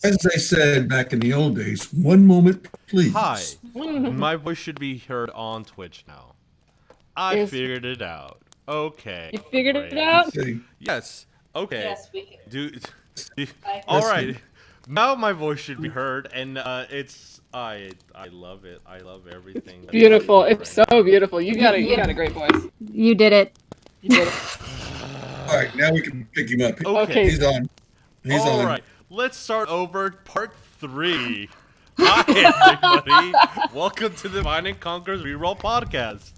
As they said back in the old days, one moment, Hi, please. my voice should be heard on Twitch now. I Is figured it out. Okay, you figured it great. out? See, Yes, okay. Yes, we can. Dude, all listen, right. Now my voice should be heard, and I love it. I love everything. that's Beautiful. happening It's right so now. beautiful. You got a great voice. You did it. You did it. all right, now we can pick him up. Okay. He's on. He's All on. right, let's start over part 3. Hi, everybody. Welcome to the Divine and Conquer's ReRoll podcast,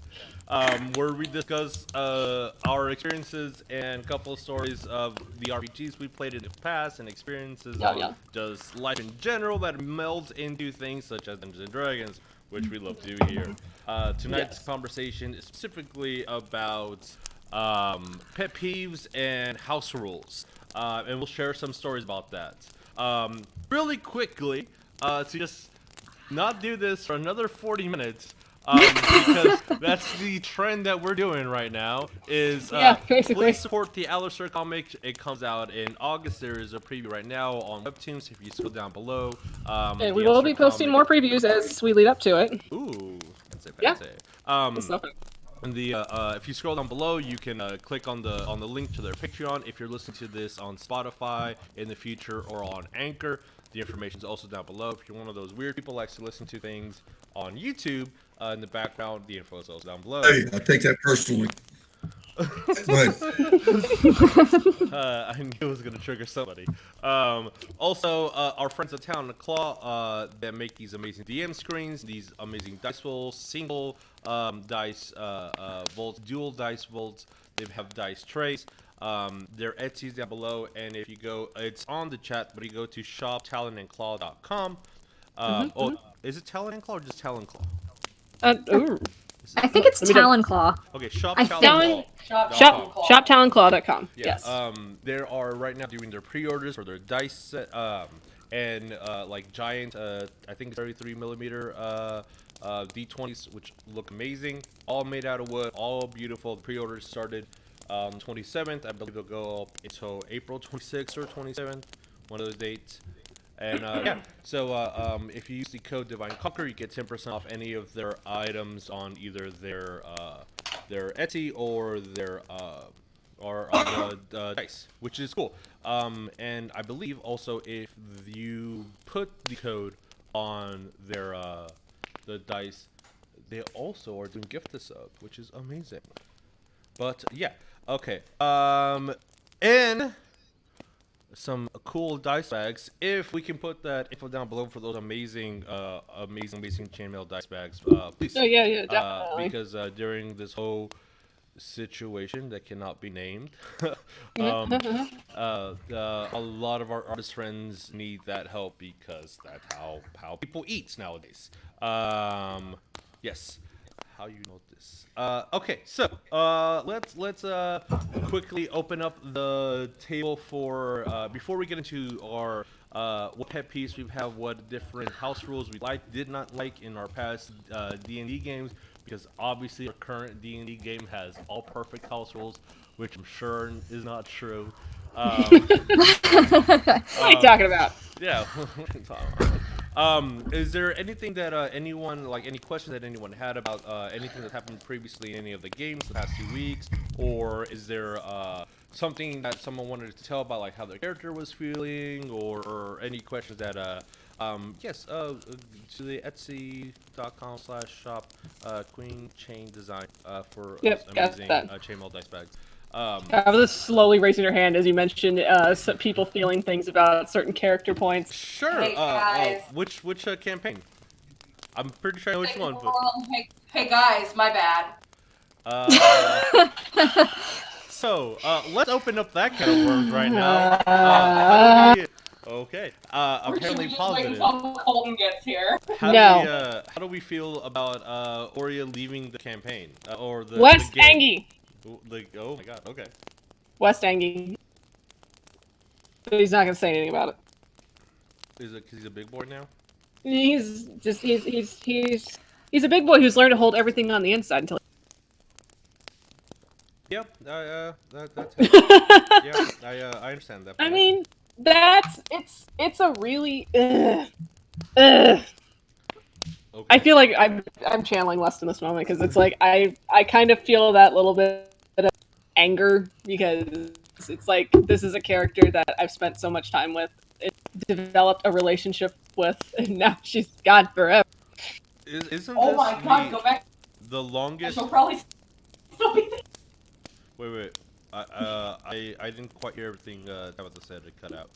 where we discuss our experiences and a couple of stories of the RPGs we played in the past and experiences of just life in general that melds into things such as Dungeons & Dragons, which we love to do here. Tonight's conversation is specifically about pet peeves and house rules. And we'll share some stories about that. Really quickly, to just not do this for another 40 minutes, because that's the trend that we're doing right now, is basically. please support the Alistair comic. It comes out in August. There is a preview right now on Webtoons if you scroll down below. And we will be posting more previews as we lead up to it. Ooh, fancy, Yeah. fancy. It's nothing. And if you scroll down below, you can click on the link to their Patreon. If you're listening to this on Spotify in the future or on Anchor, the information is also down below. If you're one of those weird people who likes to listen to things on YouTube, in the background, the info is also down below. Hey, I'll take that personally. Go ahead. I knew it was going to trigger somebody. Also, our friends at Town and Claw that make these amazing DM screens, these amazing dice rolls, single dice vaults, dual dice vaults. They have dice trays. Their Etsy's down below, and if you go, it's on the chat, but you go to shoptalonandclaw.com. Is it Talon and Claw or just Talon Claw? Ooh. I think it's Let me double- Talon Claw. Okay, shop I Talon think- Claw. Shoptalonclaw.com. Yeah, Yes. they are right now doing their pre-orders for their dice set, and like giant, I think 33 millimeter D20s, which look amazing. All made out of wood, all beautiful. The pre-orders started on 27th. I believe they'll go up until April 26th or 27th, one of those dates. And yeah, so if you use the code Divine Conquer, you get 10% off any of their items on either their Etsy or their or on the dice, which is cool. And I believe also if you put the code on their the dice, they also are doing gift this up, which is amazing. But yeah, okay. And some cool dice bags. If we can put that info down below for those amazing chainmail dice bags, please. Oh yeah, definitely. Because during this whole situation that cannot be named, a lot of our artist friends need that help because that's how people eat nowadays. Yes. How you notice? Okay, so let's quickly open up the table for before we get into our what pet peeves we have, what different house rules we did not like in our past D&D games, because obviously our current D&D game has all perfect house rules, which I'm sure is not true. What are you talking about? Yeah. Is there anything that anyone, like any questions that anyone had about anything that happened previously in any of the games the past 2 weeks, or is there something that someone wanted to tell about, like how their character was feeling, or any questions that yes, to the Etsy.com/shop Queen Chain Design for amazing chainmail dice bags. I was just slowly raising your hand as you mentioned some people feeling things about certain character points. Sure. Hey, guys. Which campaign? I'm pretty sure I know which one. But... Hey guys, my bad. So let's open up that can of worms right now. Okay. Apparently positive. Colton gets here. How do we feel about Oria leaving the campaign or the West the game? Angie. Oh my god. Okay. West Angie. But he's not gonna say anything about it. Is it because he's a big boy now? He's a big boy who's learned to hold everything on the inside until. Yep. That's. Yeah. I understand that. I mean, it's a really ugh. Okay. I feel like I'm channeling Lust in this moment because it's like I kind of feel that little bit of anger because it's like this is a character that I've spent so much time with, developed a relationship with, and now she's gone forever. Isn't Oh this my god, go back. the longest? She'll probably still be there. Wait. I didn't quite hear everything Tabitha said. It cut out.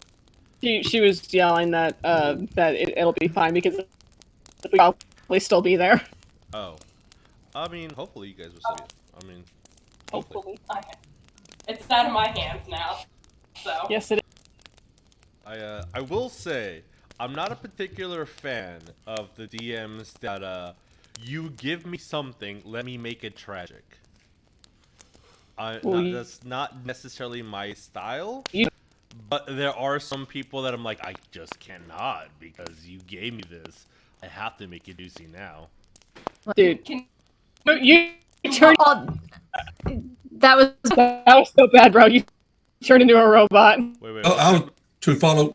She was yelling that it'll be fine because we'll probably still be there. Oh, I mean, hopefully you guys will still. I mean, hopefully. Okay. It's out of my hands now. So. Yes, it is. I will say I'm not a particular fan of the DMs that you give me something, let me make it tragic. That's not necessarily my style. But there are some people that I'm like, I just cannot because you gave me this. I have to make it juicy now. Dude, Can you turned. Oh, that was That was so bad, bro. You turned into a robot. Wait. Oh, I was to follow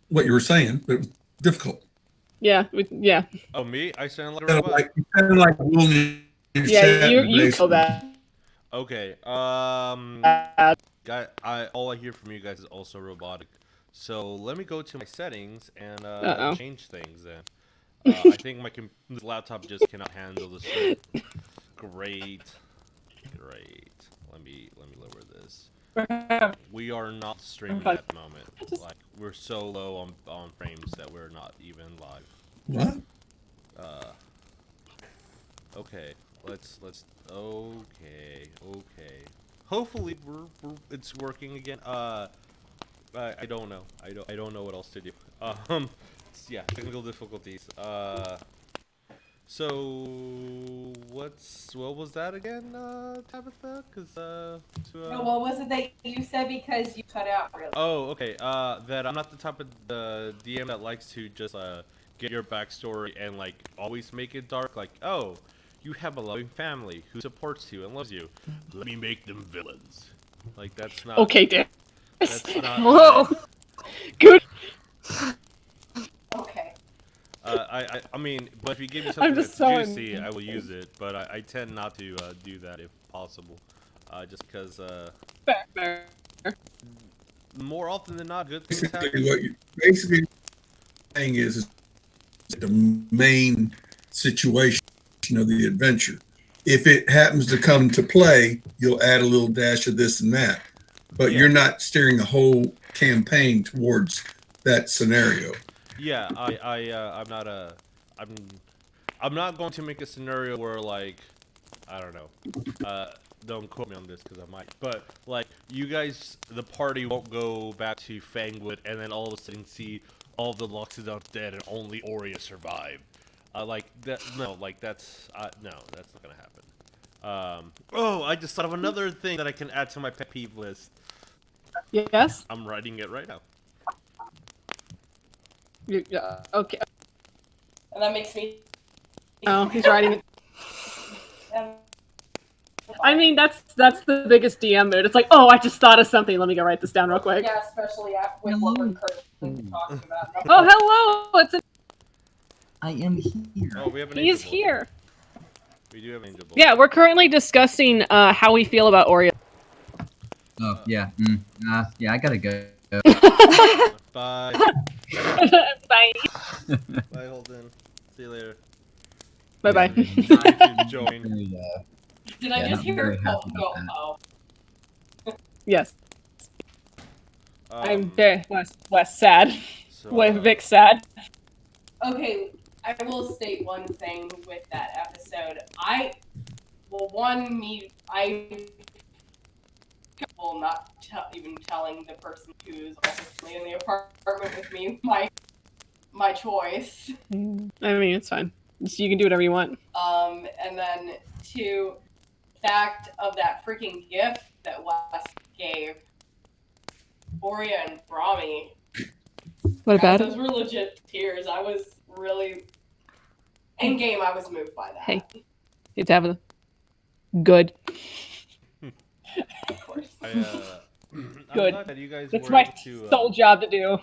what you were saying, but it was difficult. Yeah. Oh, me? I sound like a Kind of robot? like, kind of like William Yeah, you feel Shatner, bad. Okay. All I hear from you guys is also robotic. So let me go to my settings and change things then. I think my laptop just cannot handle this. Great. Let me lower this. We are not streaming at the moment. Like we're so low on frames that we're not even live. What? Okay. Let's. Okay. Hopefully it's working again. I don't know. I don't know what else to do. Yeah, technical difficulties. So what was that again, Tabitha? what was it that you said because you cut out really? Oh, okay. That I'm not the type of the DM that likes to just get your backstory and like always make it dark. Like, oh, you have a loving family who supports you and loves you. Let me make them villains. Like that's not. Okay, Dan. That's not. whoa. Good. Okay. I mean, but if you give me I'm something just that's so juicy, I will use it. But I tend not to do that if possible, just because Fair. more often than not, good things happen. Basically, what you basically saying is the main situation of the adventure. If it happens to come to play, you'll add a little dash of this and that, but Yeah. you're not steering the whole campaign towards that scenario. Yeah, I'm not going to make a scenario where like, I don't know, don't quote me on this because I might, but like you guys, the party won't go back to Fangwood and then all of a sudden see all of the Loxodons dead and only Aurea survived. Like that, no, like that's no, that's not gonna happen. Oh, I just thought of another thing that I can add to my pet peeve list. Yes. I'm writing it right now. Okay. And that makes me. Oh, he's writing it. Um, I mean, that's the biggest DM mood. It's like, oh, I just thought of something. Let me go write this down real quick. Yeah, especially with what we're currently talking about. Oh, hello! I am here. Oh, we have an He's angel bolt. here. We do have an angel bolt. Yeah, we're currently discussing how we feel about Oreo. Oh, yeah. Yeah, I gotta go. Bye. Bye. Bye, Holden. See you later. Bye. Join. Did I Yeah, just not hear very oh, happy go about that. oh? Yes, I'm Um, very less sad. so, Vic sad. Okay, I will state one thing with that episode. Not even telling the person who's obviously in the apartment with me my choice. I mean, it's fine. You can do whatever you want. And then two, fact of that freaking gift that Wes gave Aurea and Brahmi. What about Those it? were legit tears. I was really in game. I was moved by that. Hey. It's having good. Of course. I'm Good. glad that you guys That's were my able sole job to do.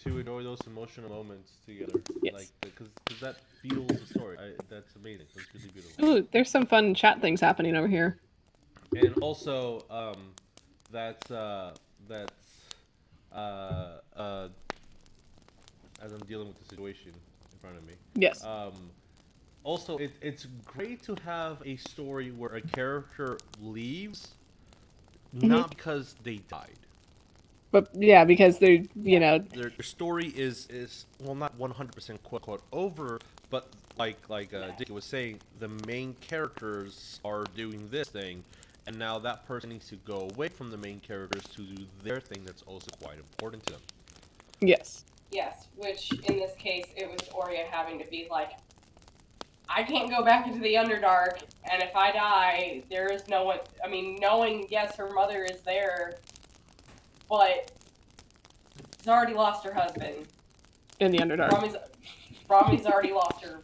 to enjoy those emotional moments together. Yes. Like, because that fuels the story. That's amazing. That's really beautiful. Ooh, there's some fun chat things happening over here. And also, that's that's uh, uh, as I'm dealing with the situation in front of me. Yes. Also, it's great to have a story where a character leaves not because they died. But yeah, because they're, you know, Their story is well, not 100% quote unquote over, but like Dickie was saying, the main characters are doing this thing, and now that person needs to go away from the main characters to do their thing that's also quite important to them. yes. Yes, which in this case, it was Oria having to be like, I can't go back into the Underdark, and if I die, there is no one. I mean, knowing, yes, her mother is there, but she's already lost her husband. In the Underdark. Brahmi's already lost her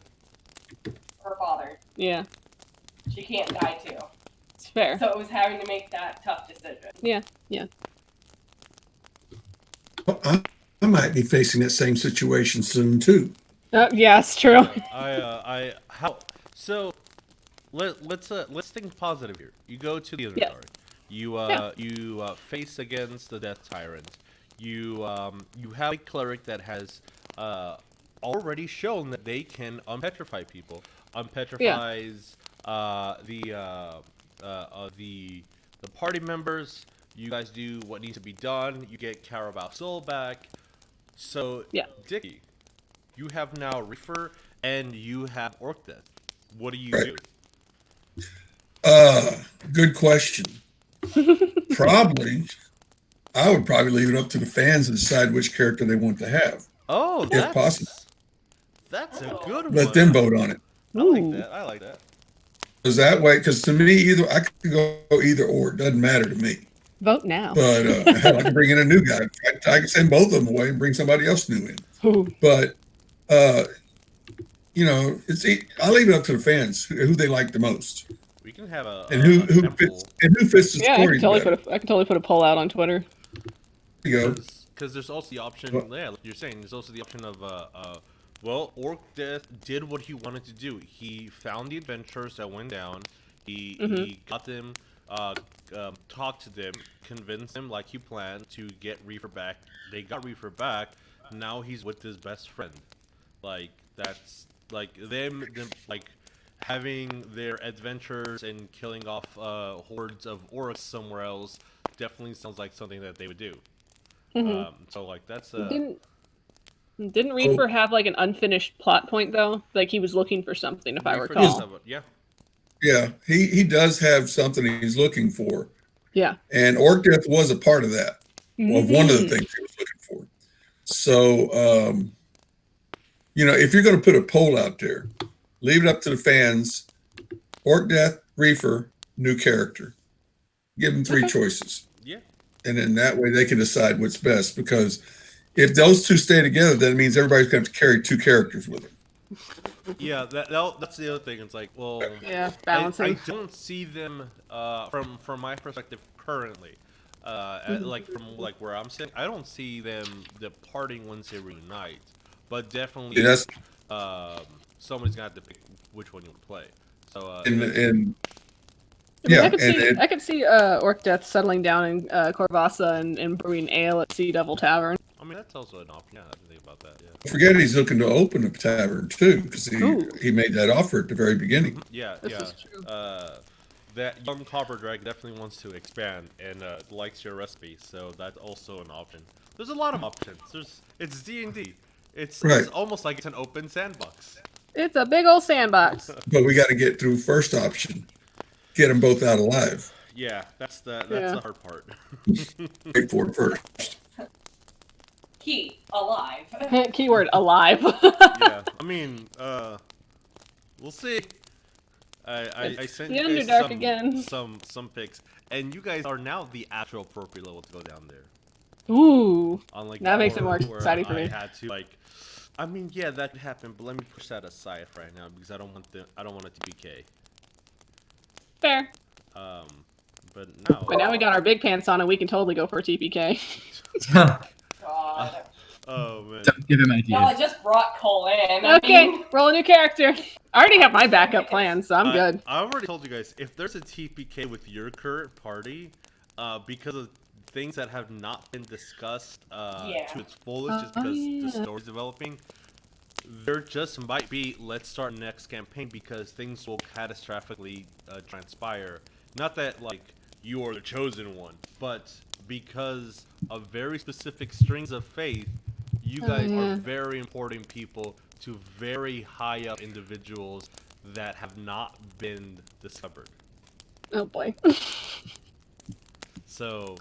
father. Yeah. She can't die too. It's fair. So it was having to make that tough decision. Yeah. Yeah. Well, I might be facing that same situation soon too. Yeah, it's true. So let's think positive here. You go to the Yes. Underdark. You face against the Death Tyrant. You have a cleric that has already shown that they can unpetrify people. Unpetrifies the party members. You guys do what needs to be done. You get Caraval's soul back. So Yeah. Dickie, you have now Reefer and you have Orc Death. What do you Right. do? Good question. Probably, I would probably leave it up to the fans to decide which character they want to have. Oh, If possible. That's a good one. Let them vote on it. I like that. I like that. Because that way, because to me, either I could go either or. It doesn't matter to me. Vote now. But hell, I can bring in a new guy. In fact, I can send both of them away and bring somebody else new in. Ooh. But you know, I'll leave it up to the fans who they like the most We can have and who temple. fits the Yeah, story better. I can totally put a poll out on Twitter. There you go. Because there's also the option. Well- Yeah, like you're saying, there's also the option of well, Orc Death did what he wanted to do. He found the adventurers that went down. He got them, talked to them, convinced them like he planned to get Reefer back. They got Reefer back. Now he's with his best friend. Like that's like them like having their adventures and killing off hordes of orcs somewhere else. Definitely sounds like something that they would do. So like that's Didn't Reefer have like an unfinished plot point though? Like he was looking for something, if I Reefer recall. does have yeah. Yeah, he does have something he's looking for, Yeah. and Orc Death was a part of that. Of one of the things he was looking for. So, you know, if you're going to put a poll out there, leave it up to the fans. Orc Death, Reefer, new character. Give them three choices. Yeah. And then that way they can decide what's best. Because if those two stay together, then it means everybody's going to have to carry two characters with them. Yeah, that's the other thing. It's like, well, Yeah, balancing. I don't see them from my perspective currently. Like from like where I'm sitting, I don't see them departing once they reunite. But definitely, Yes. somebody's gonna have to pick which one you want to play. So I mean, yeah, I could see Orc Death settling down in Corvassa and brewing ale at Sea Devil Tavern. I mean that's also an option. Yeah, I didn't think about that. Yeah. don't forget he's looking to open a tavern too, because he made that offer at the very beginning. Yeah, This yeah. is true. That young copper drag definitely wants to expand and likes your recipe, so that's also an option. There's a lot of options. It's D&D. It's almost like it's an open sandbox. It's a big old sandbox. But we got to get through first option, get them both out alive. Yeah, that's the hard part. Wait for it first. Key, alive. Keyword alive. Yeah, I mean, we'll see. I sent the you guys Underdark again. some pics, and you guys are now the actual appropriate level to go down there. Ooh. Unlike That makes it before, more where exciting for me. I had to like, I mean, yeah, that could happen, but let me push that aside right now because I don't want it to be K. Fair. But no. But now we got our big pants on and we can totally go for a TPK. God. Oh man. Don't give him No, I ideas. just brought Cole in. I Okay, mean, roll a new character. I already have my backup plan, so I'm good. I already told you guys, if there's a TPK with your current party, because of things that have not been discussed to its fullest, just because the story's developing, there just might be, let's start next campaign, because things will catastrophically transpire. Not that, like, you are the chosen one, but because of very specific strings of faith, you guys are very important people to very high up individuals that have not been discovered. Oh boy. So,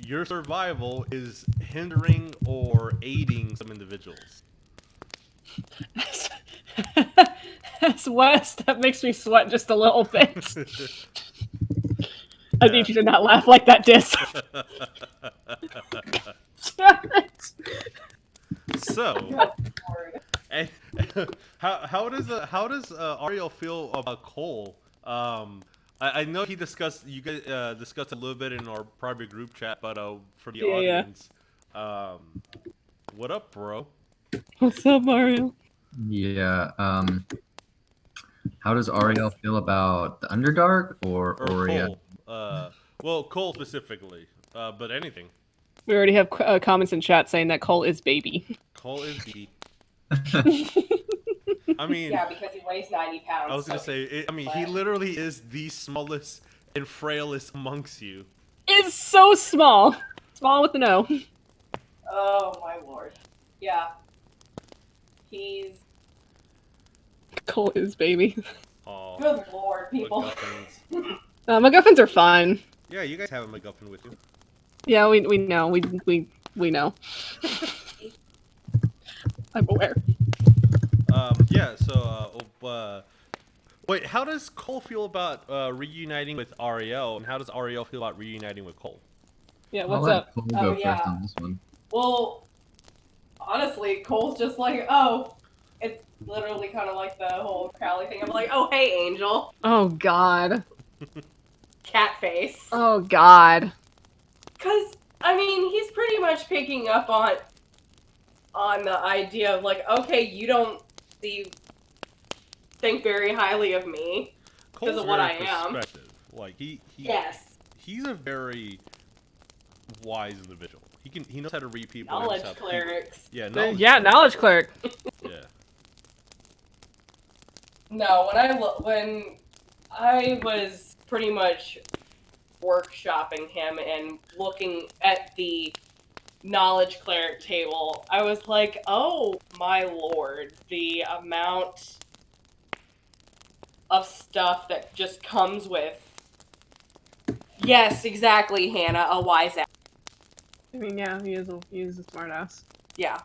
your survival is hindering or aiding some individuals. As West, that makes me sweat just a little bit. I need you to not laugh like that, Dis. So, and how does Ariel feel about Cole? I know he discussed you guys discussed a little bit in our private group chat, but for the audience, what up, bro? What's up, Mario? Yeah. How does Ariel feel about the Underdark or Oria? Cole? Well, Cole specifically, but anything. We already have comments in chat saying that Cole is baby. Cole is the. I mean, yeah, because he weighs 90 pounds. I was gonna say, he literally is the smallest and frailest amongst you. Is so small. Small with an O. Oh my lord. Yeah. He's. Cole is baby. Oh, Good lord, people. MacGuffins. MacGuffins are fine. Yeah, you guys have a MacGuffin with you. Yeah, we know. We know. I'm aware. Yeah, so, wait, how does Cole feel about reuniting with Ariel, and how does Ariel feel about reuniting with Cole? Yeah, I'll what's let up? Cole go first on this one. Well, honestly, Cole's just like, oh, it's literally kind of like the whole Crowley thing. I'm like, oh, hey, Angel. Oh God. Cat face. Oh God. Because, I mean, he's pretty much picking up on the idea of like, okay, you don't think very highly of me because of what I am. Perspective. Like Yes. He's a very wise individual. He knows how to read people. Knowledge clerics. Yeah, Knowledge cleric. Yeah. No, when I was pretty much workshopping him and looking at the knowledge cleric table, I was like, oh my lord, the amount of stuff that just comes with. Yes, exactly, Hannah, a wise ass. I mean, yeah, he is a smart ass. Yeah.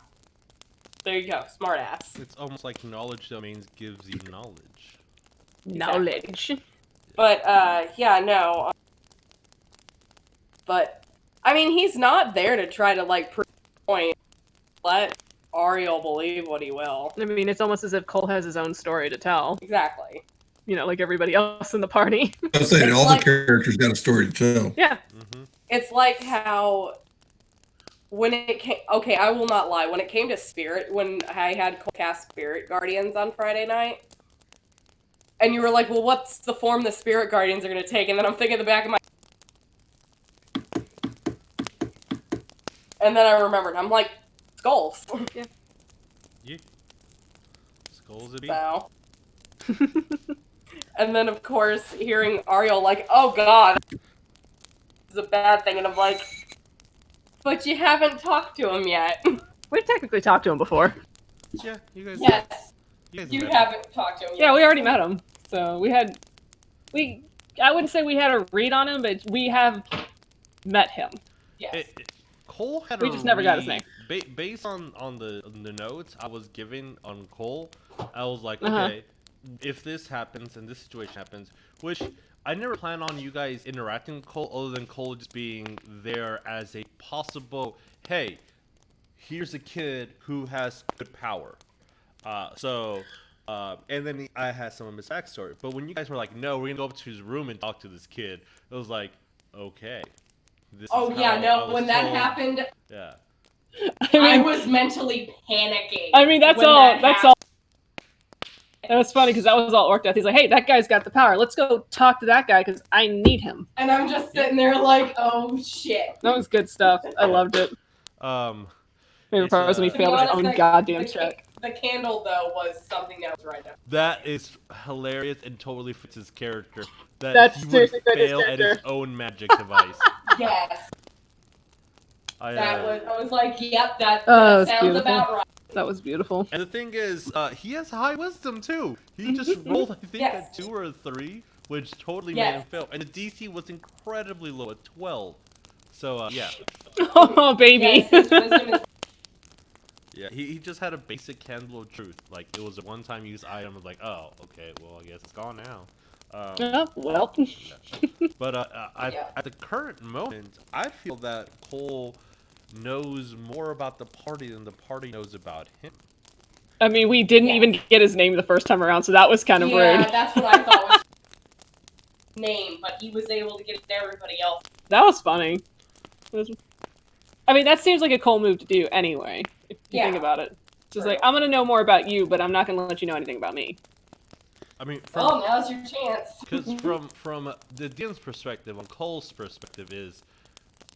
There you go, smart ass. It's almost like knowledge domains gives you knowledge. Knowledge. But, yeah, no. But, I mean, he's not there to try to, like, prove a point. Let Ariel believe what he will. I mean, it's almost as if Cole has his own story to tell. Exactly. You know, like everybody else in the party. I was saying, It's all like- the characters got a story to tell. Yeah. Mm-hmm. It's like how when it came, okay, I will not lie, when it came to Spirit, when I had cast Spirit Guardians on Friday night, and you were like, well, what's the form the Spirit Guardians are going to take? And then I'm thinking in the back of my... And then I remembered, I'm like, skulls. Yeah. Yeah. Skulls it be. So. And then, of course, hearing Ariel like, oh god, this is a bad thing, and I'm like, but you haven't talked to him yet. We've technically talked to him before. Yeah, you guys. Yes, You you met. haven't talked to him yet. Yeah, we already met him. So I wouldn't say we had a read on him, but we have met him. Yes. Cole had We a just never got his name. Based on the notes I was given on Cole, I was like, Uh-huh. okay, if this happens and this situation happens, which I never plan on you guys interacting with Cole other than Cole just being there as a possible, hey, here's a kid who has good power. So And then I had some of his backstory. But when you guys were like, no, we're gonna go up to his room and talk to this kid, it was like, okay. This Oh is yeah, how I no. was When that told. happened, Yeah. I was mentally panicking. I mean, that's when all. that That's happened. all. It was funny because that was all Orc Death. He's like, "Hey, that guy's got the power. Let's go talk to that guy because I need him." And I'm just sitting there like, oh shit. That was good stuff. I loved it. Favorite part was when he To be failed his honest, own goddamn the, check. the candle though was something that was right up. That is hilarious and totally fits his character. That That's he would seriously fit his fail at his character. own magic device. Yes. I was like, yep, that was sounds beautiful. about right. That was beautiful. And the thing is, he has high wisdom too. He just rolled, I think, Yes. a 2 or a 3, which totally made Yes. him fail. And the DC was incredibly low at 12. So, yeah. Oh, baby. Yes, his wisdom is Yeah, he just had a basic candle of truth. Like, it was a one-time use item. It was like, oh, okay, well, I guess it's gone now. Oh, well. But Yeah. at the current moment, I feel that Cole knows more about the party than the party knows about him. I mean, we didn't Yeah. even get his name the first time around, so that was kind of yeah, rude. that's what I thought was his name, but he was able to get it to everybody else. That was funny. I mean, that seems like a Cole move to do anyway, if you Yeah. think about it. It's just True. like, I'm going to know more about you, but I'm not going to let you know anything about me. I mean, Well, now's your chance. because from the DM's perspective, on Cole's perspective is,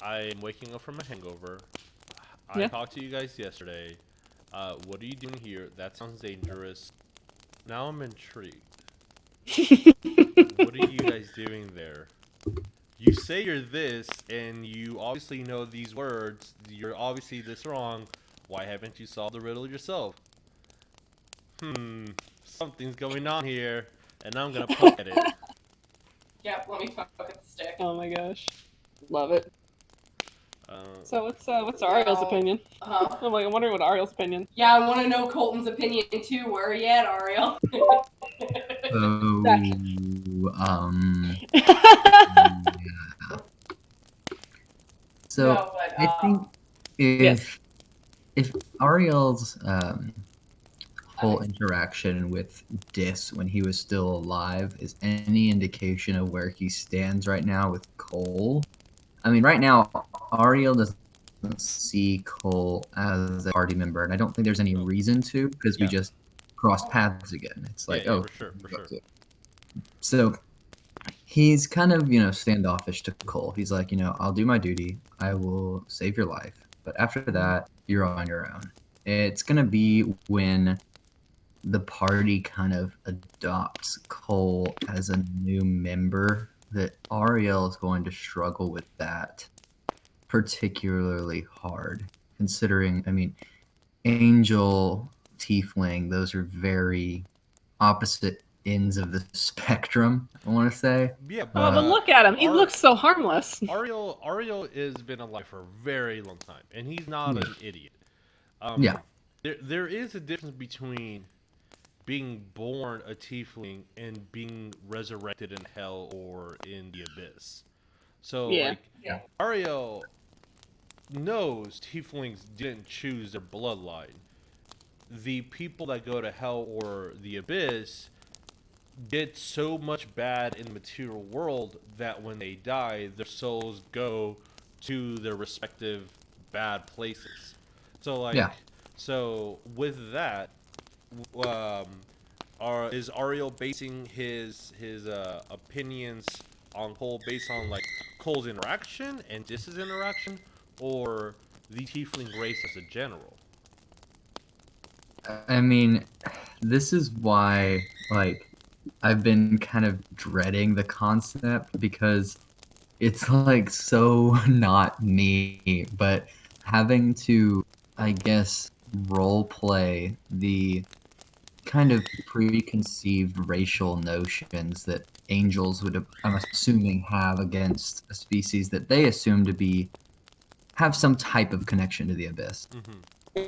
I am waking up from a hangover. I Yeah. talked to you guys yesterday. What are you doing here? That sounds dangerous. Now I'm intrigued. What are you guys doing there? You say you're this, and you obviously know these words. You're obviously this wrong. Why haven't you solved the riddle yourself? Something's going on here, and I'm gonna poke at it. Yep, let me poke at the stick. Oh my gosh. Love it. Uh, So what's Ariel's opinion? Uh-huh. I'm wondering what Ariel's opinion. Yeah, I want to know Colton's opinion too. Where are you at, Ariel? So, So No, but, I think if Ariel's whole interaction with Dis when he was still alive is any indication of where he stands right now with Cole, I mean, right now Ariel doesn't see Cole as a party member, and I don't think there's any reason to because we Yeah. just crossed paths again. It's like, yeah, oh, for sure. so he's kind of, standoffish to Cole. He's like, I'll do my duty. I will save your life. But after that, you're on your own. It's going to be when the party kind of adopts Cole as a new member that Ariel is going to struggle with that particularly hard. Considering, I mean, Angel, Tiefling, those are very opposite ends of the spectrum, I want to say. Yeah, Oh, but look at him. He looks so harmless. Ariel has been alive for a very long time, and he's not an idiot. Yeah. There is a difference between being born a tiefling and being resurrected in hell or in the abyss. So, Yeah. Ariel knows tieflings didn't choose their bloodline. The people that go to hell or the abyss did so much bad in the material world that when they die, their souls go to their respective bad places. So, so with that, is Ariel basing his opinions on Cole based on Cole's interaction and Dis's interaction, or the tiefling race as a general? I mean, this is why, I've been kind of dreading the concept because it's so not me, but having to, I guess, role play the kind of preconceived racial notions that angels would, I'm assuming, have against a species that they assume to have some type of connection to the abyss.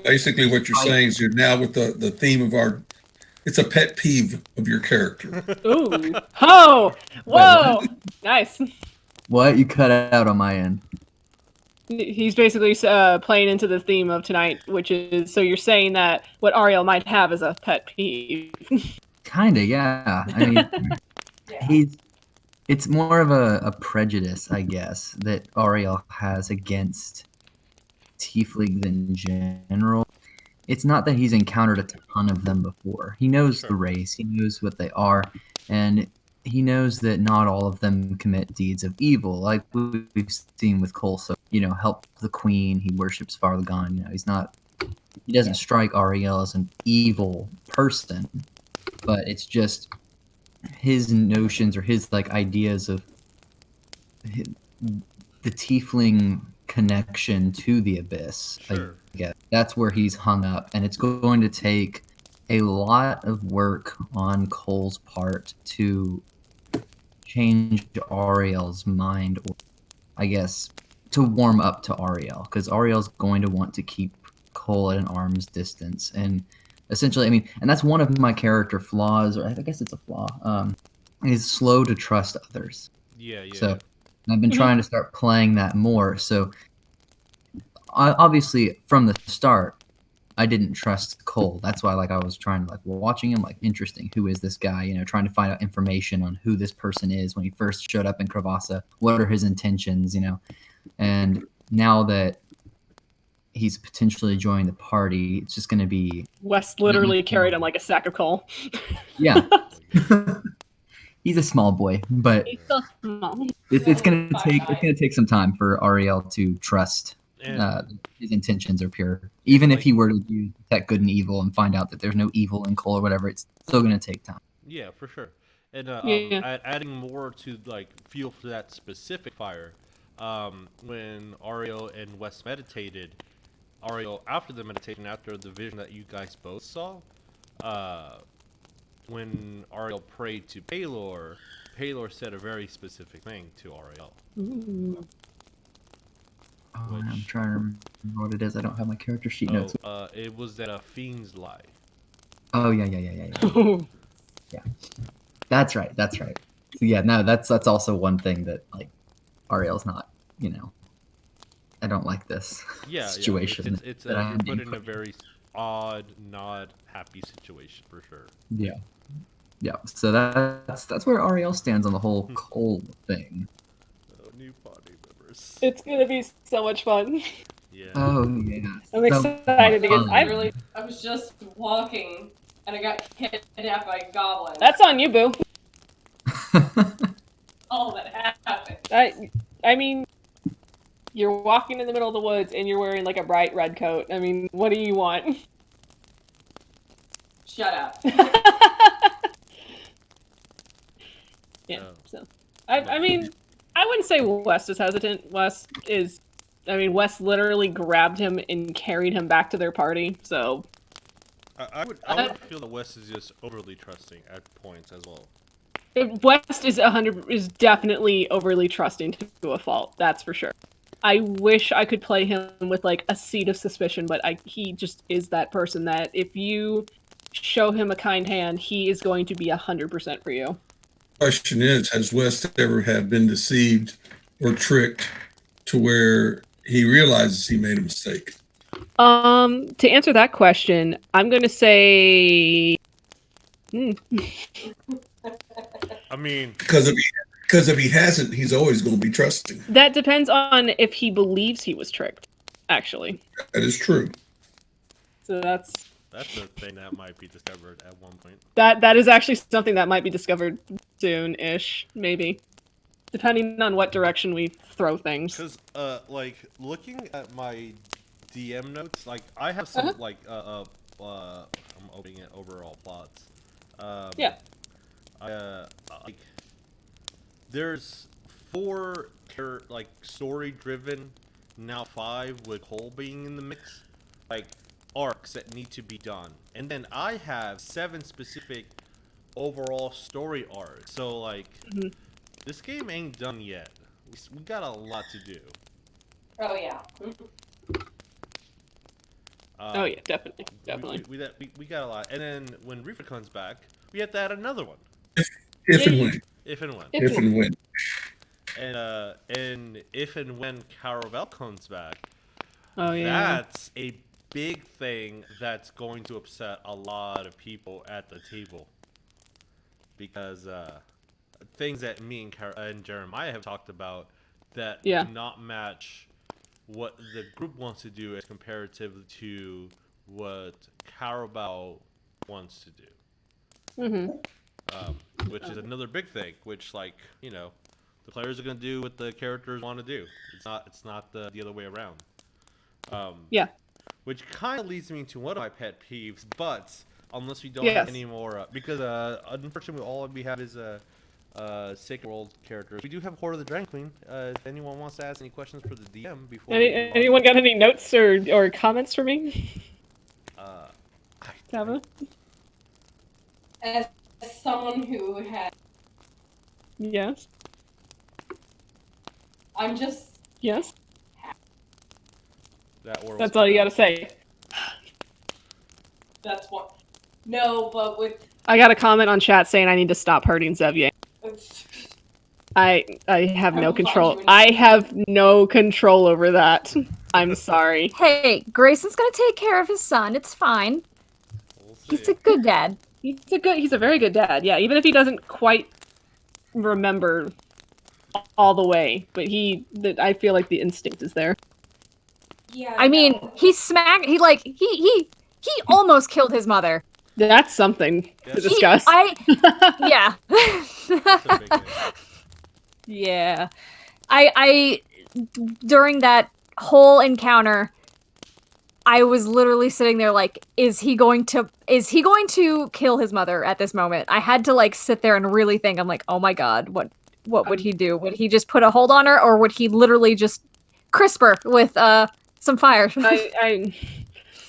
Basically, what you're saying is you're now with the theme of it's a pet peeve of your character. Ooh. Oh! Whoa! Nice. What? You cut out on my end. He's basically playing into the theme of tonight, which is, so you're saying that what Ariel might have is a pet peeve. Kinda, yeah. I mean, Yeah. it's more of a prejudice, I guess, that Ariel has against tieflings in general. It's not that he's encountered a ton of them before. He knows the race, he knows what they are, and he knows that not all of them commit deeds of evil, like we've seen with Cole. So, help the queen, he worships Farlagon. He doesn't strike Ariel as an evil person, but it's just his notions or his ideas of the tiefling connection to the abyss. Sure. I guess that's where he's hung up, and it's going to take a lot of work on Cole's part to change Ariel's mind, or I guess to warm up to Ariel, because Ariel's going to want to keep Cole at an arm's distance. And essentially, I mean, and that's one of my character flaws, or I guess it's a flaw, is slow to trust others. Yeah. So I've been trying to start playing that more. So obviously from the start, I didn't trust Cole. That's why I was trying to watching him, interesting. Who is this guy? Trying to find out information on who this person is when he first showed up in Crevasa. What are his intentions? And now that he's potentially joining the party, it's just going to be Wes literally carried him like a sack of coal. Yeah. He's a small boy, but He's so small. it's gonna take some time for Ariel to trust And his intentions are pure. Even if he were to detect good and evil and find out that there's no evil in Cole or whatever, it's still gonna take time. yeah, for sure. And Yeah. adding more to fuel for that specific fire, when Ariel and Wes meditated, Ariel after the meditation, after the vision that you guys both saw, when Ariel prayed to Paylor, Paylor said a very specific thing to Ariel. Ooh. Oh, I'm trying to remember what it is. I don't have my character sheet notes. It was that a fiend's lie. Oh yeah. Yeah. That's right. So, yeah, no, that's also one thing that Ariel's not. I don't like this situation. Yeah. It's that I you're am put being in a very odd, not happy situation for sure. Yeah. So that's where Ariel stands on the whole Cole thing. New party members. It's gonna be so much fun. Yeah. Oh yeah. I'm excited to get. I was just walking and I got kidnapped by goblins. That's on you, boo. all that happened. I mean, you're walking in the middle of the woods and you're wearing a bright red coat. I mean, what do you want? Shut up. Yeah. So, I mean, I wouldn't say Wes is hesitant. Wes literally grabbed him and carried him back to their party. So, I would feel that Wes is just overly trusting at points as well. West is definitely overly trusting to a fault. That's for sure. I wish I could play him with a seed of suspicion, but he just is that person that if you show him a kind hand, he is going to be 100% for you. Question is, has West ever been deceived or tricked to where he realizes he made a mistake? To answer that question, I'm going to say. I mean, because if he hasn't, he's always going to be trusting. That depends on if he believes he was tricked. Actually, that is true. So that's a thing that might be discovered at one point. That is actually something that might be discovered soon-ish, maybe, depending on what direction we throw things. Because, looking at my DM notes, I have some I'm opening it overall plots. Yeah. There's 4 story-driven, now 5 with Cole being in the mix, arcs that need to be done, and then I have 7 specific overall story arcs. So this game ain't done yet. We got a lot to do. Oh yeah. Oh yeah, definitely. We got a lot, and then when Reefer comes back, we have to add another one. If and when. If and when. If and when. and if and when Caravel comes back, Oh yeah. that's a big thing that's going to upset a lot of people at the table. Because things that me and Jeremiah have talked about that Yeah. do not match what the group wants to do as comparative to what Carabao wants to do. Which is another big thing. Which, like, you know, the players are gonna do what the characters want to do. It's not the other way around. Yeah. Which kind of leads me to one of my pet peeves. But unless we don't Yes. have any more, because unfortunately all we have is Sacred World characters. We do have Horde of the Dragon Queen. If anyone wants to ask any questions for the DM before we move on. Anyone got any notes or comments for me? Tava? As someone who had, Yes. I'm just Yes. That's all you gotta say. that's what. No, but with I got a comment on chat saying I need to stop hurting Xavier. I have I no will find control. you in- I have no control over that. I'm sorry. Hey, Grayson's gonna take care of his son. It's fine. We'll He's see. a good dad. He's a very good dad. Yeah, even if he doesn't quite remember all the way, but I feel like the instinct is there. yeah. I mean, no. he almost killed his mother. That's something to Yes. discuss. Yeah. That's a big thing. Yeah. I during that whole encounter, I was literally sitting there like, is he going to kill his mother at this moment? I had to like sit there and really think. I'm like, oh my god, what would he do? Would he just put a hold on her, or would he literally just crisp her with some fire?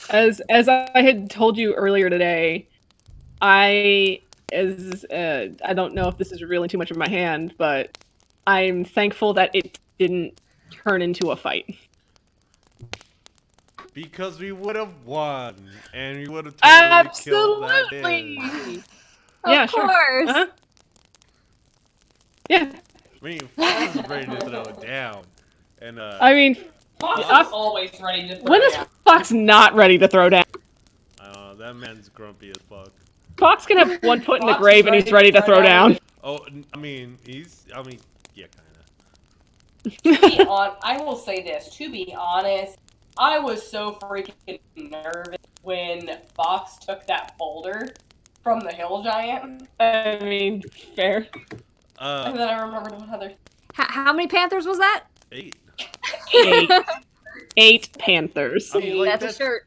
As I had told you earlier today, I don't know if this is revealing too much of my hand, but I'm thankful that it didn't turn into a fight. Because we would have won, and we would have totally killed that Absolutely. bitch. Yeah, Of sure. course. Uh-huh. Yeah. I mean, Fox is ready to throw it down, and I mean, Fox Yeah. is always ready to throw when is down. Fox not ready to throw down? I don't know, that man's grumpy as fuck. Fox can have one foot in the Fox grave is and he's ready ready to to throw throw down. down. Oh, yeah, kinda. To be I will say this. To be honest, I was so freaking nervous when Fox took that boulder from the hill giant, I mean, fair. and then I remembered what other. How many panthers was that? 8. 8 panthers. I mean, like, That's a shirt.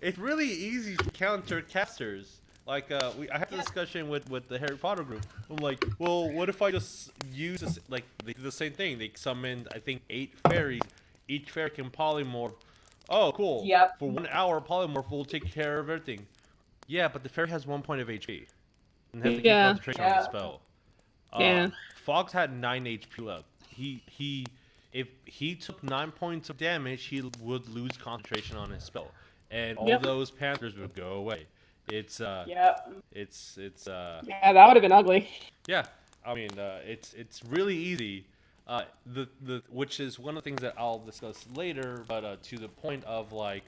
It's really easy to counter casters. Like, I had the discussion with the Harry Potter group. I'm like, well, what if I just use this, like, they do the same thing. They summoned, I think, 8 fairies. Each fairy can polymorph. Oh, cool. Yep. For 1 hour, polymorph will take care of everything. Yeah, but the fairy has 1 point of HP. And has to keep Yeah. concentration on the spell. Yeah. Fox had 9 HP left. If he took 9 points of damage, he would lose concentration on his spell, and all Yep. those panthers would go away. It's Yep. Yeah, that would have been ugly. yeah. I mean, it's really easy. Which is one of the things that I'll discuss later, but to the point of like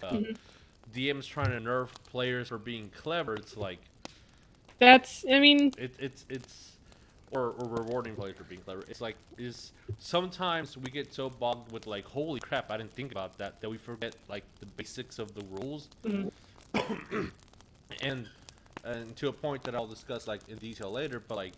DMs trying to nerf players for being clever. It's like That's, I mean, or rewarding players for being clever. It's like sometimes we get so bogged with like, holy crap, I didn't think about that we forget like the basics of the rules. and to a point that I'll discuss like in detail later, but like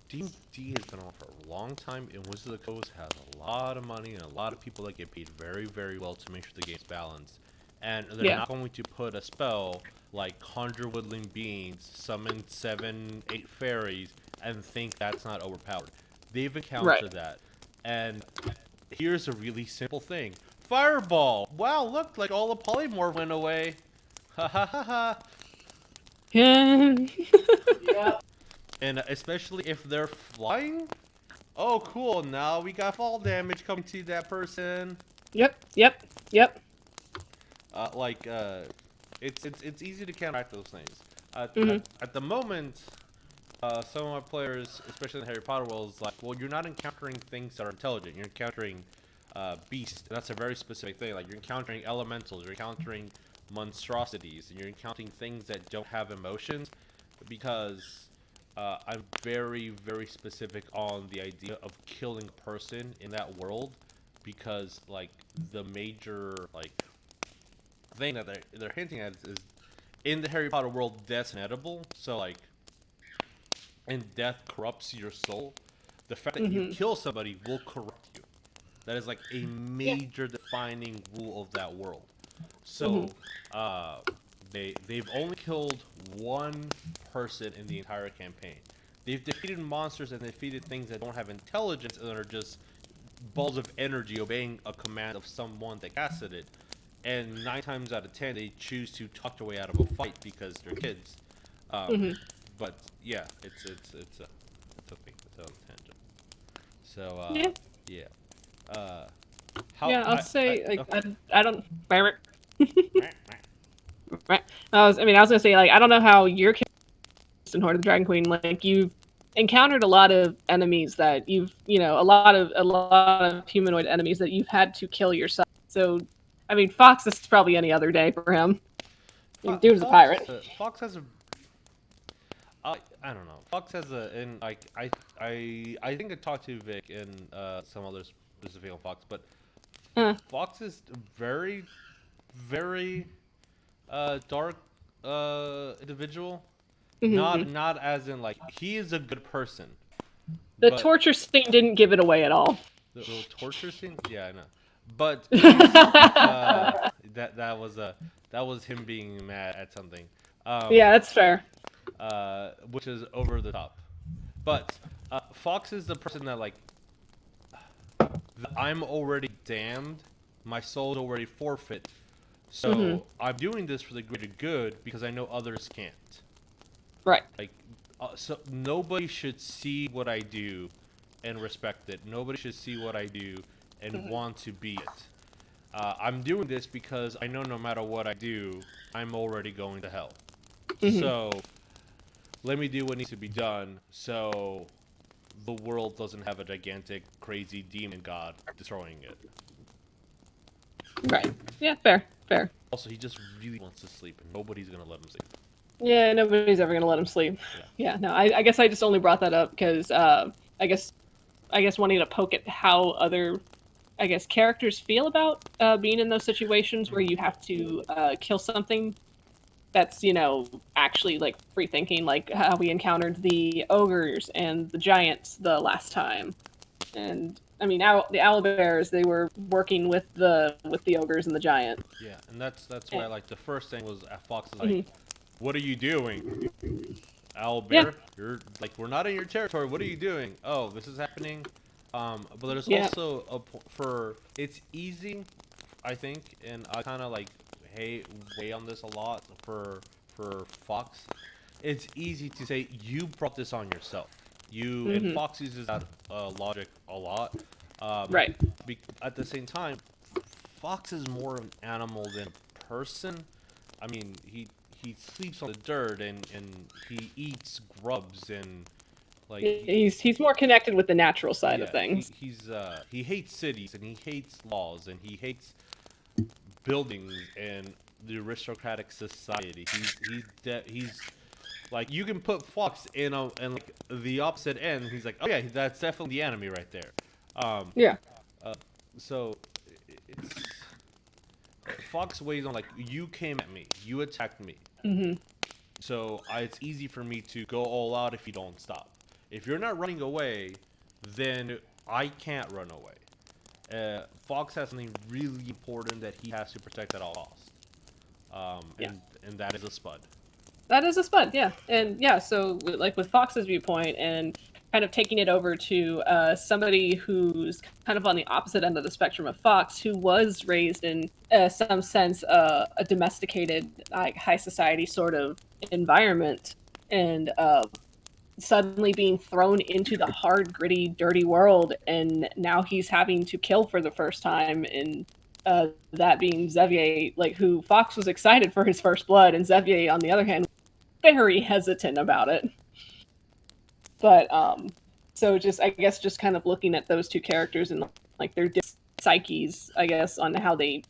D&D has been on for a long time, and Wizards of the Coast has a lot of money and a lot of people that get paid very, very well to make sure the game's balanced. And they're not going to put a spell like conjure woodland beings, summon 7, 8 fairies, and think that's not overpowered. They've encountered that. And here's a really simple thing. Fireball! Wow, look, like all the polymorph went away. Ha ha ha ha. yeah. Yep. And especially if they're flying? Oh, cool, now we got fall damage coming to that person. Yep. It's easy to counteract those things. At the moment, some of my players, especially in the Harry Potter world, is like, well, you're not encountering things that are intelligent. You're encountering beasts. And that's a very specific thing. Like, you're encountering elementals. You're encountering monstrosities. And you're encountering things that don't have emotions. Because I'm very, very specific on the idea of killing a person in that world. Because, like, the major, like, thing that they're hinting at is in the Harry Potter world, death's inedible. So, like, and death corrupts your soul. The fact that you kill somebody will corrupt you. That is like a major defining rule of that world. So, they've only killed one person in the entire campaign. They've defeated monsters and defeated things that don't have intelligence and are just balls of energy obeying a command of someone that casted it. And 9 times out of 10, they choose to talk their way out of a fight because they're kids. But yeah, it's a thing. It's a tangent. So yeah. I'll say like okay. I don't. I was gonna say like I don't know how your character in Horde of the Dragon Queen, like you've encountered a lot of enemies that a lot of humanoid enemies that you've had to kill yourself. So, I mean, Fox is probably any other day for him. Dude's a pirate. Fox has a. I don't know. Fox has a, and like I think I talked to Vic and some others specifically on Fox, but Fox is very, very dark individual. Not as in like he is a good person. The torture scene didn't give it away at all. The little torture scene, yeah, I know. But that was him being mad at something. Yeah, that's fair. Which is over the top. But Fox is the person that like I'm already damned. My soul's already forfeit. So I'm doing this for the greater good because I know others can't. Right. Like, so nobody should see what I do and respect it. Nobody should see what I do and want to be it. I'm doing this because I know no matter what I do, I'm already going to hell. So let me do what needs to be done so the world doesn't have a gigantic, crazy demon god destroying it. Right. Yeah, fair. Also, he just really wants to sleep, and nobody's going to let him sleep. Yeah, nobody's ever gonna let him sleep. Yeah, no, I guess I just only brought that up because I guess wanting to poke at how other characters feel about being in those situations where you have to kill something that's actually like free thinking, like how we encountered the ogres and the giants the last time, and I mean the owlbears, they were working with the ogres and the giant. Yeah, and that's why like the first thing was Fox is like, what are you doing? Owlbear, you're like, we're not in your territory. What are you doing? Oh, this is happening. But there's also it's easy, I think, and I kind of like weigh on this a lot for Fox. It's easy to say you brought this on yourself. And Fox uses that logic a lot. Right. At the same time, Fox is more of an animal than a person. I mean, he sleeps on the dirt and he eats grubs and like he's more connected with the natural side of things. He hates cities and he hates laws and he hates buildings and the aristocratic society. He's like, you can put Fox in like the opposite end. He's like, oh yeah, that's definitely the enemy right there. So it's Fox weighs on like, you came at me, you attacked me. So it's easy for me to go all out if you don't stop. If you're not running away, then I can't run away. Fox has something really important that he has to protect at all costs. And that is a spud. That is a spud, yeah. And yeah, so like with Fox's viewpoint and kind of taking it over to somebody who's kind of on the opposite end of the spectrum of Fox, who was raised in some sense a domesticated, like high society sort of environment, and suddenly being thrown into the hard, gritty, dirty world, and now he's having to kill for the first time, and that being Xavier, like who Fox was excited for his first blood, and Xavier, on the other hand, very hesitant about it. But so just I guess just kind of looking at those two characters and like their psyches, I guess, on how they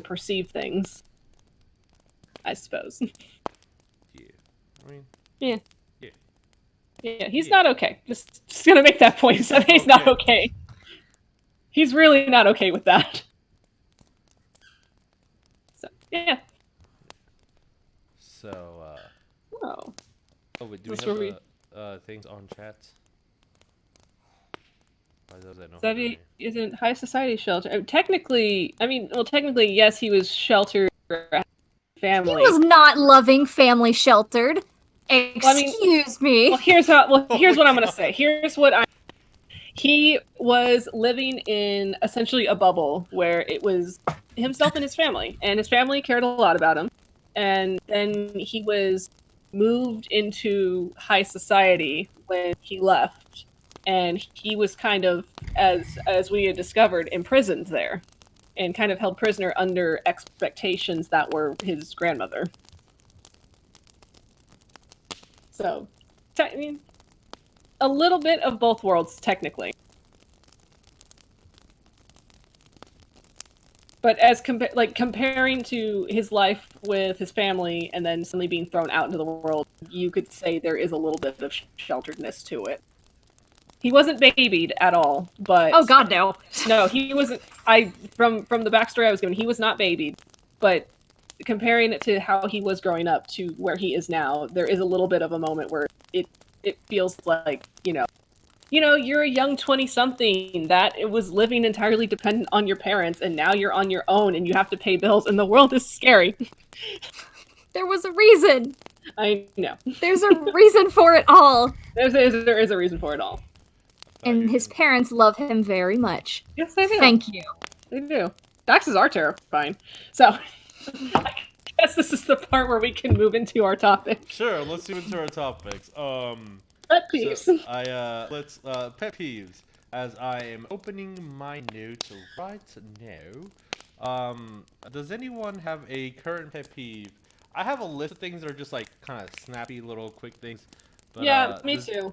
perceive things. I suppose. Yeah. I mean, Yeah. Yeah. Yeah, he's Yeah. not okay. Just gonna make that point. So he's not okay. He's really not okay with that. So yeah. So, Oh. oh wait, do That's we where have things on chat? Why does that know? Zevi isn't high society shelter. Technically, yes, he was sheltered for a family. He was not loving, family sheltered. I mean- Excuse me. Well, here's what I'm gonna God. say. He was living in essentially a bubble where it was himself and his family cared a lot about him. And then he was moved into high society when he left, and he was kind of, as we had discovered, imprisoned there, and kind of held prisoner under expectations that were his grandmother. So, I mean, a little bit of both worlds, technically. But as comparing to his life with his family and then suddenly being thrown out into the world, you could say there is a little bit of shelteredness to it. He wasn't babied at all, but Oh God, no. no, he wasn't. From the backstory I was given, he was not babied. But comparing it to how he was growing up to where he is now, there is a little bit of a moment where it feels like, you're a young 20-something that it was living entirely dependent on your parents, and now you're on your own and you have to pay bills, and the world is scary. There was a reason. I know. There's a reason for it all. There is a reason for it all. And his parents love him very much. Yes, they do. Thank you. They do. Taxes are terrifying. So, I guess this is the part where we can move into our topic. Sure, let's move into our topics. Pet peeves. So let's pet peeves. As I am opening my notes right now. Does anyone have a current pet peeve? I have a list of things that are just like kind of snappy little quick things. But, Yeah, me too.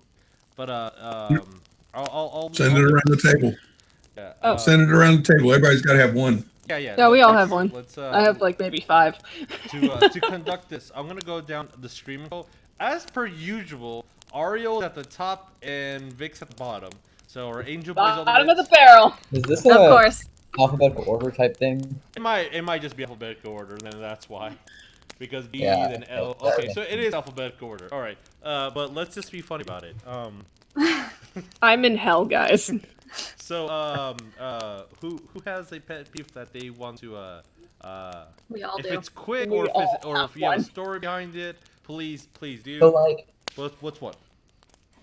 But I'll Send it around the table. Yeah, Oh. Send it around the table. Everybody's got to have one. Yeah. No, we all have one. Let's, I have like maybe 5. to conduct this, I'm gonna go down the streaming poll. As per usual, Ariel at the top and Vic's at the bottom. So our Angel Boys all the Bottom of way. the barrel. Is this Of a course. alphabetical order type thing? It might just be alphabetical order, and that's why. Because B, Yeah. then L. Okay, so it is alphabetical order. All right, but let's just be funny about it. I'm in hell, guys. So who has a pet peeve that they want to We all if do. it's quick We or all if have you have a one. story behind it, please do. So like, What's what?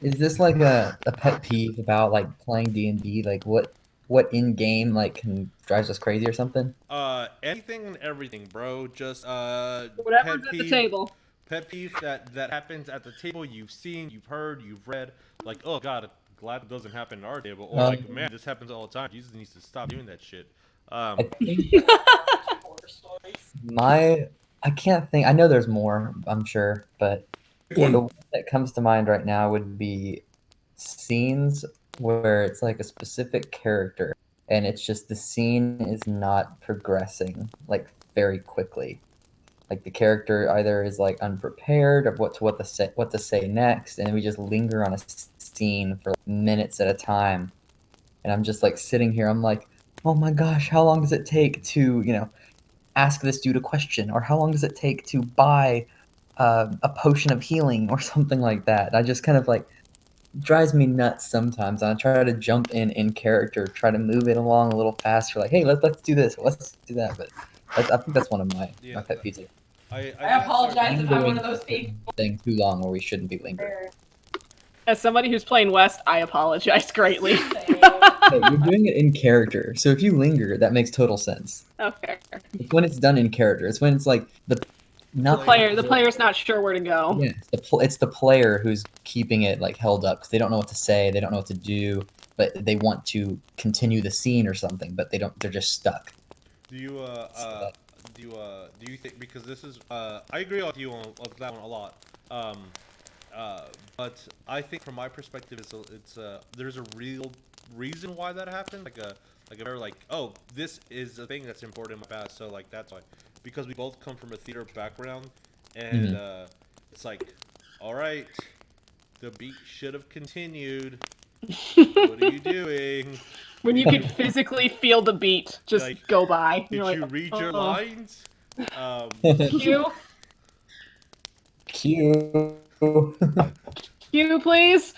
is this like a pet peeve about like playing D&D? Like what in game like drives us crazy or something? Anything and everything, bro. Just Whatever's pet at the peeve- table. Pet peeve that happens at the table. You've seen, you've heard, you've read. Like, oh god, glad it doesn't happen at our table. Or like, man, this happens all the time. Jesus needs to stop doing that shit. I think I can't think. I know there's more, I'm sure, but Pick the one. one that comes to mind right now would be scenes where it's like a specific character and it's just the scene is not progressing like very quickly. Like the character either is like unprepared of what to say next, and we just linger on a scene for like, minutes at a time. And I'm just like sitting here, I'm like, oh my gosh, how long does it take to, ask this dude a question? Or how long does it take to buy a potion of healing or something like that? I just kind of like drives me nuts sometimes. I try to jump in character, try to move it along a little faster. Like, hey, let's do this, let's do that. But I think that's one of my pet peeves. I apologize if I'm one of those people. Thing too long where we shouldn't be lingering. As somebody who's playing West, I apologize greatly. Hey, you're doing it in character, so if you linger, that makes total sense. Okay. It's when it's done in character. It's when it's like the player's not sure where to go. Yeah, it's the player who's keeping it like held up because they don't know what to say, they don't know what to do, but they want to continue the scene or something, but they're just stuck. Do you think, because this is I agree with you on that one a lot. But I think from my perspective, there's a real reason why that happened. Like a very like, oh, this is a thing that's important in my past, so like that's why. Because we both come from a theater background, and it's like, all right, the beat should have continued. What are you doing? When you can physically feel the beat just Like, go by. Did you read your lines? Cue, Cue. cue, please.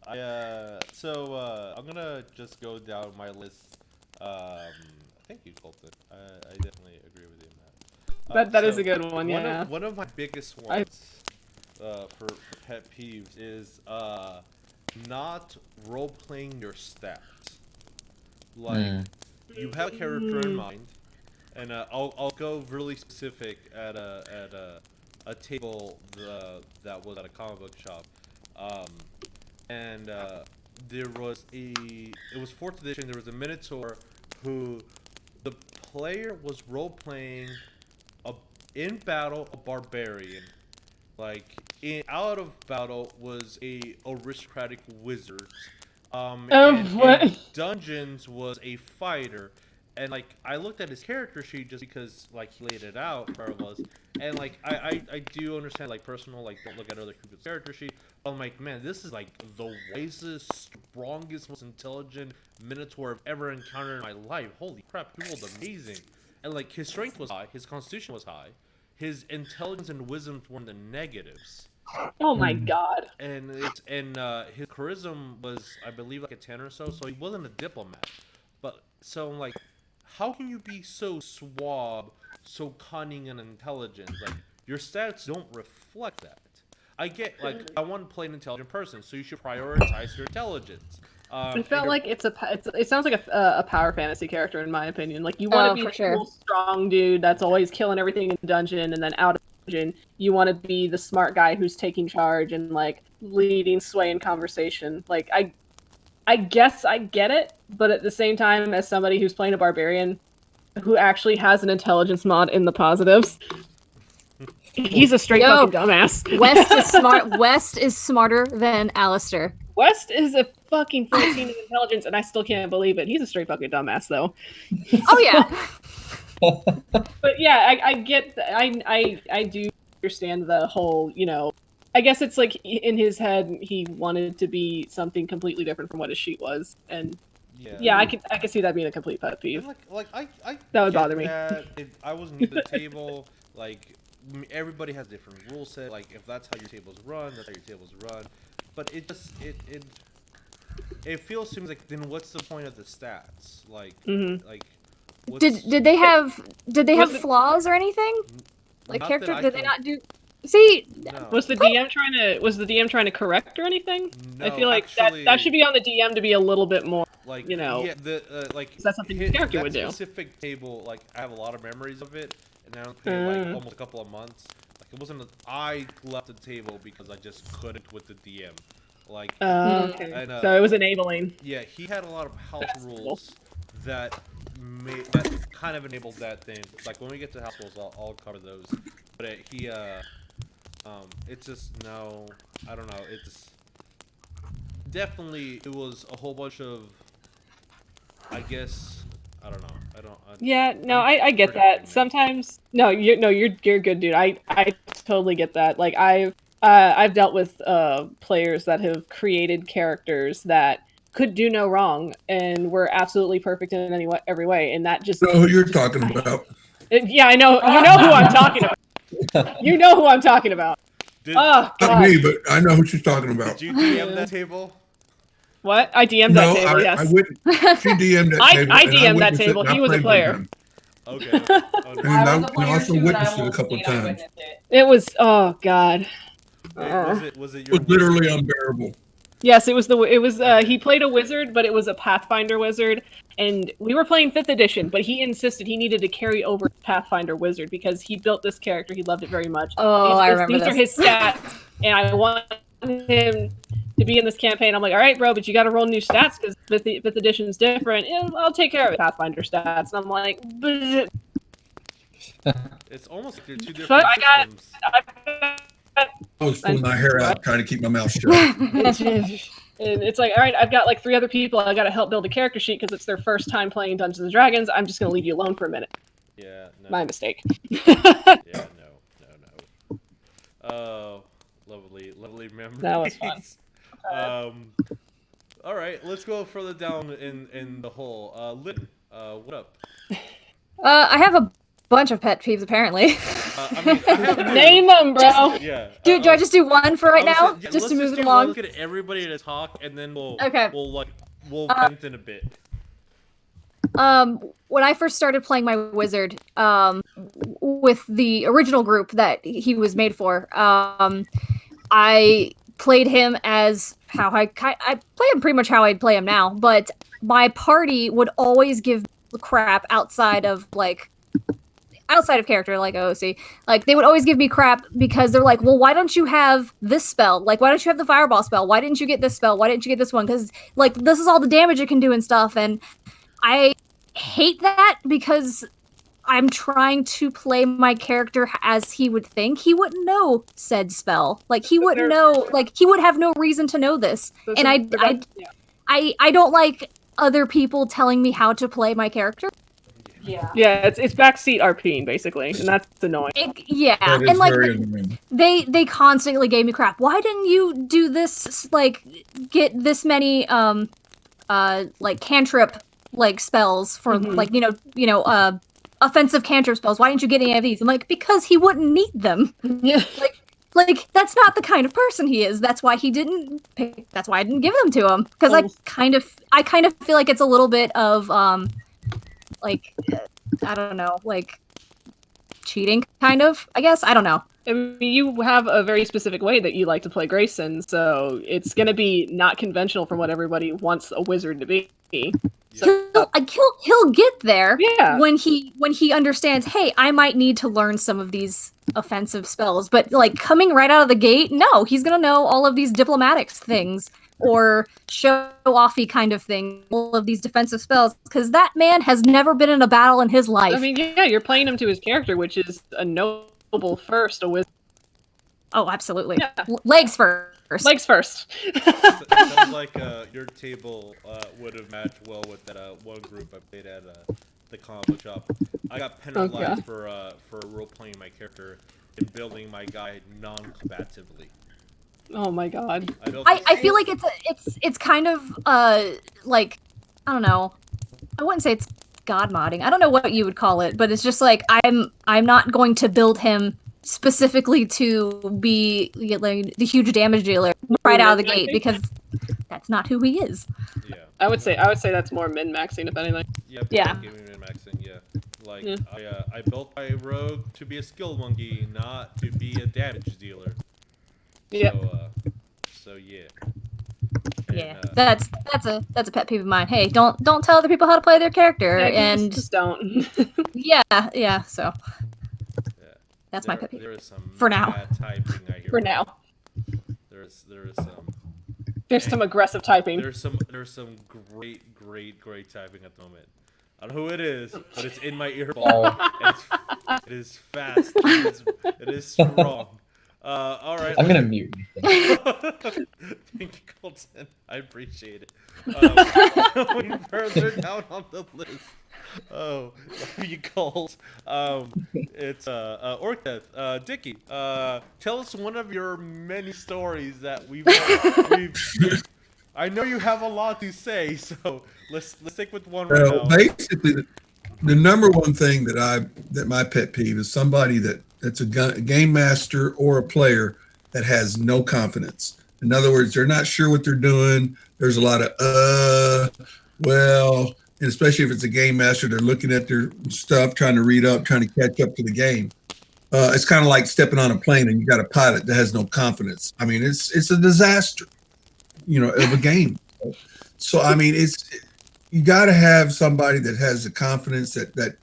I'm gonna just go down my list. Thank you, Colton. I definitely agree with you on that. That is a good one. Yeah. One of my biggest ones for pet peeves is not role playing your stats. Like you have a character in mind, and I'll go really specific at a table that was at a comic book shop, and there was it was 4th edition. There was a Minotaur who the player was role playing in battle a barbarian. Like out of battle was a aristocratic wizard. In dungeons was a fighter, and like I looked at his character sheet just because like he laid it out for us, and like I do understand like personal like don't look at other people's character sheet. But I'm like, man, this is like the wisest, strongest, most intelligent Minotaur I've ever encountered in my life. Holy crap, he rolled amazing, and like his strength was high, his constitution was high, his intelligence and wisdom were in the negatives. Oh my god. And his charisma was, I believe, like a 10 or so. So he wasn't a diplomat. But so I'm like, how can you be so suave, so cunning and intelligent? Like your stats don't reflect that. I get like I want to play an intelligent person, so you should prioritize your intelligence. It felt like it sounds like a power fantasy character in my opinion. Like you want to be a cool, strong dude that's always killing everything in the dungeon, and then out of the dungeon, you want to be the smart guy who's taking charge and like leading sway in conversation. Like I guess I get it, but at the same time, as somebody who's playing a barbarian who actually has an intelligence mod in the positives, he's a straight fucking dumbass. West is smarter than Alistair. West is a fucking 14 in intelligence, and I still can't believe it. He's a straight fucking dumbass, though. Oh yeah. But yeah, I get. I do understand the whole. You know, I guess it's like in his head he wanted to be something completely different from what his sheet was, and yeah, I could see that being a complete pet peeve. I that would bother me. I was new to the table. Like everybody has different rule set. Like if that's how your tables run, that's how your tables run. But it just it feels to me like then what's the point of the stats? Like like did they have flaws or anything? Like character did they not do? See, no. was the DM trying to correct or anything? No, I feel like actually, that should be on the DM to be a little bit more. Like you know, like that's something the character would do. That specific table, like I have a lot of memories of it, and now it's been like almost a couple of months. Like it wasn't. I left the table because I just couldn't with the DM. Like, okay. And, so it was enabling. Yeah, he had a lot of house rules that kind of enabled that thing. Like when we get to house rules, I'll cover those. But it's just no, I don't know. It's definitely it was a whole bunch of. I guess I don't know. I get that. Sometimes you're good, dude. I totally get that. Like I've dealt with players that have created characters that could do no wrong and were absolutely perfect in every way, and that just know who you're talking about. Yeah, I know. You know who I'm talking about. You know who I'm talking about. Not me, but I know who she's talking about. Did you DM that table? What? I DM'd that table, yes. I wouldn't. She DM'd that table. I DM'd that table. He was a player. Okay. And I also witnessed it a couple of times. It was, oh god. Was it It was literally unbearable. Yes, it was he played a wizard, but it was a Pathfinder wizard, and we were playing 5th edition, but he insisted he needed to carry over Pathfinder wizard because he built this character, he loved it very much. Oh, I remember these are his stats, and I want him to be in this campaign. I'm like, all right, bro, but you got to roll new stats because 5th edition's different. Yeah, I'll take care of it, Pathfinder stats. And I'm like, it's almost like they're two different systems. was pulling my hair out, trying to keep my mouth shut. And it's like, all right, I've got like 3 other people. I got to help build a character sheet because it's their first time playing Dungeons and Dragons. I'm just going to leave you alone for a minute. Yeah, no. My mistake. Yeah, no. Oh, lovely memories. That was fun. All right, let's go further down in the hole. Lynn, what up? I have a bunch of pet peeves apparently. I mean, I have Name them, bro. Yeah. Do I just do one for right now, yeah, just to move it do along? One, get everybody to talk, and then we'll vent in a bit. When I first started playing my wizard, with the original group that he was made for, I played him as how I play him pretty much how I'd play him now, but my party would always give crap outside of character, like OC. Like, they would always give me crap because they're like, well, why don't you have this spell? Like, why don't you have the fireball spell? Why didn't you get this spell? Why didn't you get this one? Because, like, this is all the damage it can do and stuff. And I hate that because I'm trying to play my character as he would think. He wouldn't know said spell. Like, he wouldn't know, like, he would have no reason to know this. And I don't like other people telling me how to play my character. Yeah, it's backseat RPing basically, and that's annoying. And like they constantly gave me crap. Why didn't you do this? Like, get this many like cantrip like spells for like offensive cantrip spells. Why didn't you get any of these? I'm like, because he wouldn't need them. Yeah. Like that's not the kind of person he is. That's why he didn't pick. That's why I didn't give them to him. Because I kind of feel like it's a little bit of like, I don't know, like cheating, kind of, I guess. I don't know. I mean, you have a very specific way that you like to play Grayson, so it's going to be not conventional from what everybody wants a wizard to be. So, he'll get there when he understands, hey, I might need to learn some of these offensive spells. But like coming right out of the gate, no, he's going to know all of these diplomatics things or show-offy kind of thing, all of these defensive spells, because that man has never been in a battle in his life. I mean, yeah, you're playing him to his character, which is a noble first, a wizard. Oh, absolutely. Yeah. Legs first. Legs first. Sounds like your table would have matched well with that one group I played at the comic shop. I got penalized for role-playing my character and building my guy non-combatively. Oh my god. I feel like it's kind of like, I don't know. I wouldn't say it's god modding. I don't know what you would call it, but it's just like I'm not going to build him specifically to be like the huge damage dealer right out of the gate because that's not who he is. Yeah. I would say that's more min-maxing if anything. Yeah. Min-maxing, yeah. Like I built my rogue to be a skill monkey, not to be a damage dealer. Yeah. So yeah. Yeah, that's a pet peeve of mine. Hey, don't tell other people how to play their character, and just don't. yeah. So that's my pet peeve. There is some for now. Typing I hear. For now. There is some. There's some aggressive typing. There's some great typing at the moment. I don't know who it is, but it's in my earball. It is fast. It is strong. All right. I'm gonna mute you. Thank you, Colton. I appreciate it. Going further down on the list. Oh, love you, Colt. It's Orketh. Dickie, tell us one of your many stories that we've I know you have a lot to say, so let's stick with one right now. Basically, the number one thing that my pet peeve is somebody that's a game master or a player that has no confidence. In other words, they're not sure what they're doing. There's a lot of well, and especially if it's a game master, they're looking at their stuff, trying to read up, trying to catch up to the game. It's kind of like stepping on a plane and you got a pilot that has no confidence. I mean, it's a disaster, of a game. So I mean, you got to have somebody that has the confidence that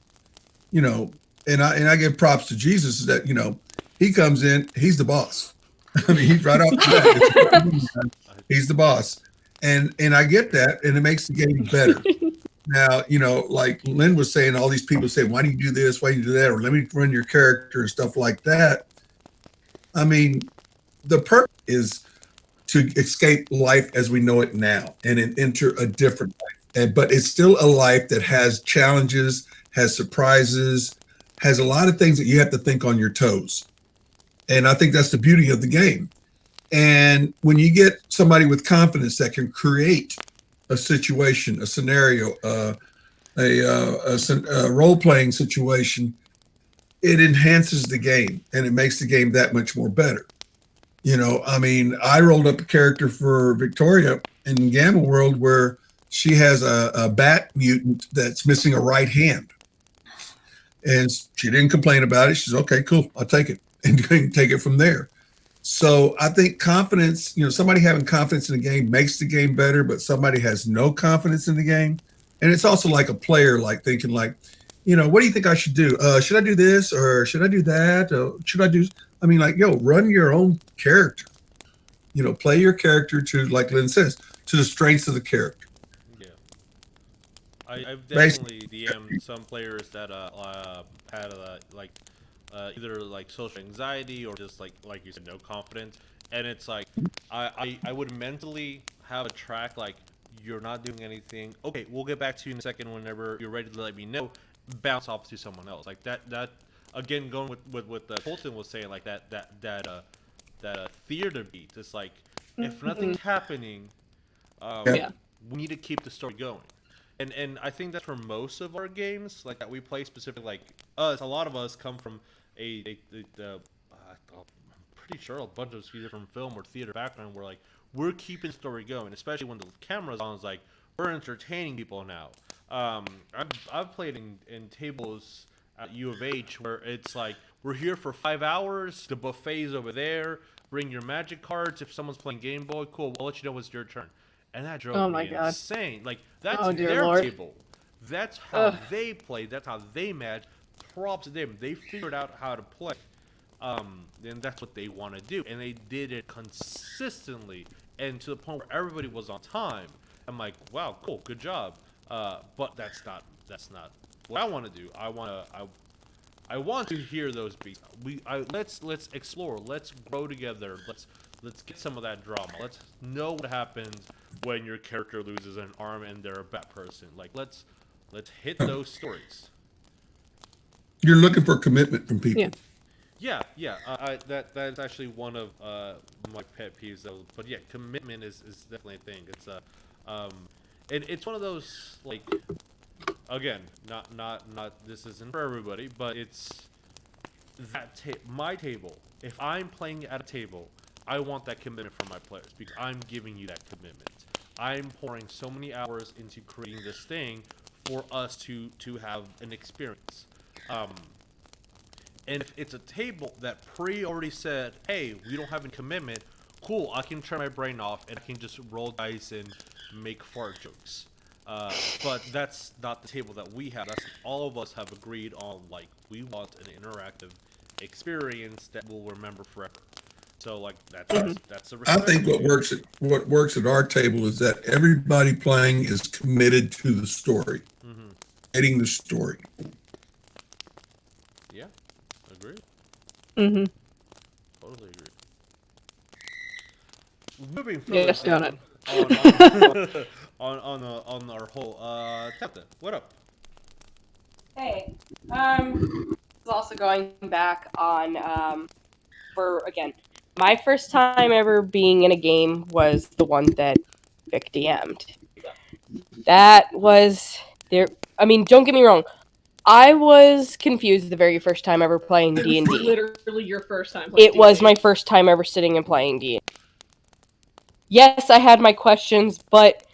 and I give props to Jesus that he comes in, he's the boss. I mean, he's right off the bat. He's the boss, and I get that, and it makes the game better. Now, like Lynn was saying, all these people say, "Why do you do this? Why do you do that?" Or let me run your character and stuff like that. I mean, the purpose is to escape life as we know it now and then enter a different life. But it's still a life that has challenges, has surprises, has a lot of things that you have to think on your toes. And I think that's the beauty of the game. And when you get somebody with confidence that can create a situation, a scenario, a role-playing situation, it enhances the game and it makes the game that much more better. You know, I mean, I rolled up a character for Victoria in Gamma World where she has a bat mutant that's missing a right hand. And she didn't complain about it. She's okay, cool, I'll take it and take it from there. So I think confidence, you know, somebody having confidence in the game makes the game better, but somebody has no confidence in the game. And it's also like a player, like thinking like, you know, what do you think I should do? Should I do this or should I do that? Should I do, I mean, like, yo, run your own character, you know, play your character to, like Lynn says, to the strengths of the character. Yeah. I've definitely DM'd some players that had like either like social anxiety or just like you said, no confidence, and it's like I would mentally have a track like, you're not doing anything. Okay, we'll get back to you in a second whenever you're ready to let me know. Bounce off to someone else like that. Again, going with what Colton was saying, like that theater beat. It's like if nothing's happening, we need to keep the story going. And I think that's for most of our games, like that we play specifically, like us, a lot of us come from I'm pretty sure a bunch of us either from film or theater background where like we're keeping the story going, especially when the camera's on. It's like we're entertaining people now. I've played in tables at U of H where it's like we're here for 5 hours, the buffet's over there, bring your magic cards. If someone's playing Game Boy, cool, we'll let you know it's your turn. And that drove me insane. Like, that's their table. That's how they play. That's how they match. Props to them. They figured out how to play. And that's what they want to do. And they did it consistently and to the point where everybody was on time. I'm like, wow, cool, good job. But that's not what I want to do. I want to hear those beats. Let's explore. Let's grow together. Let's get some of that drama. Let's know what happens when your character loses an arm and they're a bat person. Like, let's hit those stories. You're looking for commitment from people. Yeah. That's actually one of my pet peeves, though. But yeah, commitment is definitely a thing. It's and it's one of those, like, again, not this isn't for everybody, but it's that my table. If I'm playing at a table, I want that commitment from my players because I'm giving you that commitment. I'm pouring so many hours into creating this thing for us to have an experience. And if it's a table that already said, hey, we don't have any commitment, cool, I can turn my brain off and I can just roll dice and make fart jokes. But that's not the table that we have. That's all of us have agreed on. Like, we want an interactive experience that we'll remember forever. So, like, that's the. I think what works at our table is that everybody playing is committed to the story, getting the story. Yeah, agreed. Totally agreed. Moving further on our whole Captain, what up? Hey, also going back on for again, my first time ever being in a game was the one that Vic DM'd. That was there. I mean, don't get me wrong. I was confused the very first time ever playing D&D. Literally your first time playing D&D. It was my first time ever sitting and playing D&D. Yes, I had my questions, but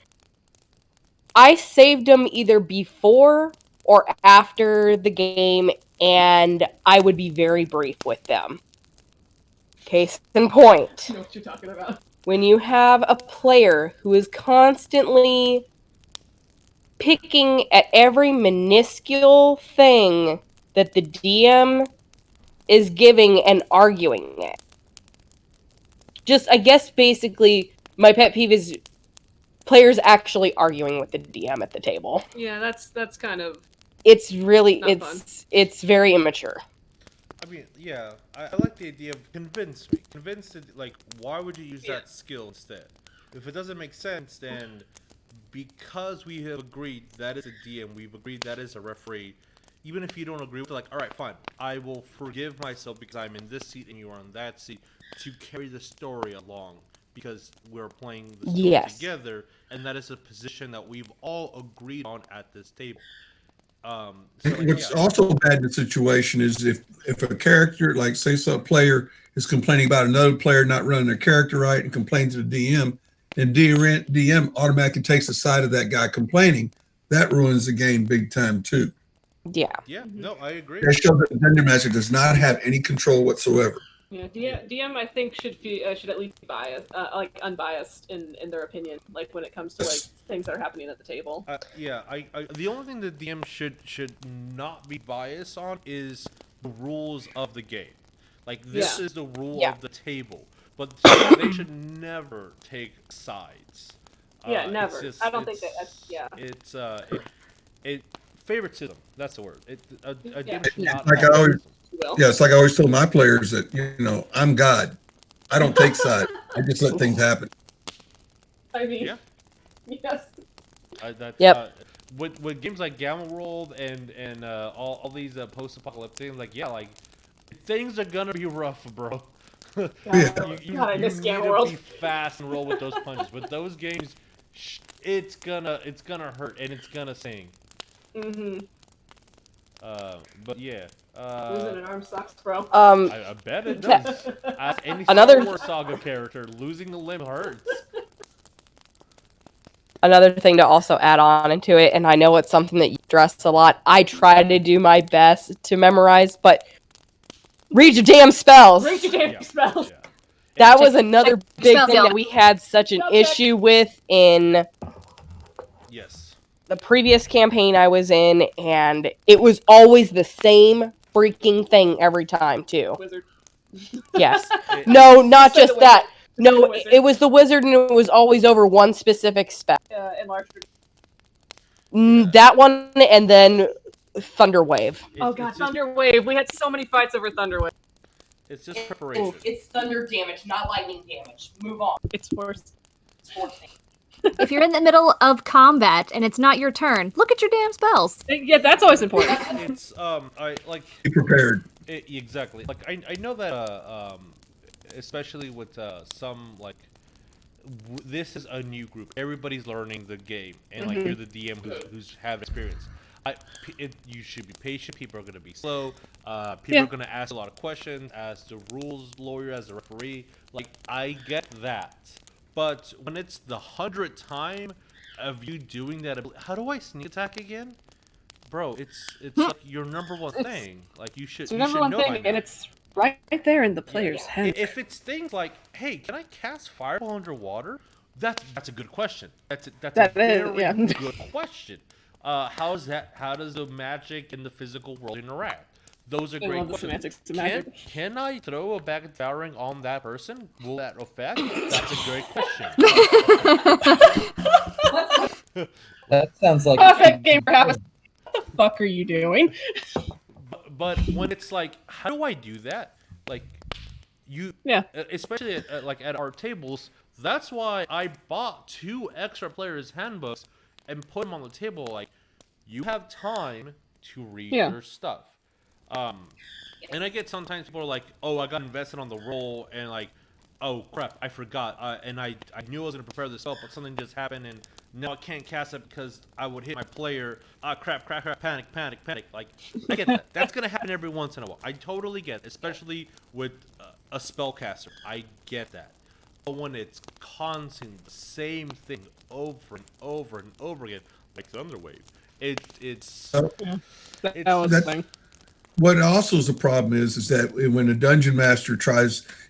I saved them either before or after the game, and I would be very brief with them. Case in point. I know what you're talking about. When you have a player who is constantly picking at every minuscule thing that the DM is giving and arguing it. Just, I guess, basically, my pet peeve is players actually arguing with the DM at the table. Yeah, that's kind of... It's really, it's very immature. I mean, yeah, I like the idea of convince me. Convince it, like, why would you use that skill instead? If it doesn't make sense, then because we have agreed that is a DM, we've agreed that is a referee, even if you don't agree with it, like, alright, fine, I will forgive myself because I'm in this seat and you are on that seat to carry the story along because we're playing the story together, and that is a position that we've all agreed on at this table. So like, What's also bad in the situation is if a character, like say some player is complaining about another player not running their character right and complains to the DM, and DM automatically takes the side of that guy complaining, that ruins the game big time too. Yeah. Yeah, no, I agree. That shows that the Dungeon Master does not have any control whatsoever. Yeah, DM I think should at least be biased, like unbiased in their opinion, like when it comes to like things that are happening at the table. Yeah, the only thing the DM should not be biased on is the rules of the game. Like this is the rule of the table, but they should never take sides. Yeah, never. I don't think that. It's favoritism. That's the word. A DM should not Like have I always, favoritism. yeah, it's like I always tell my players that, you know, I'm God. I don't take sides. I just let things happen. I mean, yes. With games like Gamma World and all these post-apocalyptic things, like like things are gonna be rough, bro. God, I miss Gamma World. Be fast and roll with those punches. With those games, it's gonna hurt and it's gonna sting. But yeah. Losing an arm sucks, bro. I bet it does. Ask any Star Wars Saga character, losing a limb hurts. Another thing to also add on into it, and I know it's something that you stress a lot, I try to do my best to memorize, but read your damn spells! Read your damn spells! Yeah. That was another big thing that we had such an issue with in the previous campaign I was in, and it was always the same freaking thing every time, too. Wizard. Yes. No, not just that. No, it was the wizard, and it was always over one specific spell. Enlarged. That one, and then Thunderwave. Oh god, Thunderwave! We had so many fights over Thunderwave. It's just preparation. It's thunder damage, not lightning damage. Move on. It's force. It's forcing. If you're in the middle of combat and it's not your turn, look at your damn spells. Yeah, that's always important. It's I like be prepared. Exactly. Like I know that especially with some like this is a new group. Everybody's learning the game, and like you're the DM who's have experience. You should be patient. People are going to be slow. People are going to ask a lot of questions. As the rules lawyer, as the referee, like I get that. But when it's the 100th time of you doing that, how do I sneak attack again, bro? It's like your number one thing. Like you should. It's your number one thing, and it's right there in the player's head. If it's things like, hey, can I cast fireball underwater? That's a good question. That's a very good question. How does the magic and the physical world interact? Those are great questions. Can I throw a bag of battering on that person? Will that affect? That's a great question. That sounds like that game for half a. What the fuck are you doing? But when it's like, how do I do that? Like, especially at our tables. That's why I bought 2 extra players' handbooks and put them on the table. Like, you have time to read your stuff. And I get sometimes people are like, oh, I got invested on the roll, and like, oh crap, I forgot. And I knew I was gonna prepare this spell, but something just happened, and now I can't cast it because I would hit my player. Crap, panic. Like, I get that. That's gonna happen every once in a while. I totally get it, especially with a spellcaster. I get that. But when it's constant, the same thing over and over and over again, like Thunderwave, it's that was the thing. What also is a problem is that when a dungeon master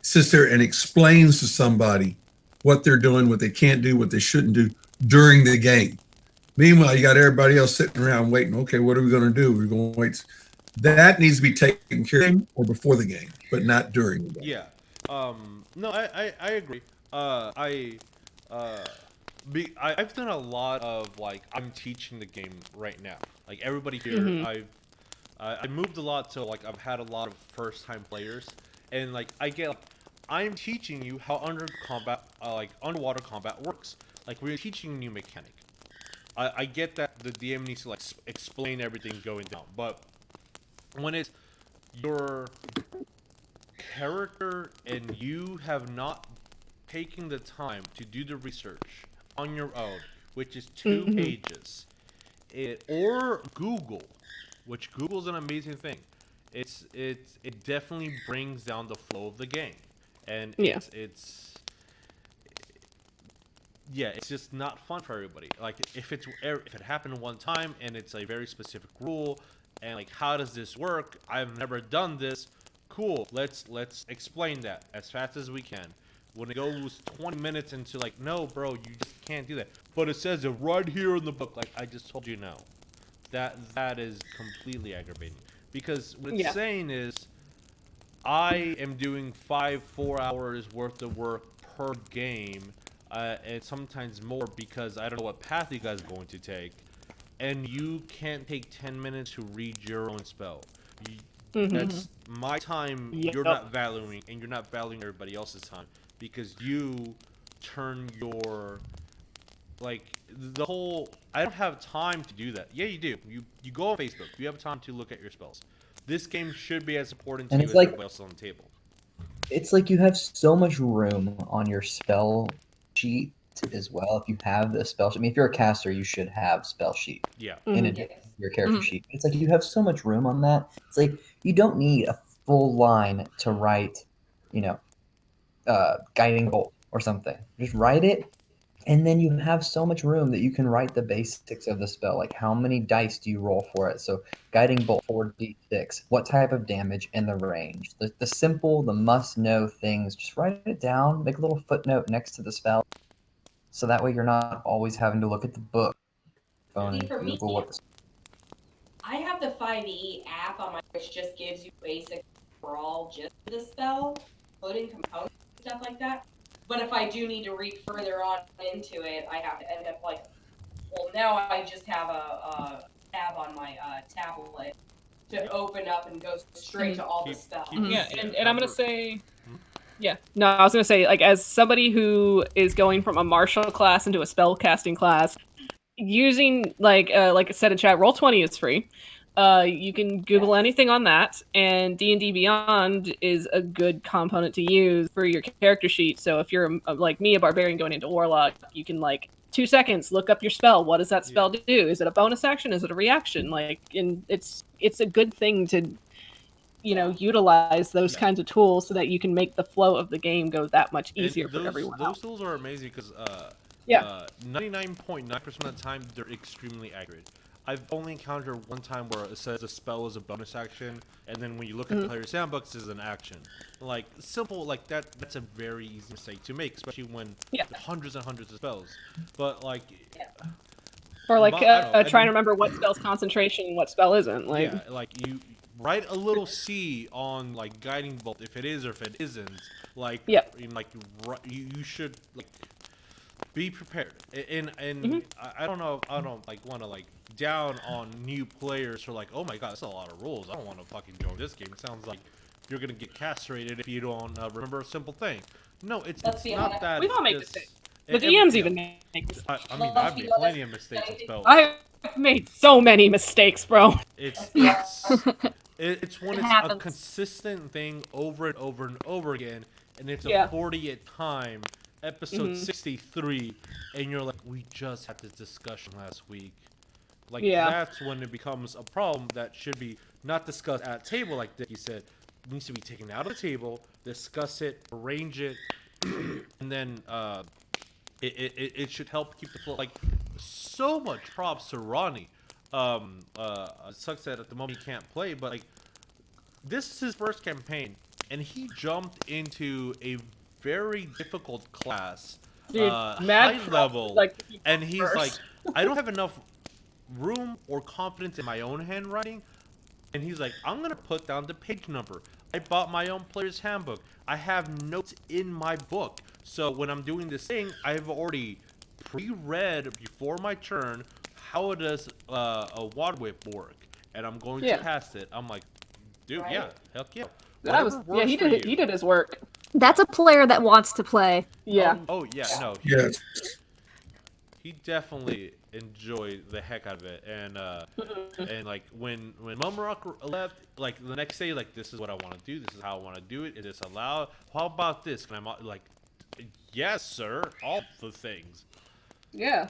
sits there and explains to somebody what they're doing, what they can't do, what they shouldn't do during the game. Meanwhile, you got everybody else sitting around waiting. Okay, what are we going to do? We're going to wait. That needs to be taken care of or before the game, but not during the game. Yeah. No, I agree. I've done a lot of like I'm teaching the game right now. Like everybody here, I moved a lot, so like I've had a lot of first-time players, and like I get, like, I'm teaching you how underwater combat works. Like we're teaching a new mechanic. I get that the DM needs to like explain everything going down, but when it's your character and you have not taken the time to do the research on your own, which is 2 pages, or Google, which Google's an amazing thing. It definitely brings down the flow of the game, and Yeah. it's just not fun for everybody. Like if it happened one time and it's a very specific rule, and like how does this work? I've never done this. Cool. Let's explain that as fast as we can. When it goes 20 minutes into like, no, bro, you just can't do that. But it says it right here in the book. Like I just told you, no. That is completely aggravating, because what it's saying is I am doing 4 hours worth of work per game, and sometimes more because I don't know what path you guys are going to take, and you can't take 10 minutes to read your own spell. That's my time. You're not valuing, and you're not valuing everybody else's time, because you turn your the whole. I don't have time to do that. Yeah, you do. You go on Facebook. You have time to look at your spells. This game should be as important to And you it's as like- everybody else on the table. It's like you have so much room on your spell sheet as well. If you have the spell sheet, I mean, if you're a caster, you should have spell sheet Yeah. in addition to your character sheet. It's like you have so much room on that. It's like you don't need a full line to write, guiding bolt or something. Just write it, and then you have so much room that you can write the basics of the spell. Like how many dice do you roll for it? So guiding bolt 4d6. What type of damage and the range? The simple, the must-know things. Just write it down. Make a little footnote next to the spell, so that way you're not always having to look at the book. Phone See, and for me, Google what the I have the 5e app on my, which just gives you basic overall just the spell, including components and stuff like that. But if I do need to read further on into it, I have to end up like, well, now I just have a tab on my tablet to open up and go straight to all the spells. Yeah, and I'm gonna say, no, I was gonna say, like, as somebody who is going from a martial class into a spell casting class, using like I said in chat, Roll20 is free. You can Google anything on that, and D&D Beyond is a good component to use for your character sheet. So if you're like me, a barbarian going into warlock, you can 2 seconds look up your spell. What does that spell do? Is it a bonus action? Is it a reaction? And it's a good thing to utilize those kinds of tools so that you can make the flow of the game go that much easier for everyone else. Those tools are amazing because 99.9% of the time they're extremely accurate. I've only encountered one time where it says a spell is a bonus action, and then when you look at the player's handbooks, it's an action. Like simple like that. That's a very easy mistake to make, especially when hundreds and hundreds of spells. But or trying to remember what spell's concentration and what spell isn't. You write a little C on guiding bolt if it is or if it isn't. You should be prepared. And I don't know. I don't want to down on new players who are oh my god, that's a lot of rules. I don't want to fucking join this game. It sounds like you're gonna get castrated if you don't remember a simple thing. No, it's not that. We've all made mistakes. The DMs even make mistakes. I mean, I've made plenty of mistakes with spells. I've made so many mistakes, bro. It's when it's a consistent thing over and over and over again, and it's a 40th time, episode 63, and you're like, we just had this discussion last week. That's when it becomes a problem that should be not discussed at a table like Dickie said. It needs to be taken out of the table, discuss it, arrange it, and then it should help keep the flow. So much props to Ronnie. It sucks that at the moment he can't play, but this is his first campaign, and he jumped into a very difficult class, Dude, high level, and he's first. I don't have enough room or confidence in my own handwriting, and he's I'm gonna put down the page number. I bought my own player's handbook. I have notes in my book, so when I'm doing this thing, I've already pre-read before my turn how does a water whip work, and I'm going Yeah. to pass it. I'm like, dude, Right. yeah, heck yeah. That was Whatever works he for did you. he did his work. That's a player that wants to play. Yeah. Oh yeah, no. Yes. He definitely enjoyed the heck out of it, and like when Mumrock left, like the next day, like this is what I want to do. This is how I want to do it. Is this allowed? How about this? Can I like? Yes, sir. All the things. Yeah.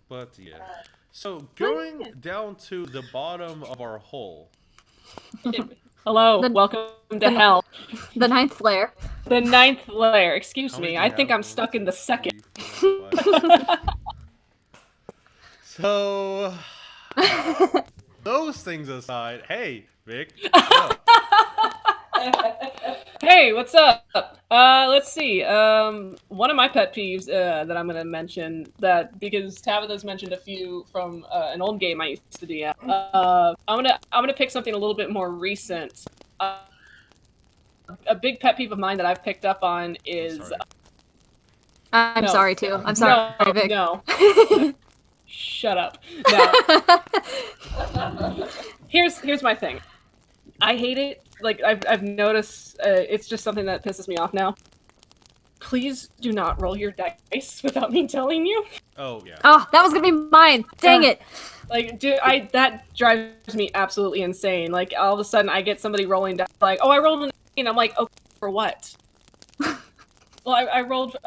But yeah. So going down to the bottom of our hole. Hello, The- welcome to hell. The ninth layer. The ninth layer. Excuse How many me. do I you think have? I'm stuck in the second. 3, 4, 5. So those things aside, hey Vic, what's up? Hey, what's up? Let's see. One of my pet peeves that I'm gonna mention that because Tabitha's mentioned a few from an old game I used to DM. I'm gonna pick something a little bit more recent. A big pet peeve of mine that I've picked up on is Sorry. I'm No. sorry too. I'm sorry, no, Vic. no. Shut up. No. Here's my thing. I hate it. Like I've noticed, it's just something that pisses me off now. Please do not roll your dice without me telling you. Oh yeah. Oh, that was gonna be mine. Dang it. Like, dude, that drives me absolutely insane. Like all of a sudden, I get somebody rolling down, like, oh, I rolled an 18. I'm like, okay, for what? Well, I rolled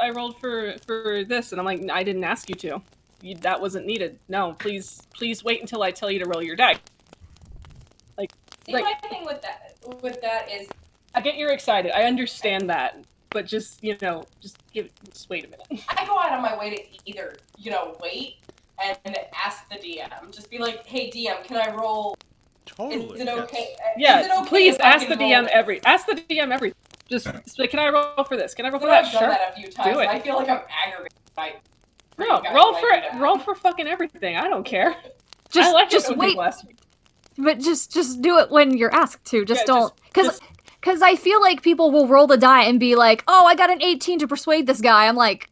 for this, and I'm like, I didn't ask you to. That wasn't needed. No, please wait until I tell you to roll your die. See, Like- my thing with that is I get you're excited. I understand that, but just wait a minute. I go out on my way to either, wait and ask the DM. Just be like, hey DM, can I roll? Totally. Is it okay? Yeah, Is it okay please if I ask the can roll DM this? ask the DM every. Just like, can I roll for this? Can I roll for But that? I've done Sure. that a few times. Do it. And I feel like I'm aggravated. No, You guys roll when for I do that. roll for fucking everything. I don't care. I Just like just it when wait, people ask me. but just do it when you're asked to. Just Yeah, don't just- cuz I feel like people will roll the die and be like, "Oh, I got an 18 to persuade this guy." I'm like,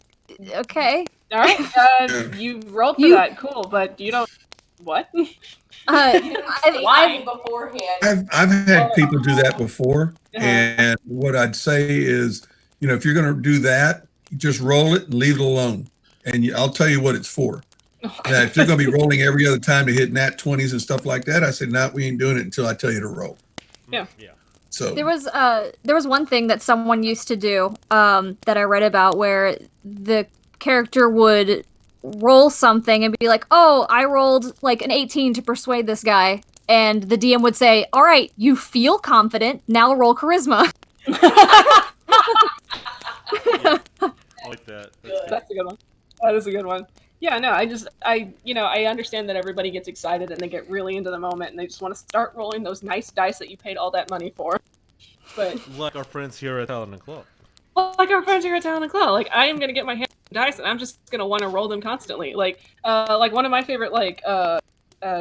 "Okay." All right, you rolled for You- that, cool, but you don't. What? Uh, You didn't say I've- beforehand. I've had people do that before, Uh-huh. and what I'd say is, if you're going to do that, just roll it and leave it alone, and I'll tell you what it's for. Now, if you're going to be rolling every other time to hit nat 20s and stuff like that, I said, no, we ain't doing it until I tell you to roll. Yeah. Yeah. So There was one thing that someone used to do that I read about where the character would roll something and be like, "Oh, I rolled like an 18 to persuade this guy." And the DM would say, "All right, you feel confident. Now roll charisma." I like that. That's good. That's a good one. That is a good one. Yeah, no, I understand that everybody gets excited and they get really into the moment and they just want to start rolling those nice dice that you paid all that money for. But Like our friends here at Talent and Club. like our friends here at Town and Club, like I am gonna get my hands on dice and I'm just gonna want to roll them constantly. Like one of my favorite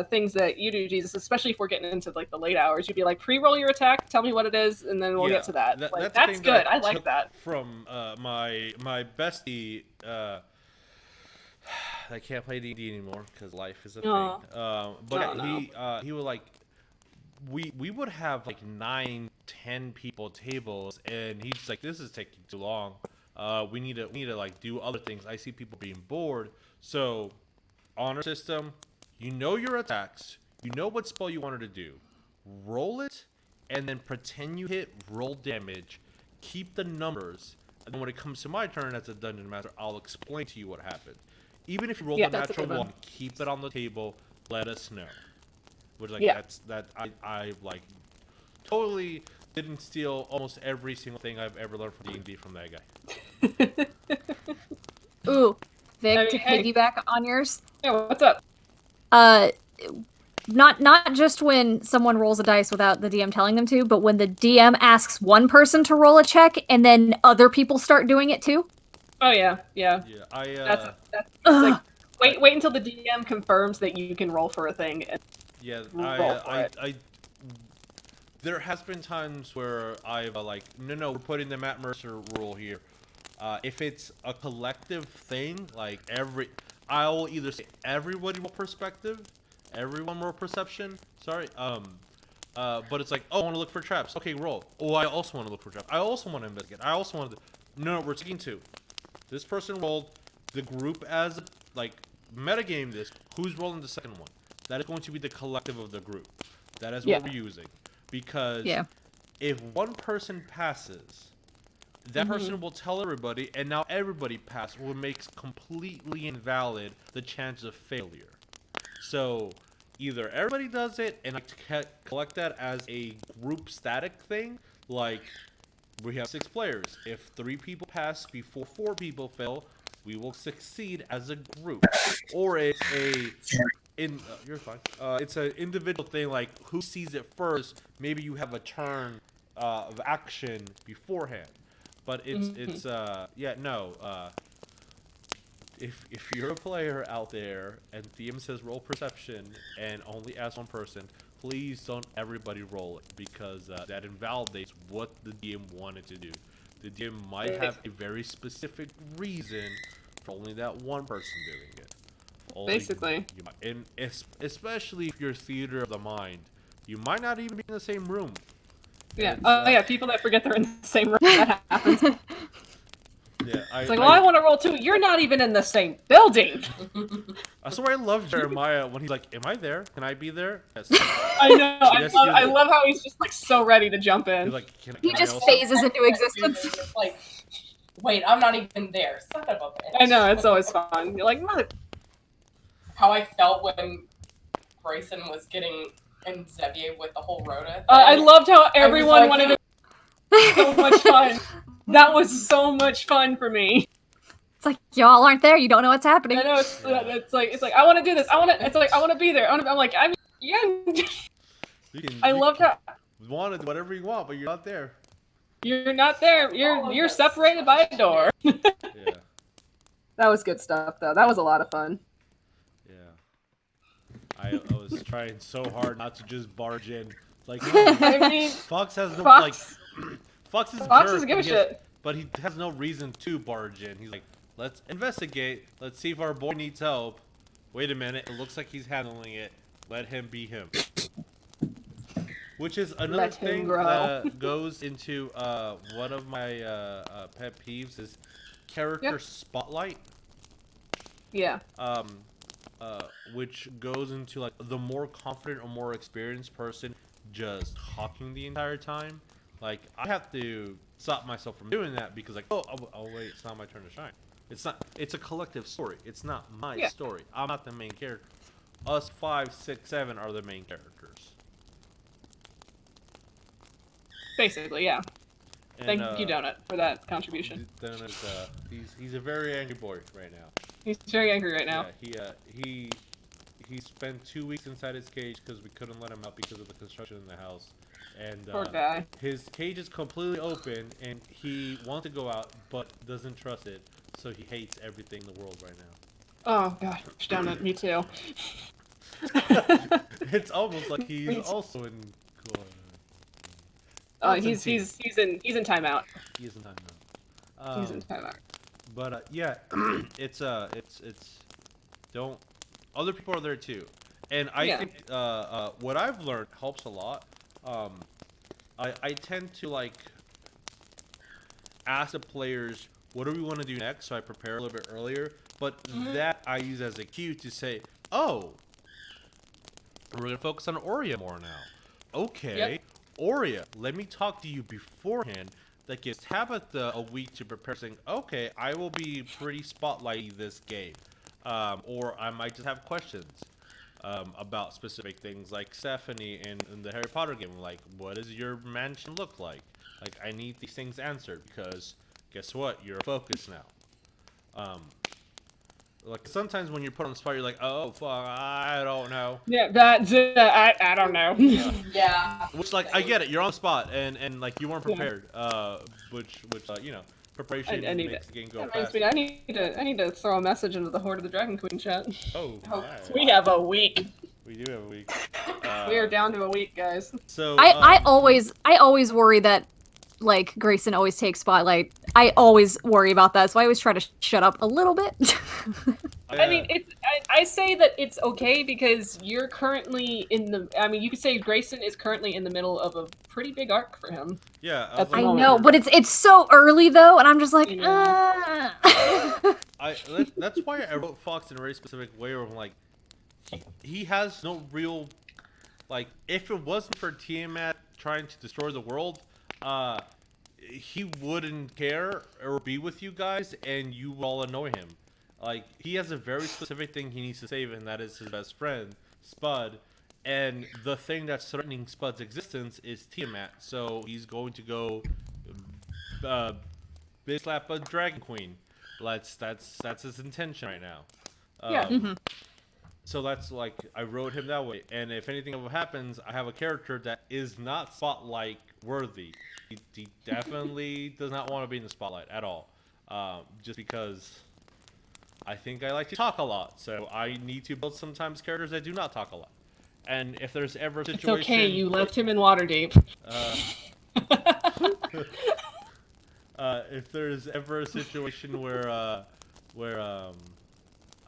things that you do, Jesus, especially if we're getting into like the late hours, you'd be like, pre-roll your attack, tell me what it is, and then we'll get to that. Like, the that's thing good. that I like took that. From my bestie, I can't play D&D anymore because life is a Aw. thing. But No. he would like, we would have like 9, 10 people tables, and he's like, this is taking too long. We need to like do other things. I see people being bored. So on our system, you know your attacks, you know what spell you wanted to do, roll it, and then pretend you hit, roll damage, keep the numbers, and then when it comes to my turn as a dungeon master, I'll explain to you what happened. Even if you roll Yeah, the that's a natural good one. one, keep it on the table, let us know. Which like Yeah. I like totally didn't steal almost every single thing I've ever learned from D&D from that guy. Ooh, Vic, I mean, to hey. piggyback on yours. Yeah, what's up? Not just when someone rolls a dice without the DM telling them to, but when the DM asks one person to roll a check and then other people start doing it too. Oh yeah. Yeah, That's Ugh. like wait until the DM confirms that you can roll for a thing. And yeah, roll for it. there has been times where I've like, no, we're putting the Matt Mercer rule here. If it's a collective thing, like I will either say everybody will perspective, everyone roll perception. Sorry. But it's like, oh, I want to look for traps. Okay, roll. Oh, I also want to look for traps. I also want to investigate. I also want to. No, we're taking 2. This person rolled. The group as like metagame this. Who's rolling the second one? That is going to be the collective of the group. That is what we're using. Because if one person passes, that person will tell everybody, and now everybody passes, which makes completely invalid the chance of failure. So either everybody does it, and I collect that as a group static thing, like we have 6 players. If 3 people pass before 4 people fail, we will succeed as a group. Or it's you're fine. It's an individual thing, like who sees it first. Maybe you have a turn of action beforehand. But it's if you're a player out there and DM says roll perception and only ask one person, please don't everybody roll it, because that invalidates what the DM wanted to do. The DM might have a very specific reason for only that one person doing it. Basically. And especially if you're theater of the mind, you might not even be in the same room. Yeah. Yeah. People that forget they're in the same room. That happens. Yeah. It's like, well, I want to roll too. You're not even in the same building. That's why I love Jeremiah when he's like, "Am I there? Can I be there?" Yes. I know. I love how he's just like so ready to jump in. He's like, He just phases into existence. It's like, wait, I'm not even there. Son of a bitch. I know, it's always fun. You're like, mother. How I felt when Grayson was getting in Xavier with the whole Rhoda thing. I loved how everyone wanted to. So much fun. That was so much fun for me. It's like y'all aren't there. You don't know what's happening. I know it's like I want to do this. I want to be there. I'm like I loved how you want to do whatever you want, but you're not there. You're not there. You're separated by a door. Yeah. That was good stuff, though. That was a lot of fun. Yeah. I was trying so hard not to just barge in. Like, no, I mean, Fox has no Fox Fox doesn't give a shit. But he has no reason to barge in. He's like, let's investigate. Let's see if our boy needs help. Wait a minute. It looks like he's handling it. Let him be him. Which is another thing that goes into one of my pet peeves is character spotlight. Yeah. Which goes into like the more confident or more experienced person just talking the entire time. Like I have to stop myself from doing that because like, oh wait, it's not my turn to shine. It's not. It's a collective story. It's not my story. I'm not the main character. Us 5, 6, 7 are the main characters. Basically, yeah. And, Thank you, Donut, for that contribution. Donut, he's a very angry boy right now. He's very angry right now. Yeah, he spent 2 weeks inside his cage because we couldn't let him out because of the construction in the house. And poor guy. His cage is completely open, and he wants to go out, but doesn't trust it, so he hates everything in the world right now. Oh gosh, Donut, me too. It's almost like he's also in. He's in timeout. He is in timeout. He's in timeout. But yeah, it's don't. Other people are there too, and I think what I've learned helps a lot. I tend to like ask the players, what do we want to do next? So I prepare a little bit earlier, but that I use as a cue to say, oh, we're gonna focus on Aurea more now. Okay, Aurea, let me talk to you beforehand. That gives Tabitha a week to prepare, saying, okay, I will be pretty spotlighty this game, or I might just have questions. About specific things like Stephanie in the Harry Potter game, like what does your mansion look like? Like I need these things answered because guess what? You're a focus now. Like sometimes when you're put on the spot, you're like, oh fuck, I don't know. Yeah, I don't know. Yeah. Which like I get it, you're on the spot and like you weren't prepared. Which you know. Preparation makes the game go fast. I need to throw a message into the Horde of the Dragon Queen chat. Oh, nice. We have a week. We do have a week. We are down to a week, guys. So I always worry that like Grayson always takes spotlight. I always worry about that, so I always try to shut up a little bit. I mean, I say that it's okay because you're currently in the. I mean, you could say Grayson is currently in the middle of a pretty big arc for him. Yeah, At the I moment. know, but it's so early though, and I'm just like, Yeah. That's why I wrote Fox in a very specific way, where I'm like, he has no real, like, if it wasn't for Tiamat trying to destroy the world, he wouldn't care or be with you guys, and you will all annoy him. Like, he has a very specific thing he needs to save, and that is his best friend, Spud. And the thing that's threatening Spud's existence is Tiamat. So he's going to go bitch slap a dragon queen. That's his intention right now. Yeah. So that's like, I wrote him that way. And if anything ever happens, I have a character that is not spotlight worthy. He definitely does not want to be in the spotlight at all. Just because I think I like to talk a lot. So I need to build sometimes characters that do not talk a lot. And if there's ever a situation... It's okay, you left him in Waterdeep. If there's ever a situation where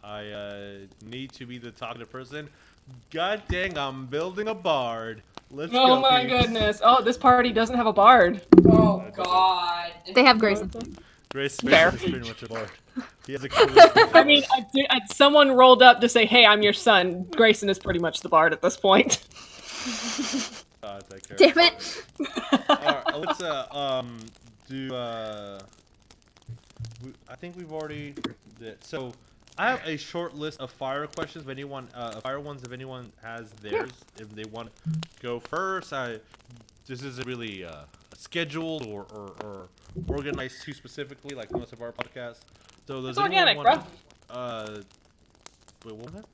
I need to be the talkative person, god dang, I'm building a bard. Let's go. Oh my Peeves. goodness. Oh, this party doesn't have a bard. Oh God. they have Grayson. Grace Fair. is pretty much a bard. He has a I mean, someone rolled up to say, "Hey, I'm your son." Grayson is pretty much the bard at this point. God, that Damn character. it! Alright, let's do I think we've already did. So I have a short list of fire questions. If anyone, fire ones, if anyone has theirs, if they want to go first. This isn't really scheduled or organized too specifically like most of our podcasts. So does It's anyone organic, want bro. Wait, what was that?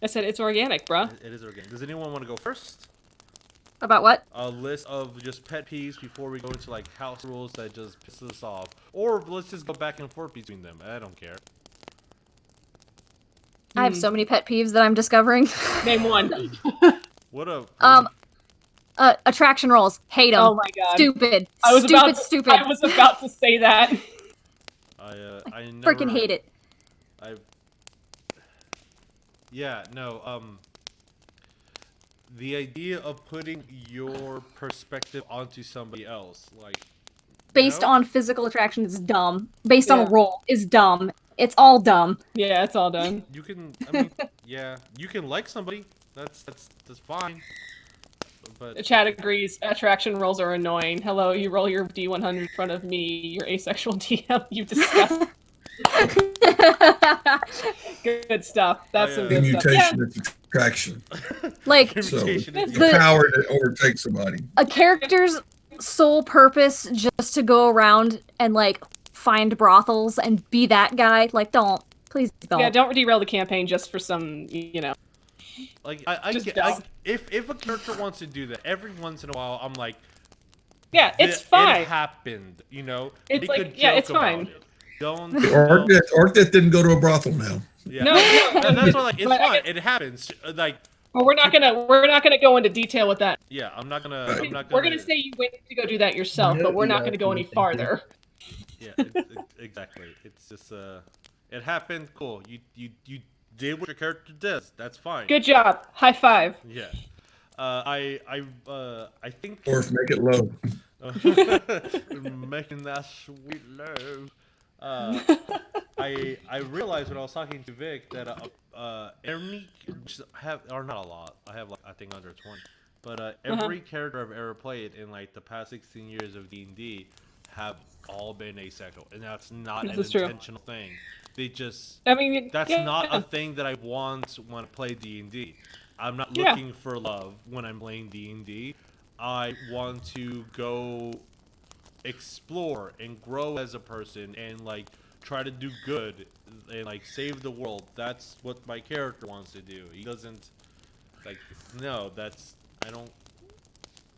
I said it's organic, bruh. It is organic. Does anyone want to go first? About what? A list of just pet peeves before we go into like house rules that just piss us off, or let's just go back and forth between them. I don't care. I have so many pet peeves that I'm discovering. Name one. What a Attraction rolls. Hate them. Oh my god. Stupid. I was Stupid. about to, Stupid. I was about to say that. I never, Freaking hate it. Yeah, no, the idea of putting your perspective onto somebody else, like, Based know? on physical attraction is dumb. Based on a Yeah. role is dumb. It's all dumb. Yeah, it's all done. You can, I mean, yeah, you can like somebody. That's fine. But The chat agrees. Attraction rolls are annoying. Hello, you roll your D100 in front of me. You're asexual DM. You disgust. Good stuff. That's some good stuff. Yeah. Mutation is attraction. Like, So Mutation is the The- power to overtake somebody. a character's sole purpose just to go around and, like, find brothels and be that guy. Like, don't. Please don't. Yeah, don't derail the campaign just for some, you know. like I Just get don't. if a character wants to do that, every once in a while, I'm like, Yeah, it's It fine. happened, you know. It's We like, could yeah, joke it's about fine. it. Don't. Orc that didn't go to a brothel now. Yeah. No, And that's why, like, it's but I fine. get- It happens. Like, But we're not gonna go into detail with that. yeah, I'm not gonna. We're gonna say you went to go do that yourself, but we're not Yeah, gonna go any thank you. farther. Yeah, exactly. It's just it happened. Cool. You did what your character does. That's fine. Good job. High five. Yeah. I think Or make it low. making that sweet low. I realized when I was talking to Vic that every or not a lot. I have like I think under 20, but every character I've ever played in like the past 16 years of D&D have all been asexual, and that's not This an is true. intentional thing. They just I mean, that's yeah, not yeah. a thing that I want when I play D&D. I'm not Yeah. looking for love when I'm playing D&D. I want to go explore and grow as a person and like try to do good and like save the world. That's what my character wants to do. He doesn't like no, that's I don't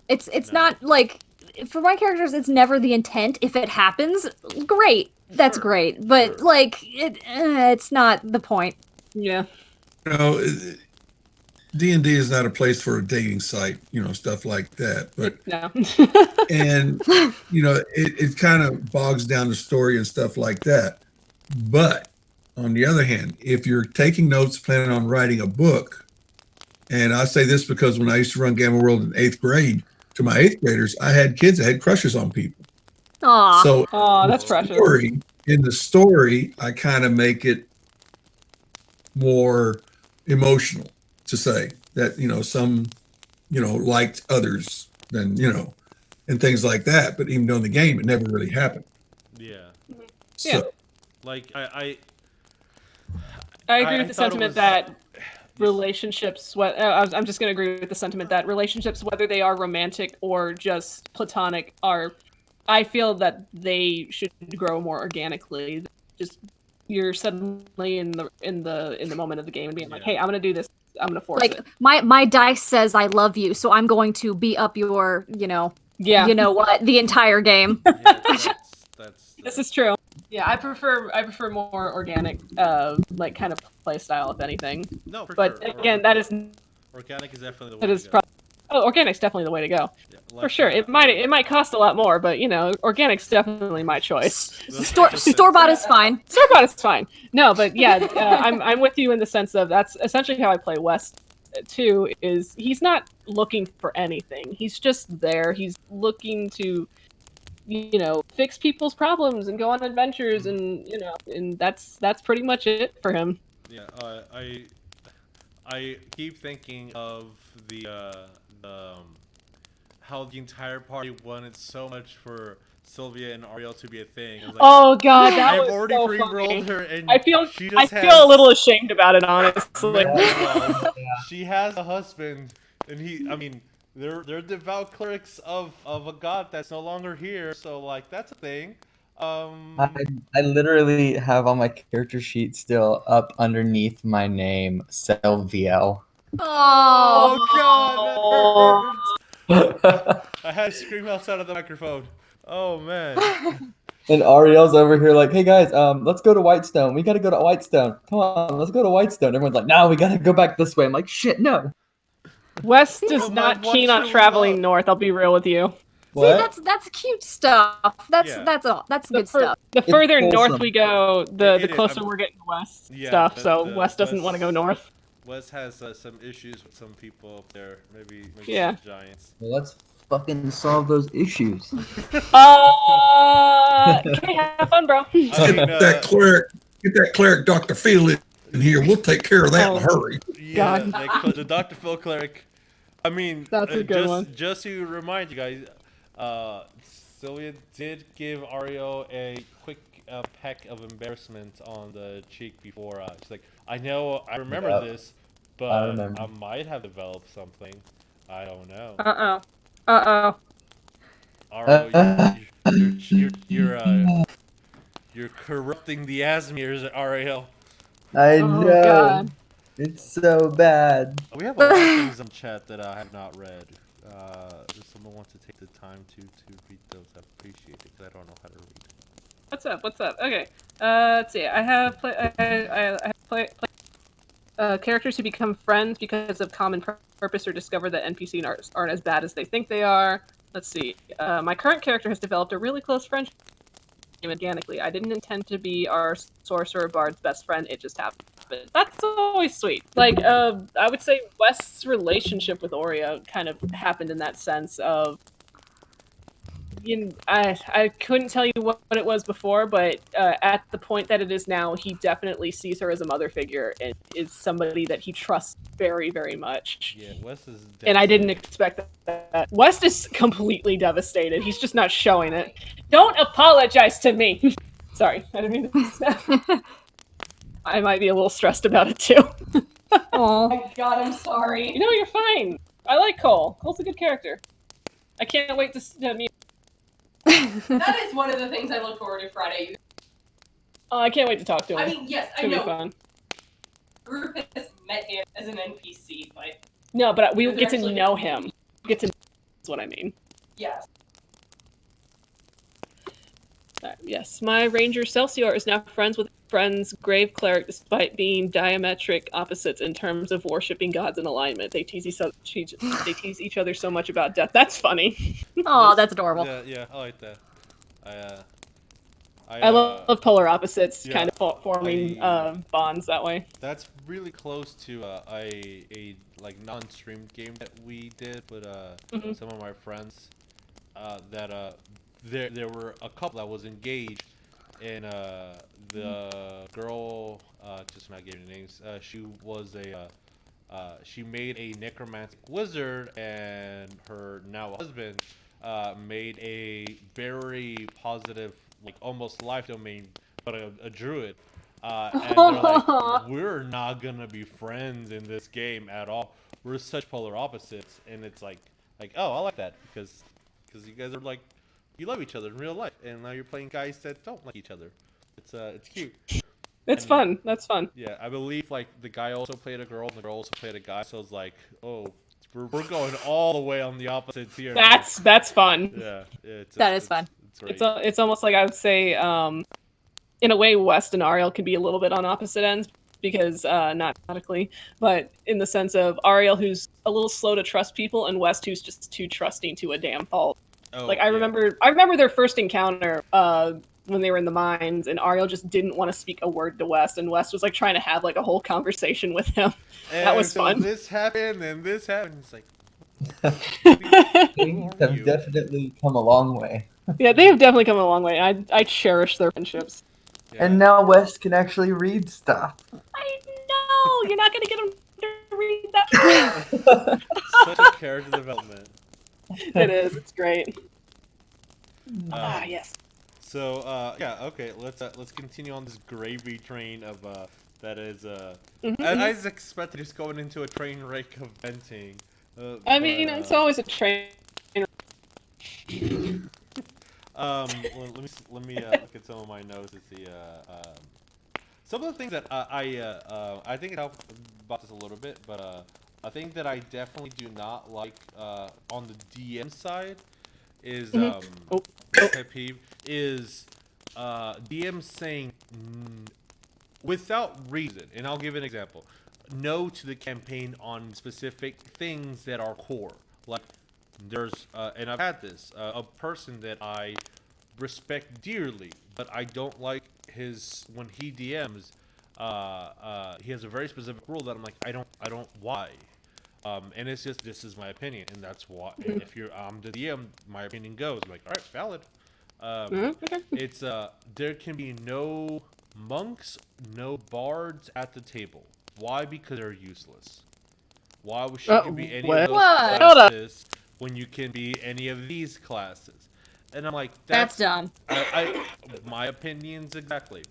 It's No. not like for my characters. It's never the intent. If it happens, great. That's Sure, great. But sure. like it's not the point. Yeah. You know, D&D is not a place for a dating site, you know, stuff like that. But No. and you know, it kind of bogs down the story and stuff like that. But On the other hand, if you're taking notes, planning on writing a book, and I say this because when I used to run Gamma World in 8th grade, to my 8th graders, I had kids that had crushes on people. Aw. So Oh, that's precious. in the story, I kind of make it more emotional to say that, some, liked others than, and things like that. But even though in the game, it never really happened. Yeah. So, Yeah. Like I agree with the sentiment that relationships. I'm just going to agree with the sentiment that relationships, whether they are romantic or just platonic, are. I feel that they should grow more organically. Just you're suddenly in the moment of the game and being like, hey, I'm going to do this. I'm going to force it. My dice says I love you, so I'm going to be up your, Yeah. you know what, the entire game. yeah, that's This is true. Yeah, I prefer more organic, like kind of play style, if anything. no, for But sure. again, that is Organic is definitely the way that to is go. probably organic's definitely the way to go. Yeah, For sure. It might cost a lot more, but organic's definitely my choice. Store-bought is fine. Store-bought is fine. No, but yeah, I'm with you in the sense of that's essentially how I play West too. Is he's not looking for anything. He's just there. He's looking to fix people's problems and go on adventures, and and that's pretty much it for him. Yeah, I keep thinking of how the entire party wanted so much for Sylvia and Ariel to be a thing. I was like, Oh god, that I've was already so pre-rolled funny. her, and I feel she just a little ashamed about it, honestly. She has a husband, and they're devout clerics of a god that's no longer here. So like that's a thing. I literally have on my character sheet still up underneath my name Selviel. Oh god, that hurts. And I had to scream outside of the microphone. Oh man. Ariel's over here like, hey guys, let's go to Whitestone. We gotta go to Whitestone. Come on, let's go to Whitestone. Everyone's like, no, we gotta go back this way. I'm like, shit, no. West is Oh, not my keen one on true traveling love. north. I'll be real with you. What? See, that's cute stuff. That's Yeah. that's good stuff. The further north wholesome. we go, the It is. closer we're getting to West Yeah, stuff. but So the West doesn't want to go north. Wes has some issues with some people up there. Maybe Yeah. some giants. Well, let's fucking solve those issues. Okay, have fun, bro. I mean, get that cleric Dr. Phil in here. We'll take care of that in a hurry. yeah, God. like the Dr. Phil cleric. I mean, That's a good one. Just to remind you guys, Sylvia did give Ariel a quick peck of embarrassment on the cheek before. She's like, I remember Yep. this, I but remember. I might have developed something. I don't know. Ariel, you're corrupting the Asmirs, Ariel. I Oh, know. God. It's so bad. We have a lot of things in chat that I have not read. If someone wants to take the time to read those, I appreciate it because I don't know how to read. What's up? Okay. Let's see. I have characters who become friends because of common purpose or discover that NPCs aren't as bad as they think they are. Let's see. My current character has developed a really close friendship organically. I didn't intend to be our sorcerer bard's best friend. It just happened. That's always sweet. Like, I would say West's relationship with Oreo kind of happened in that sense of, I couldn't tell you what it was before, but at the point that it is now, he definitely sees her as a mother figure and is somebody that he trusts very, very much. Yeah, Wes is. And I didn't expect that. West is completely devastated. He's just not showing it. Don't apologize to me. Sorry, I didn't mean to snap. I might be a little stressed about it too. Oh my god, I'm sorry. No, you're fine. I like Cole. Cole's a good character. I can't wait to meet. That is one of the things I look forward to Friday. Oh, I can't wait to talk to him. I mean, yes, It's I gonna be know. fun. Group has met him as an NPC, but No, but we Because get to actually- know him. Get to know is what I mean. yes. Yes, my ranger Celsior is now friends with friend's grave cleric despite being diametric opposites in terms of worshipping gods in alignment. They tease each other so much about death. That's funny. Oh, that's adorable. Yeah, I like that. I love polar opposites yeah, kind of forming bonds that way. That's really close to a like non-streamed game that we did with some of my friends. That there were a couple that was engaged, and the girl, just not giving names, she was a she made a necromantic wizard, and her now husband made a very positive, like almost life domain, but a druid. And they're like, we're not gonna be friends in this game at all. We're such polar opposites, and it's like oh, I like that because you guys are like, you love each other in real life, and now you're playing guys that don't like each other. It's cute. It's And, fun. That's fun. Yeah, I believe like the guy also played a girl, and the girl also played a guy. So it's like, oh, we're going all the way on the opposites here. That's fun. Yeah, That is fun. It's great. It's almost like I would say, in a way, West and Ariel could be a little bit on opposite ends because not thematically, but in the sense of Ariel, who's a little slow to trust people, and West, who's just too trusting to a damn fault. Oh, Like I remember their first encounter when they were in the mines, and Ariel just didn't want to speak a word to West, and West was like trying to have like a whole conversation with him. And that was so fun. This happened, and this happened. It's like, Things have definitely come a long way. Yeah, they have definitely come a long way. I cherish their friendships. Yeah. And now West can actually read stuff. I know you're not gonna get him to read that. Such a character development. It is. It's great. Yes. So yeah, okay. Let's continue on this gravy train of that is Mm-hmm. I was expecting just going into a train wreck of venting. I mean, it's always a train. Well, let me look at some of my notes to see some of the things that I think I talked about this a little bit, but a thing that I definitely do not like on the DM side is pet peeve is DM saying without reason, and I'll give an example. No to the campaign on specific things that are core. Like there's and I've had this a person that I respect dearly, but I don't like his when he DMs. He has a very specific rule that I'm like I don't why. And it's just this is my opinion, and that's why. And if you're the DM, my opinion goes. I'm like, all right, valid. Okay. It's there can be no monks, no bards at the table. Why? Because they're useless. Why should you be any of those classes when you can be any of these classes? And I'm like, That's done. My opinions exactly.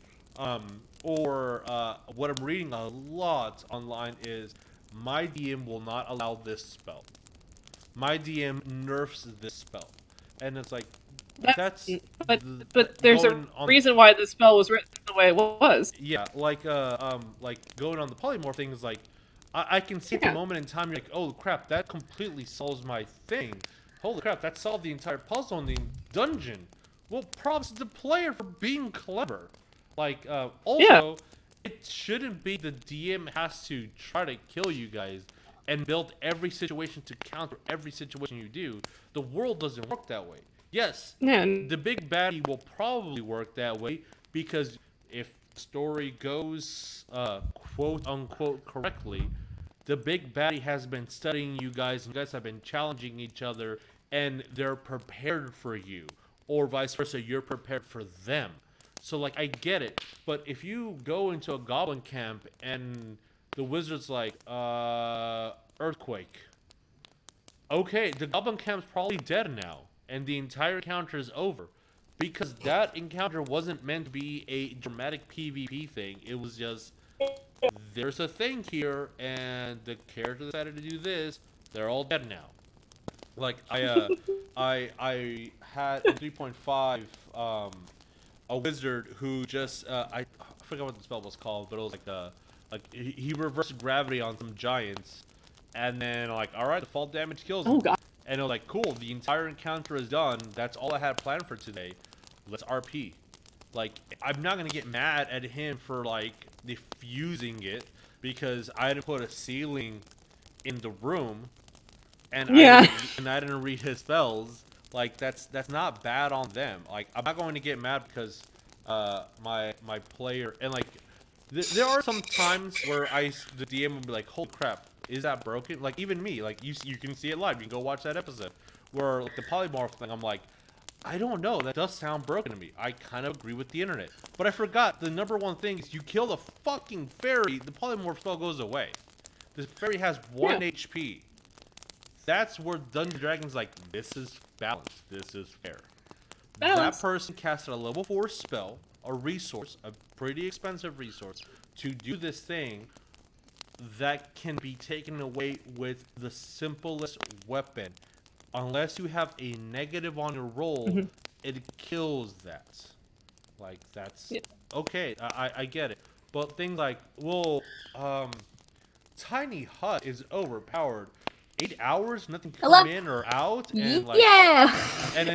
Or what I'm reading a lot online is my DM will not allow this spell. My DM nerfs this spell, and it's like but there's a reason why the spell was written the way it was. Yeah, like going on the polymorph thing is like I can see at the moment in time you're like, oh crap, that completely solves my thing. Holy crap, that solved the entire puzzle in the dungeon. Well, props to the player for being clever. Like also it shouldn't be the DM has to try to kill you guys and build every situation to counter every situation you do. The world doesn't work that way. Yes, the big baddie will probably work that way because if the story goes quote unquote correctly, the big baddie has been studying you guys and you guys have been challenging each other and they're prepared for you, or vice versa, you're prepared for them. So like I get it, but if you go into a goblin camp and the wizard's like earthquake, okay, the goblin camp's probably dead now and the entire encounter is over because that encounter wasn't meant to be a dramatic PvP thing. It was just there's a thing here and the character decided to do this. They're all dead now. Like I had in 3.5 a wizard who just I forgot what the spell was called, but it was like he reversed gravity on some giants, and then like all right, the fall damage kills him. Oh god. And it was like cool, the entire encounter is done. That's all I had planned for today. Let's RP. Like I'm not gonna get mad at him for like diffusing it because I didn't put a ceiling in the room, and I didn't read his spells. Like that's not bad on them. Like I'm not going to get mad because my player, and like there are some times where the DM will be like, "Holy crap, is that broken?" Like even me, like you can see it live. You can go watch that episode where like the polymorph thing. I'm like, I don't know. That does sound broken to me. I kind of agree with the internet, but I forgot the number one thing is you kill the fucking fairy, the polymorph spell goes away. The fairy has 1 HP. That's where Dungeons & Dragons like, this is balanced. This is fair. Balance. That person casted a level 4 spell, a resource, a pretty expensive resource, to do this thing that can be taken away with the simplest weapon. Unless you have a negative on your roll, it kills that. Like, that's... Okay, I get it. But things like, well, Tiny Hut is overpowered. 8 hours, nothing come in or out, and like, and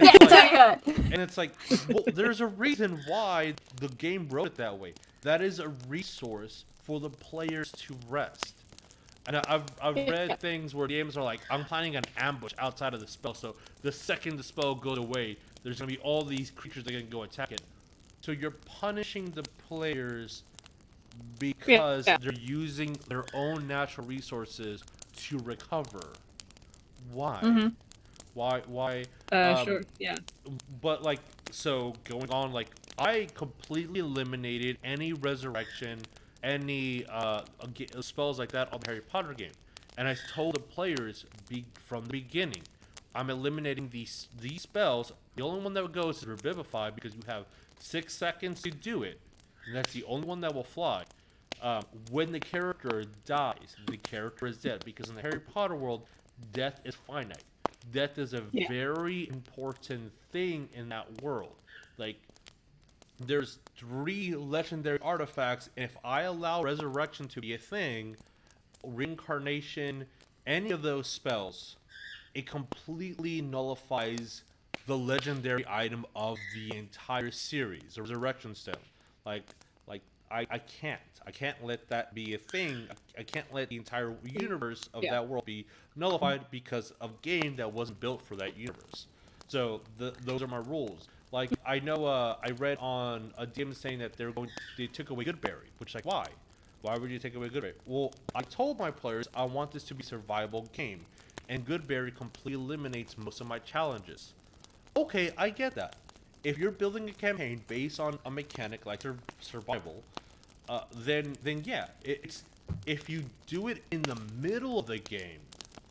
it's like, well, there's a reason why the game wrote it that way. That is a resource for the players to rest. And I've read things where games are like, I'm planning an ambush outside of the spell, so the second the spell goes away, there's gonna be all these creatures that can go attack it. So you're punishing the players because they're using their own natural resources to recover. Why? Why? Sure. Yeah. But like, so going on, like, I completely eliminated any resurrection, any spells like that on the Harry Potter game, and I told the players from the beginning, I'm eliminating these spells. The only one that goes is Revivify because you have 6 seconds to do it, and that's the only one that will fly. When the character dies, the character is dead, because in the Harry Potter world, death is finite. Death is a very important thing in that world. Like, there's 3 legendary artifacts, and if I allow resurrection to be a thing, reincarnation, any of those spells, it completely nullifies the legendary item of the entire series, the resurrection stone. I can't let that be a thing. I can't let the entire universe of that world be nullified because of a game that wasn't built for that universe. So those are my rules. Like, I know I read on a DM saying that they took away Goodberry, which, like, why? Why would you take away Goodberry? Well, I told my players I want this to be a survival game, and Goodberry completely eliminates most of my challenges. Okay, I get that. If you're building a campaign based on a mechanic like survival, then yeah, if you do it in the middle of the game,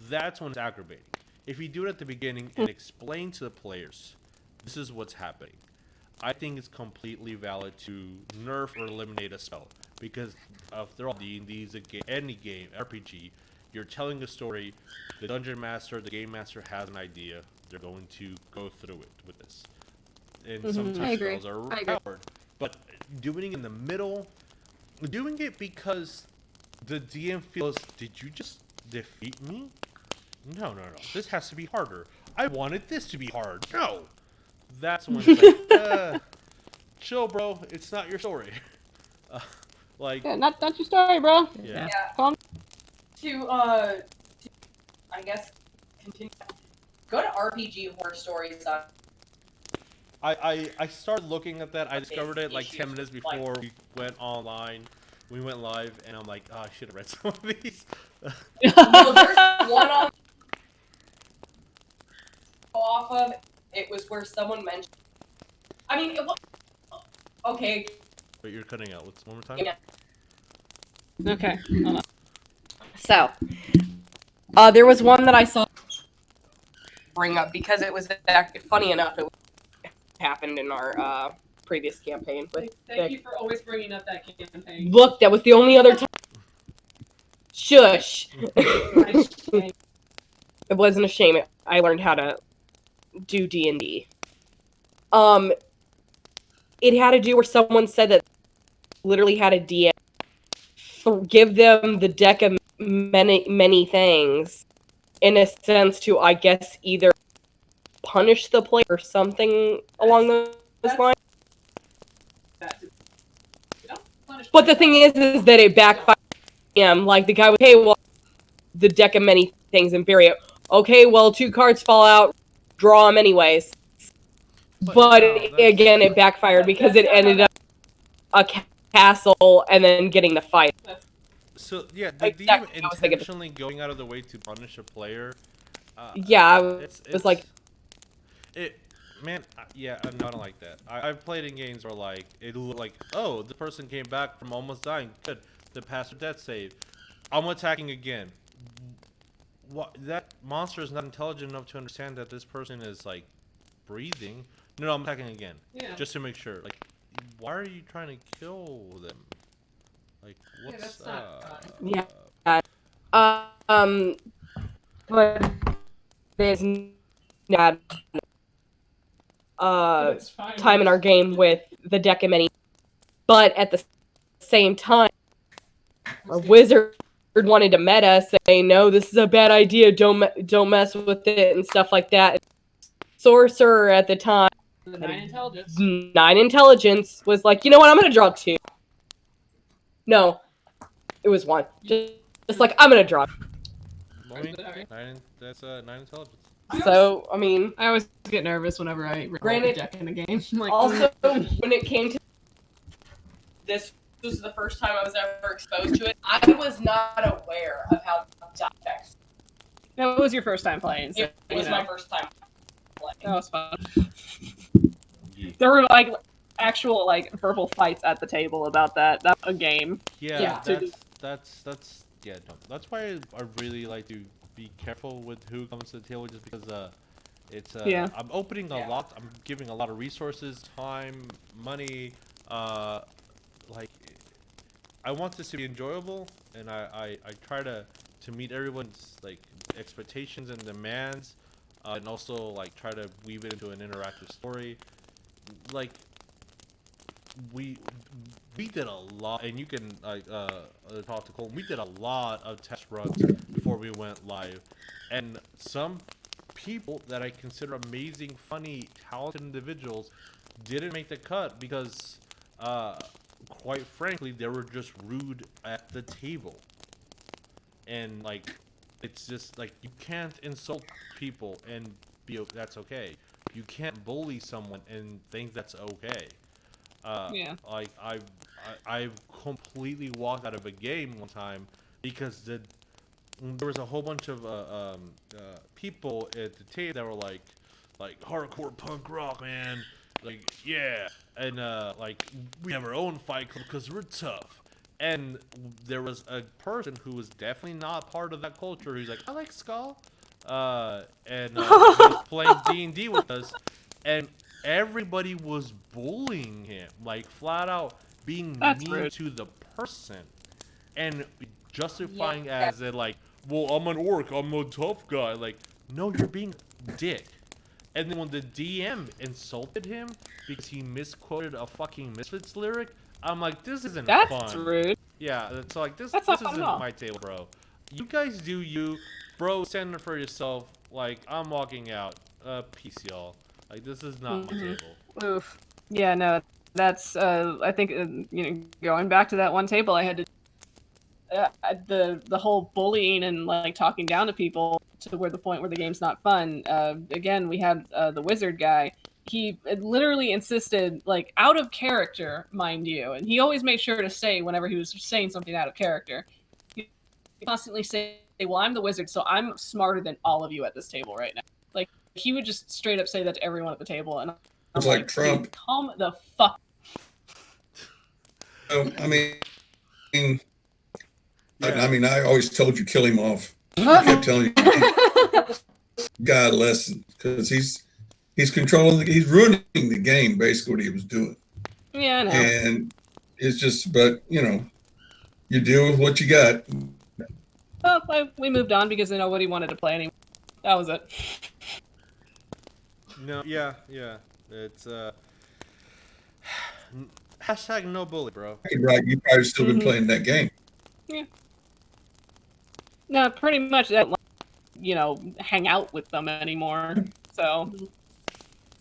that's when it's aggravating. If you do it at the beginning and explain to the players, this is what's happening, I think it's completely valid to nerf or eliminate a spell, because after all, D&D is any game, RPG, you're telling a story, the dungeon master, the game master has an idea, they're going to go through it with this. And sometimes spells are overpowered. But doing it in the middle, doing it because the DM feels, did you just defeat me? No. This has to be harder. I wanted this to be hard. No. That's when it's like, chill, bro. It's not your story. Not your story, bro. Yeah. To I guess continue. Go to RPG horror stories. I started looking at that. I discovered it like 10 minutes before we went online. We went live, and I'm like, oh, I should have read some of these. No, there's one off of. It was where someone mentioned. I mean, it was okay. But you're cutting out. What's one more time? Yeah. Okay. Hold on. So, there was one that I saw bring up because it was funny enough. It happened in our previous campaign. Thank you for always bringing up that campaign. Look, that was the only other time. Shush. It wasn't a shame. I learned how to do D&D. It had to do where someone said that literally had a DM give them the deck of many things in a sense to, I guess, either punish the player or something along those lines. But the thing is that it backfired. Like, the guy was, hey, well, the deck of many things and bury it. Okay, well, 2 cards fall out, draw them anyways. But no, that's- again, it backfired because it ended up a castle and then getting the fight. So yeah, the DM Exactly, I was thinking- intentionally going out of the way to punish a player. Yeah, I was like, Man, yeah, I don't like that. I've played in games where like it look like, oh, the person came back from almost dying. Good, the passed their death save. I'm attacking again. What? That monster is not intelligent enough to understand that this person is like breathing. No, I'm attacking again. Yeah. Just to make sure. Like, why are you trying to kill them? Like, what's that's not yeah. But there's not It's fine. time in our game with the deck of many, but at the same time, a wizard wanted to meta, say no, this is a bad idea, don't mess with it and stuff like that. Sorcerer at the time, 9 intelligence. 9 intelligence, was like, you know what, I'm gonna draw 2. No, it was 1. Just like, I'm gonna draw. That's 9 intelligence. So, I mean, I always get nervous whenever I roll Granted, a deck in a game. I'm like, also, when it came to this was the first time I was ever exposed to it, I was not aware of how die effects. that was your first time playing. So, It was my first time playing. That was fun. There were like actual like verbal fights at the table about that. That was a game. Yeah, Yeah. that's yeah. No, that's why I really like to be careful with who comes to the table, just because it's Yeah. I'm opening a lot. I'm giving a lot of resources, time, money. Like I want this to be enjoyable, and I try to meet everyone's like expectations and demands, and also like try to weave it into an interactive story. Like we did a lot, and you can like talk to Cole. We did a lot of test runs before we went live, and some people that I consider amazing, funny, talented individuals didn't make the cut because, quite frankly, they were just rude at the table, and like it's just like you can't insult people and that's okay. You can't bully someone and think that's okay. Yeah. Like I've completely walked out of a game one time because there was a whole bunch of people at the table that were like hardcore punk rock, man. Like yeah, and like we have our own fight club because we're tough. And there was a person who was definitely not part of that culture who's like, I like Skull, and he was playing D&D with us, and everybody was bullying him, like flat out being That's mean rude. to the person, and justifying as in like, well, I'm an orc, I'm a tough guy. Like, no, you're being a dick. And then when the DM insulted him because he misquoted a fucking Misfits lyric, I'm like, this isn't That's fun. rude. Yeah, it's like this That's not isn't fun at all. my table, bro. You guys do you, bro. Stand up for yourself. Like I'm walking out. Peace, y'all. Like this is not my table. Oof. Yeah, no, that's I think going back to that one table I had to the whole bullying and like talking down to people to where the point where the game's not fun. Again, we had the wizard guy. He literally insisted, like out of character, mind you, and he always made sure to say whenever he was saying something out of character. He constantly say, "Well, I'm the wizard, so I'm smarter than all of you at this table right now." Like he would just straight up say that to everyone at the table, and It's like Trump. calm the fuck. I mean, Yeah. I mean, I always told you kill him off. I kept telling you, God lesson, because he's controlling, he's ruining the game. Basically, what he was doing, Yeah, I know. and it's just, but you deal with what you got. Well, we moved on because nobody wanted to play anymore. That was it. No, yeah. It's hashtag no bully, bro. Right, you probably still been playing that game. No, pretty much that. Hang out with them anymore. So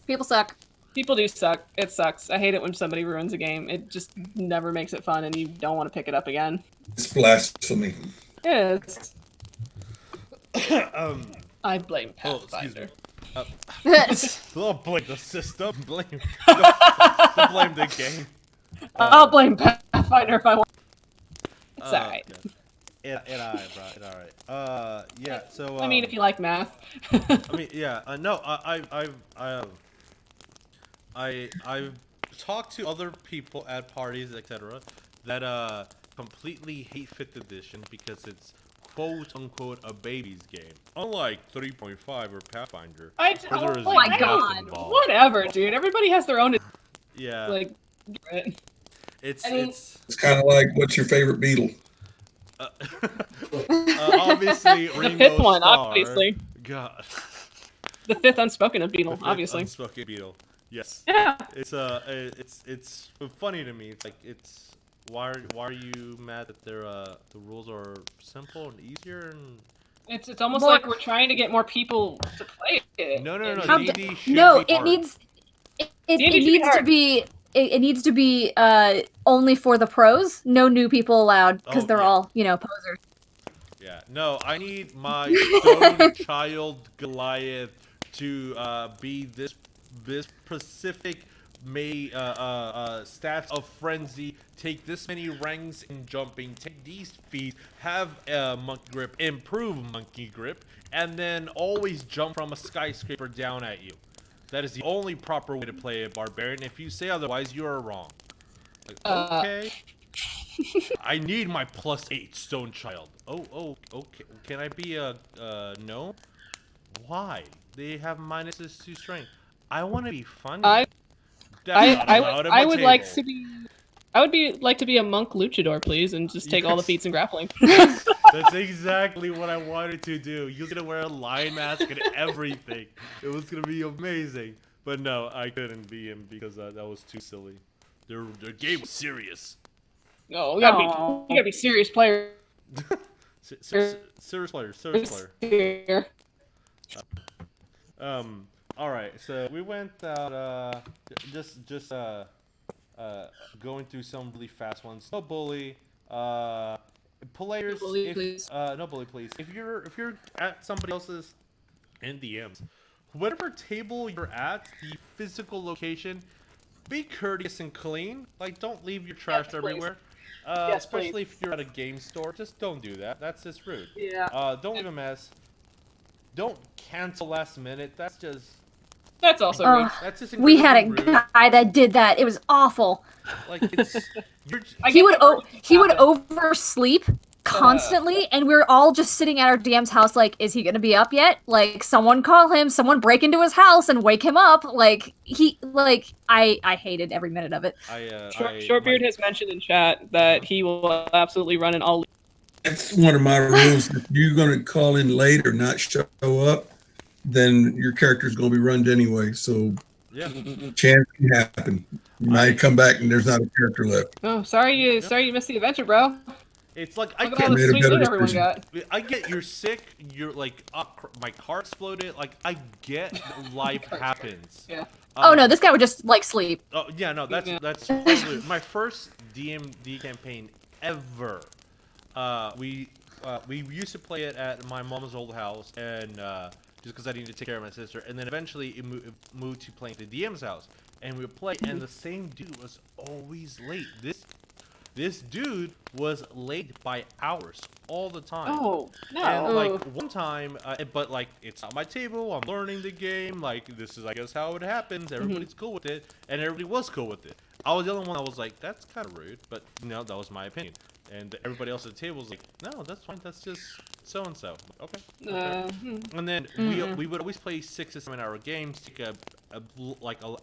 People suck. people do suck. It sucks. I hate it when somebody ruins a game. It just never makes it fun, and you don't want to pick it up again. It's blasphemy. It is. Um. I blame Oh, excuse Pathfinder. me. Don't blame the system. Don't blame the game. I'll blame Pathfinder if I want. It's alright. It alright, bro. It alright. Yeah. So. I mean, if you like math. I mean, yeah. No. I've talked to other people at parties, etc., that completely hate 5th edition because it's quote unquote a baby's game. Unlike 3.5 or Pathfinder, where there is oh my math god. involved. Whatever, dude. Everybody has their own. Yeah. Like. It's It's kind of like, what's your favorite Beetle? Obviously The Rainbow fifth one, Star. obviously. God. The 5th unspoken of Beetle, The fifth obviously. unspoken Beetle. Yes. Yeah. It's funny to me. It's like why are you mad that the rules are simple and easier and It's almost More- like we're trying to get more people to play it. No. How D&D should no, be it hard. needs it D&D should be needs to hard. be it needs to be only for the pros, no new people allowed because Oh, they're yeah. all, posers. Yeah. No, I need my stone child Goliath to be this specific stats of frenzy, take this many ranks in jumping, take these feats, have monkey grip, improve monkey grip, and then always jump from a skyscraper down at you. That is the only proper way to play a barbarian. If you say otherwise, you are wrong. Like, okay. I need my +8 stone child. Oh, okay. Can I be a no? Why? They have minuses to strength. I want to be funny. That's not allowed at my I would like table. to be. I would like to be a monk luchador, please, and just take all the Yes. feats in grappling. That's exactly what I wanted to do. He was gonna wear a lion mask and everything. It was gonna be amazing. But no, I couldn't be him because that was too silly. Their game was serious. No, you gotta be serious player. Serious player. Here. All right. So we went out. Just going through some really fast ones. No bully. Players. No bully, please. No bully, please. If you're at somebody else's NDMs, whatever table you're at, the physical location, be courteous and clean. Like, don't leave your trash Yes, please. everywhere. Yes, Especially if you're at a game store, just don't do that. That's just rude. Yeah. Don't leave a mess. Don't cancel last minute. That's just. That's also rude. That's just We had a incredibly rude. guy that did that. It was awful. Like it's. You're, He would happen. oversleep constantly, and we were all just sitting at our DM's house like, is he gonna be up yet? Like, someone call him, someone break into his house and wake him up. Like, I hated every minute of it. Shortbeard has mentioned in chat that he will absolutely run an all. That's one of my rules. If you're going to call in late or not show up, then your character's going to be runned anyway. So yeah. chance can happen. You might come back and there's not a character left. Oh, sorry you missed the adventure, bro. It's like Look at all the made a sweet better loot everyone decision. got. I get you're sick. You're like, my car exploded. Like I get life happens. Yeah. Oh no, this guy would just like sleep. Oh yeah, no, that's Yeah. that's totally, my first DMD campaign ever. We used to play it at my mom's old house, and just because I needed to take care of my sister, and then eventually it moved to playing at the DM's house, and we would play, and the same dude was always late. This dude was late by hours all the time. Oh no. And like one time, but like it's not my table. I'm learning the game. Like this is, I guess, how it happens. Everybody's cool with it, and everybody was cool with it. I was the only one that was like, that's kind of rude, but that was my opinion. And everybody else at the table was like, no, that's fine. That's just so and so. Okay. And then we would always play 6 to 7 hour games. Take a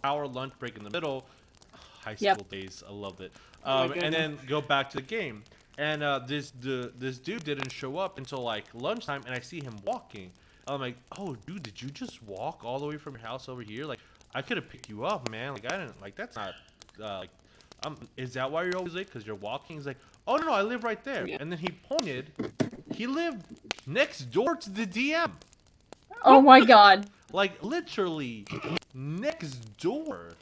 hour lunch break in the middle. High school days, I loved it. And then go back to the game. And this dude didn't show up until like lunchtime, and I see him walking. I'm like, oh, dude, did you just walk all the way from your house over here? Like, I could have picked you up, man. Like, I didn't. Like, that's not. Is that why you're always late? Because you're walking? He's like, oh no, I live right there. And then he pointed. He lived next door to the DM. Oh my god. Like literally next door.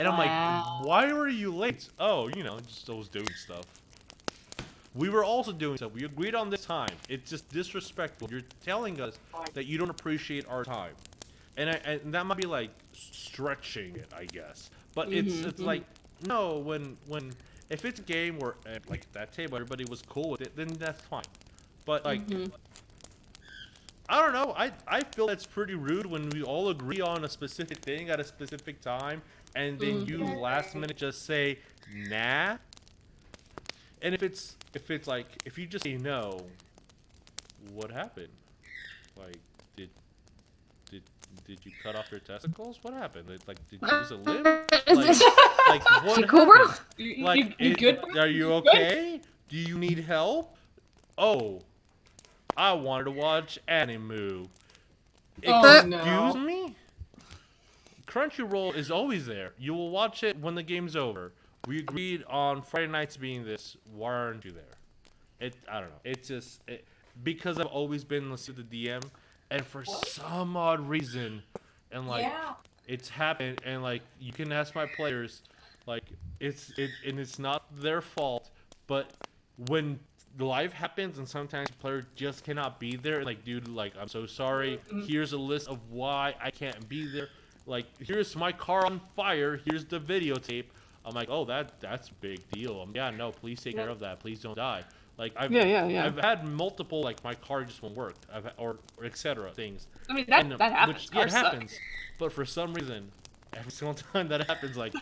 And I'm like, why were you late? Oh, just I was doing stuff. We were also doing stuff. We agreed on this time. It's just disrespectful. You're telling us that you don't appreciate our time. and that might be like stretching it, I guess. But it's like no, when if it's a game where like that table everybody was cool with it, then that's fine. But like I don't know, I feel that's pretty rude when we all agree on a specific thing at a specific time, and then you last minute just say nah. And if it's like if you just say no, what happened? Like did you cut off your testicles? What happened? Like did you lose a limb? Like what cool, bro? happened? Like You good, bro? are you okay? Do you need help? Oh, I wanted to watch anime. Oh, Excuse no. me? Crunchyroll is always there. You will watch it when the game's over. We agreed on Friday nights being this. Why aren't you there? I don't know. It's just because I've always been listening to the DM, and for some odd reason, and like it's happened, and like you can ask my players, like and it's not their fault, but when life happens and sometimes the player just cannot be there, like dude, like I'm so sorry. Here's a list of why I can't be there. Like here's my car on fire. Here's the videotape. I'm like, oh, that's a big deal. Yeah, no, please take care of that. Please don't die. Like I've had multiple like my car just won't work. Or etc. things. I mean that happens. Which, it happens. But for some reason, every single time that happens, like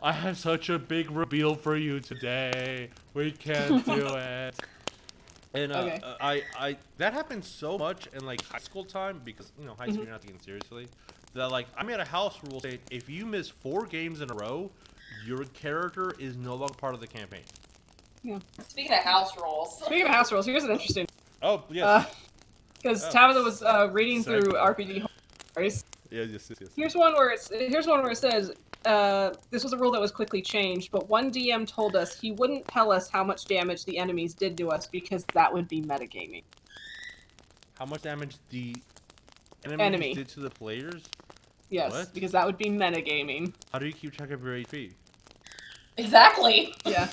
I have such a big reveal for you today. We can't do it. And I that happens so much in like high school time because high school you're not taken seriously. That like I made a house rule saying if you miss 4 games in a row, your character is no longer part of the campaign. Yeah. Speaking of house rules. Here's an interesting. Oh yes. Because Tabitha was reading through RPG stories. Yes. Here's one where it says, this was a rule that was quickly changed, but one DM told us he wouldn't tell us how much damage the enemies did to us because that would be metagaming. How much damage the enemy did to the players? Yes, What? because that would be metagaming. How do you keep track of your HP? Exactly. Yeah.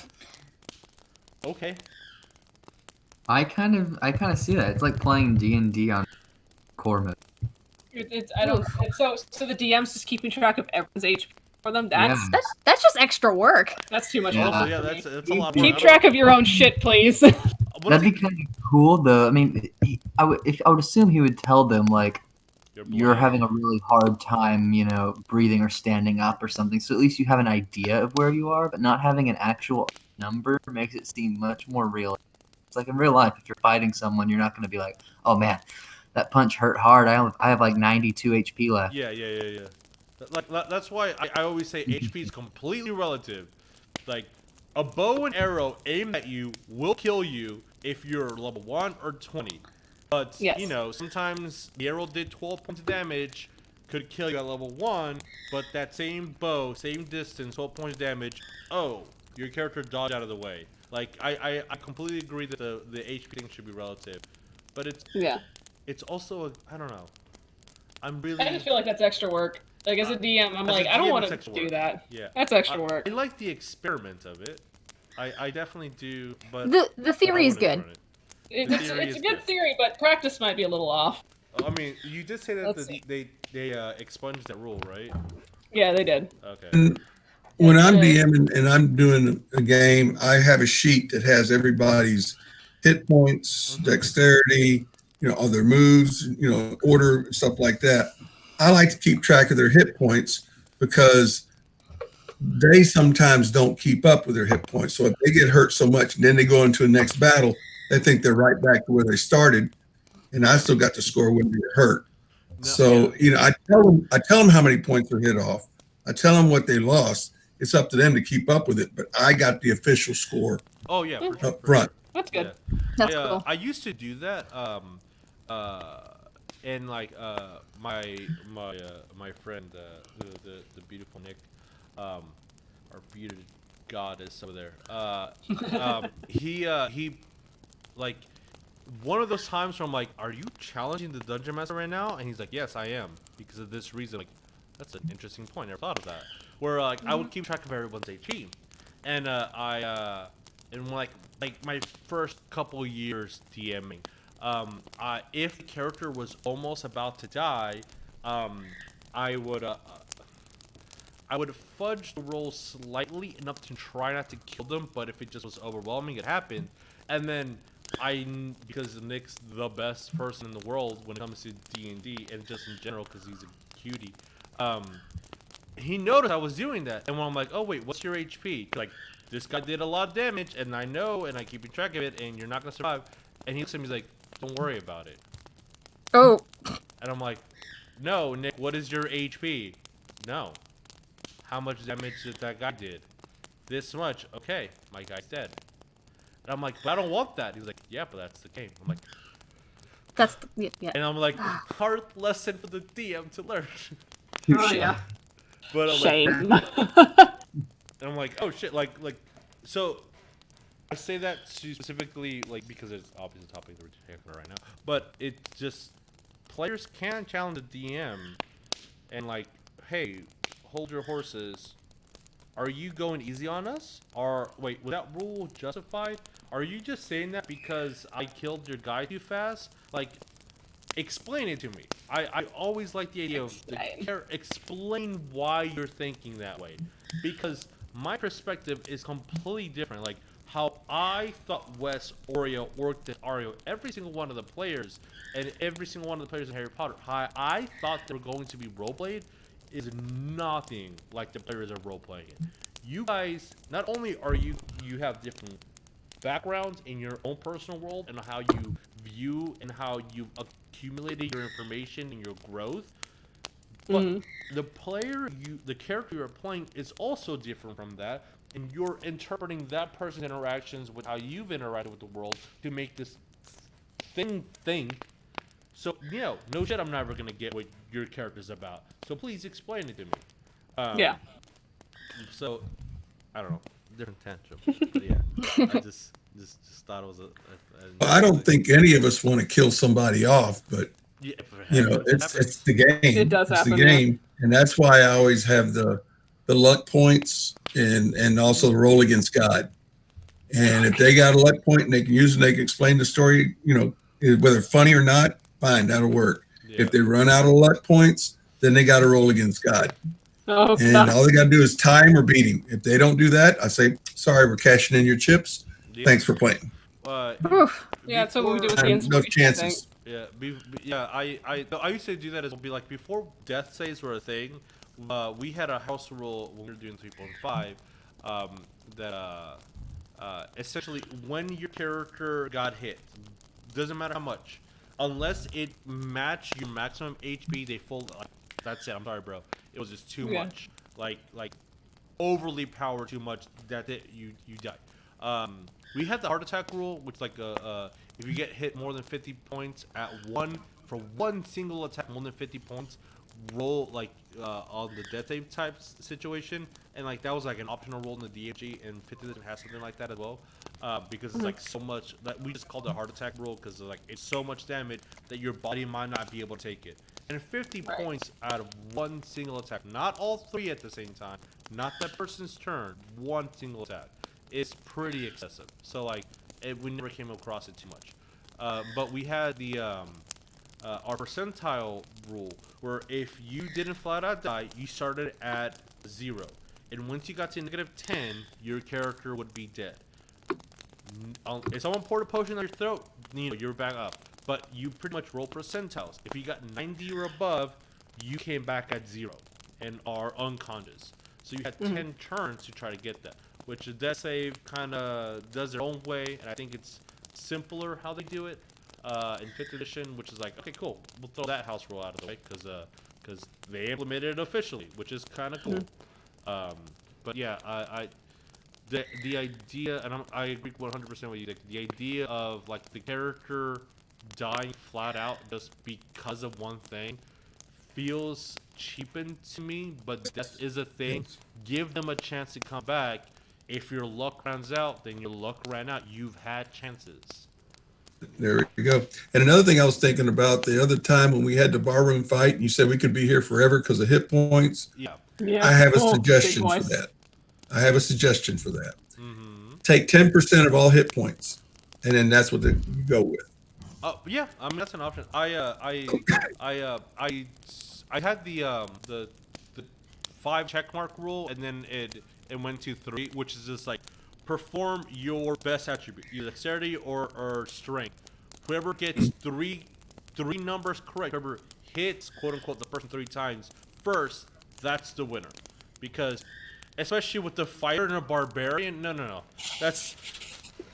Okay. I kind of see that. It's like playing D&D on core mode. So the DM's just keeping track of everyone's HP for them. That's That's just extra work. that's too much Yeah. work. Also, for yeah, me. that's a lot. Keep track of your own shit, please. That'd be kind of cool, though. I mean, I would assume he would tell them like you're having a really hard time, breathing or standing up or something. So at least you have an idea of where you are, but not having an actual number makes it seem much more real. It's like in real life, if you're fighting someone, you're not going to be like, "Oh man, that punch hurt hard. I have like 92 HP left." Yeah. Like that's why I always say HP is completely relative. Like a bow and arrow aimed at you will kill you if you're level 1 or 20. But sometimes the arrow did 12 points of damage, could kill you at level 1, but that same bow, same distance, 12 points of damage, oh, your character dodged out of the way. Like I completely agree that the HP thing should be relative. But it's also I don't know. I just feel like that's extra work. Like as a DM, I'm like, I don't want to do that. Yeah. That's extra work. I like the experiment of it. I definitely do, but The theory is good. It's a good theory, but practice might be a little off. I mean, you did say that they expunged that rule, right? Yeah, they did. Okay. When I'm DMing and I'm doing a game, I have a sheet that has everybody's hit points, dexterity, all their moves, order, stuff like that. I like to keep track of their hit points because they sometimes don't keep up with their hit points. So if they get hurt so much and then they go into the next battle, they think they're right back to where they started, and I still got to score when they get hurt. So I tell them how many points are hit off. I tell them what they lost. It's up to them to keep up with it, but I got the official score. Oh yeah, for up front. That's good. Yeah. That's cool. I used to do that. And like my friend, the beautiful Nick, our bearded goddess over there. He like one of those times where I'm like, "Are you challenging the dungeon master right now?" And he's like, "Yes, I am, because of this reason." Like, that's an interesting point. I never thought of that. Where like I would keep track of everyone's HP, and and like my first couple years DMing, if the character was almost about to die, I would I would fudge the roll slightly enough to try not to kill them, but if it just was overwhelming, it happened. And then because Nick's the best person in the world when it comes to D&D and just in general because he's a cutie, he noticed I was doing that. And when I'm like, oh wait, what's your HP? Like, this guy did a lot of damage, and I know, and I keep track of it, and you're not gonna survive. And he looks at me, he's like, don't worry about it. Oh. And I'm like, no, Nick, what is your HP? No. How much damage did that guy did? This much. Okay, my guy's dead. And I'm like, but I don't want that. He was like, yeah, but that's the game. I'm like, That's yeah. and I'm like, hard lesson for the DM to learn. Oh yeah. But I'm Shame. like, and I'm like, oh shit, like, so I say that specifically, like, because it's obviously a topic that we're talking about right now. But it just, players can challenge the DM and like, hey, hold your horses. Are you going easy on us? Or wait, was that rule justified? Are you just saying that because I killed your guy too fast? Like, explain it to me. I always like the idea of explain why you're thinking that way, because my perspective is completely different. Like how I thought Wes, Oreo, worked at Ario, every single one of the players, and every single one of the players in Harry Potter, how I thought they were going to be roleplayed is nothing like the players are roleplaying it. You guys, not only are you have different backgrounds in your own personal world and how you view and how you've accumulated your information and your growth, but the character you're playing is also different from that, and you're interpreting that person's interactions with how you've interacted with the world to make this thing think. So, no shit, I'm never gonna get what your character's about. So please explain it to me. Yeah. So, I don't know, different tangent. But yeah, I just thought it was Well, I don't think any of us want to kill somebody off, but yeah, it's the game. It does it's happen, the game, and that's why I always have the luck points and also the roll against God. And if they got a luck point and they can use it, they can explain the story. Whether funny or not, fine, that'll work. Yeah. If they run out of luck points, then they got to roll against God. Oh, And God. all they got to do is time or beat him. If they don't do that, I say, sorry, we're cashing in your chips. Yeah. Thanks for playing. Yeah, that's what we do with the No inspiration. chances. Yeah, I used to do that as well. Be like, before death saves were a thing, we had a house rule when we were doing 3.5 that essentially when your character got hit, doesn't matter how much, unless it matched your maximum HP, they fold. Like, that's it. I'm sorry, bro. It was just too much. Like overly powered too much that you die. We had the heart attack rule, which like if you get hit more than 50 points for one single attack more than 50 points, roll like on the death save type situation, and like that was like an optional roll in the DMG, and 50 doesn't have something like that as well, because it's like so much that we just called the heart attack rule because like it's so much damage that your body might not be able to take it. And 50 points out of one single attack, not all three at the same time, not that person's turn, one single attack, is pretty excessive. So like we never came across it too much. But we had the our percentile rule, where if you didn't flat out die, you started at 0, and once you got to -10, your character would be dead. If someone poured a potion down your throat, you're back up. But you pretty much roll percentiles. If you got 90 or above, you came back at 0 and are unconscious. So you had 10 turns to try to get that, which the death save kind of does their own way, and I think it's simpler how they do it in 5th edition, which is like, okay, cool, we'll throw that house rule out of the way because they implemented it officially, which is kind of cool. But yeah, the idea, and I agree 100% with you, Dick, the idea of like the character dying flat out just because of one thing feels cheapened to me, but death is a thing. Give them a chance to come back. If your luck runs out, then your luck ran out. You've had chances. There we go. And another thing I was thinking about the other time when we had the barroom fight, and you said we could be here forever because of hit points. Yeah. I have a Oh, suggestion big for voice. that. I have a suggestion for that. Take 10% of all hit points, and then that's what you I had the 5 checkmark rule, and then it went to 3, which is just like perform your best attribute, either dexterity or strength. Whoever gets three numbers correct, whoever hits quote unquote the person 3 times first, that's the winner. Because especially with the fighter and a barbarian, no, that's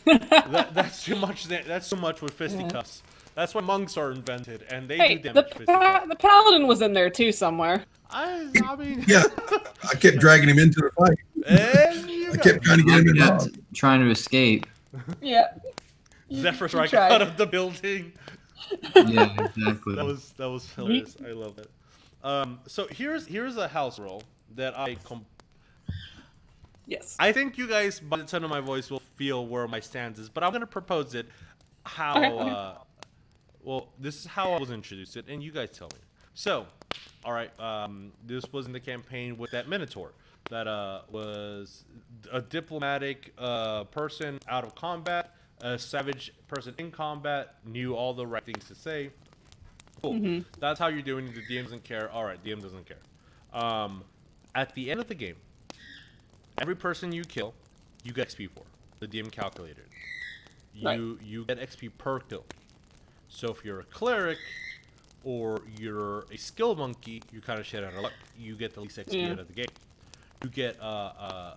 that's too much. That's too much with fisticuffs. That's why monks are invented, and they Hey, do damage. the paladin was in there too somewhere. I mean, Yeah, I kept dragging him into the fight. I kept trying to get him involved. Trying to escape. Yeah. Zephyr you strike tried. out of the building. Yeah, exactly. That was hilarious. I love it. So here's a house rule that Yes. I think you guys, by the tone of my voice, will feel where my stance is, but I'm gonna propose it. How? Okay. Well, this is how I was introduced it, and you guys tell me. So, all right. This was in the campaign with that Minotaur. That was a diplomatic person out of combat, a savage person in combat, knew all the right things to say. Cool. That's how you're doing it. The DM doesn't care. All right, DM doesn't care. At the end of the game, every person you kill, you get XP for. The DM calculated. You get XP per kill. So if you're a cleric or you're a skill monkey, you're kind of shit out of luck. You get the least XP out of the game. You get I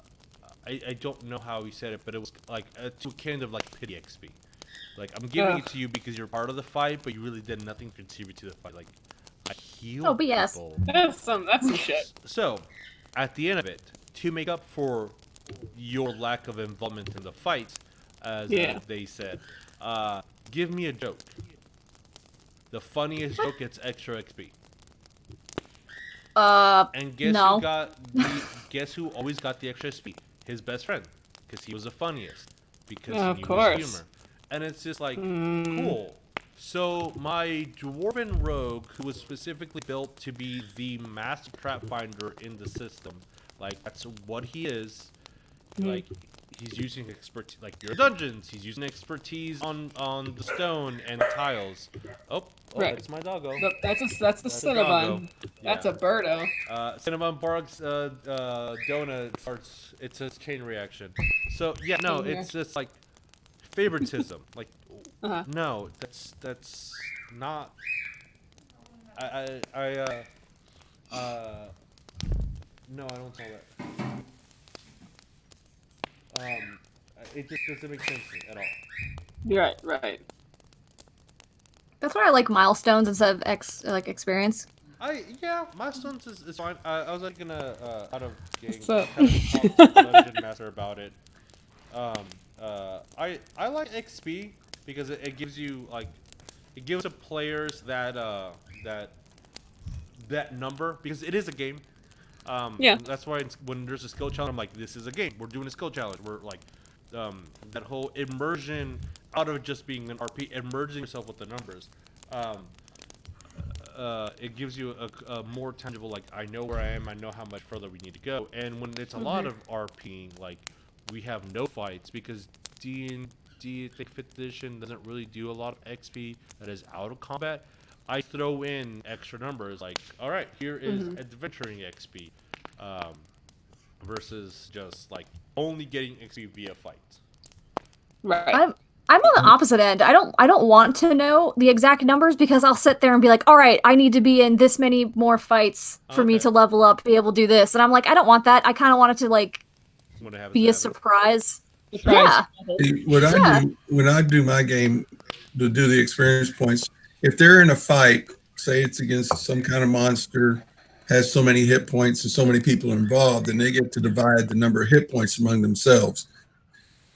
don't know how he said it, but it was like to kind of like pity XP. Like I'm giving it to you because you're part of the fight, but you really did nothing to contribute to the fight. Like I heal BS. people. That's some shit. So at the end of it, to make up for your lack of involvement in the fight, as they said, give me a joke. The funniest joke gets extra XP. And guess no. guess who always got the extra XP? His best friend, because he was the funniest. Because Of he course. was humor. And it's just like cool. So my dwarven rogue, who was specifically built to be the master trap finder in the system, like that's what he is. Like he's using expertise, like your dungeons. He's using expertise on the stone and tiles. Oh, Right. That's my doggo. That's the That's a Cinnabon. doggo. That's Yeah. a birdo. Cinnamon Bark's donut starts. It's a chain reaction. So yeah, no, Same here. it's just like favoritism. Like Uh-huh. no, that's not. No, I don't tell that. It just doesn't make sense to me at all. You're right. That's why I like milestones instead of experience. Milestones is fine. I was like gonna out of game So- kind of talk to the Dungeon Master about it. I like XP because it gives you like it gives the players that that number because it is a game. Yeah. That's why when there's a skill challenge, I'm like, this is a game. We're doing a skill challenge. We're like that whole immersion out of just being an RP, immersing yourself with the numbers. It gives you a more tangible, like, I know where I am, I know how much further we need to go. And when it's a lot of RPing, like, we have no fights because D&D, I think 5th edition doesn't really do a lot of XP that is out of combat. I throw in extra numbers, like, all right, here is adventuring XP, versus just, like, only getting XP via fights. Right. I'm on the opposite end. I don't want to know the exact numbers because I'll sit there and be like, all right, I need to be in this many more fights for me to level up, be able to do this. And I'm like, I don't want that. I kind of want it to like be a surprise. Yeah. See, what I do when I do my game to do the experience points, if they're in a fight, say it's against some kind of monster, has so many hit points and so many people involved, then they get to divide the number of hit points among themselves.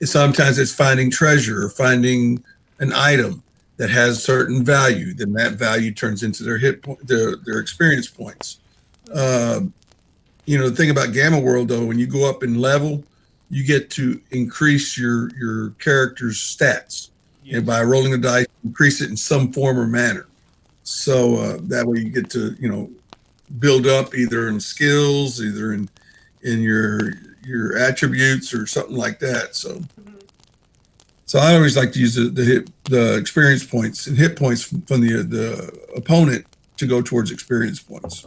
Sometimes it's finding treasure or finding an item that has certain value. Then that value turns into their their experience points. The thing about Gamma World, though, when you go up in level, you get to increase your character's stats, and by rolling the dice, increase it in some form or manner. So that way you get to build up either in skills, either in your attributes or something like that. So I always like to use the experience points and hit points from the opponent to go towards experience points.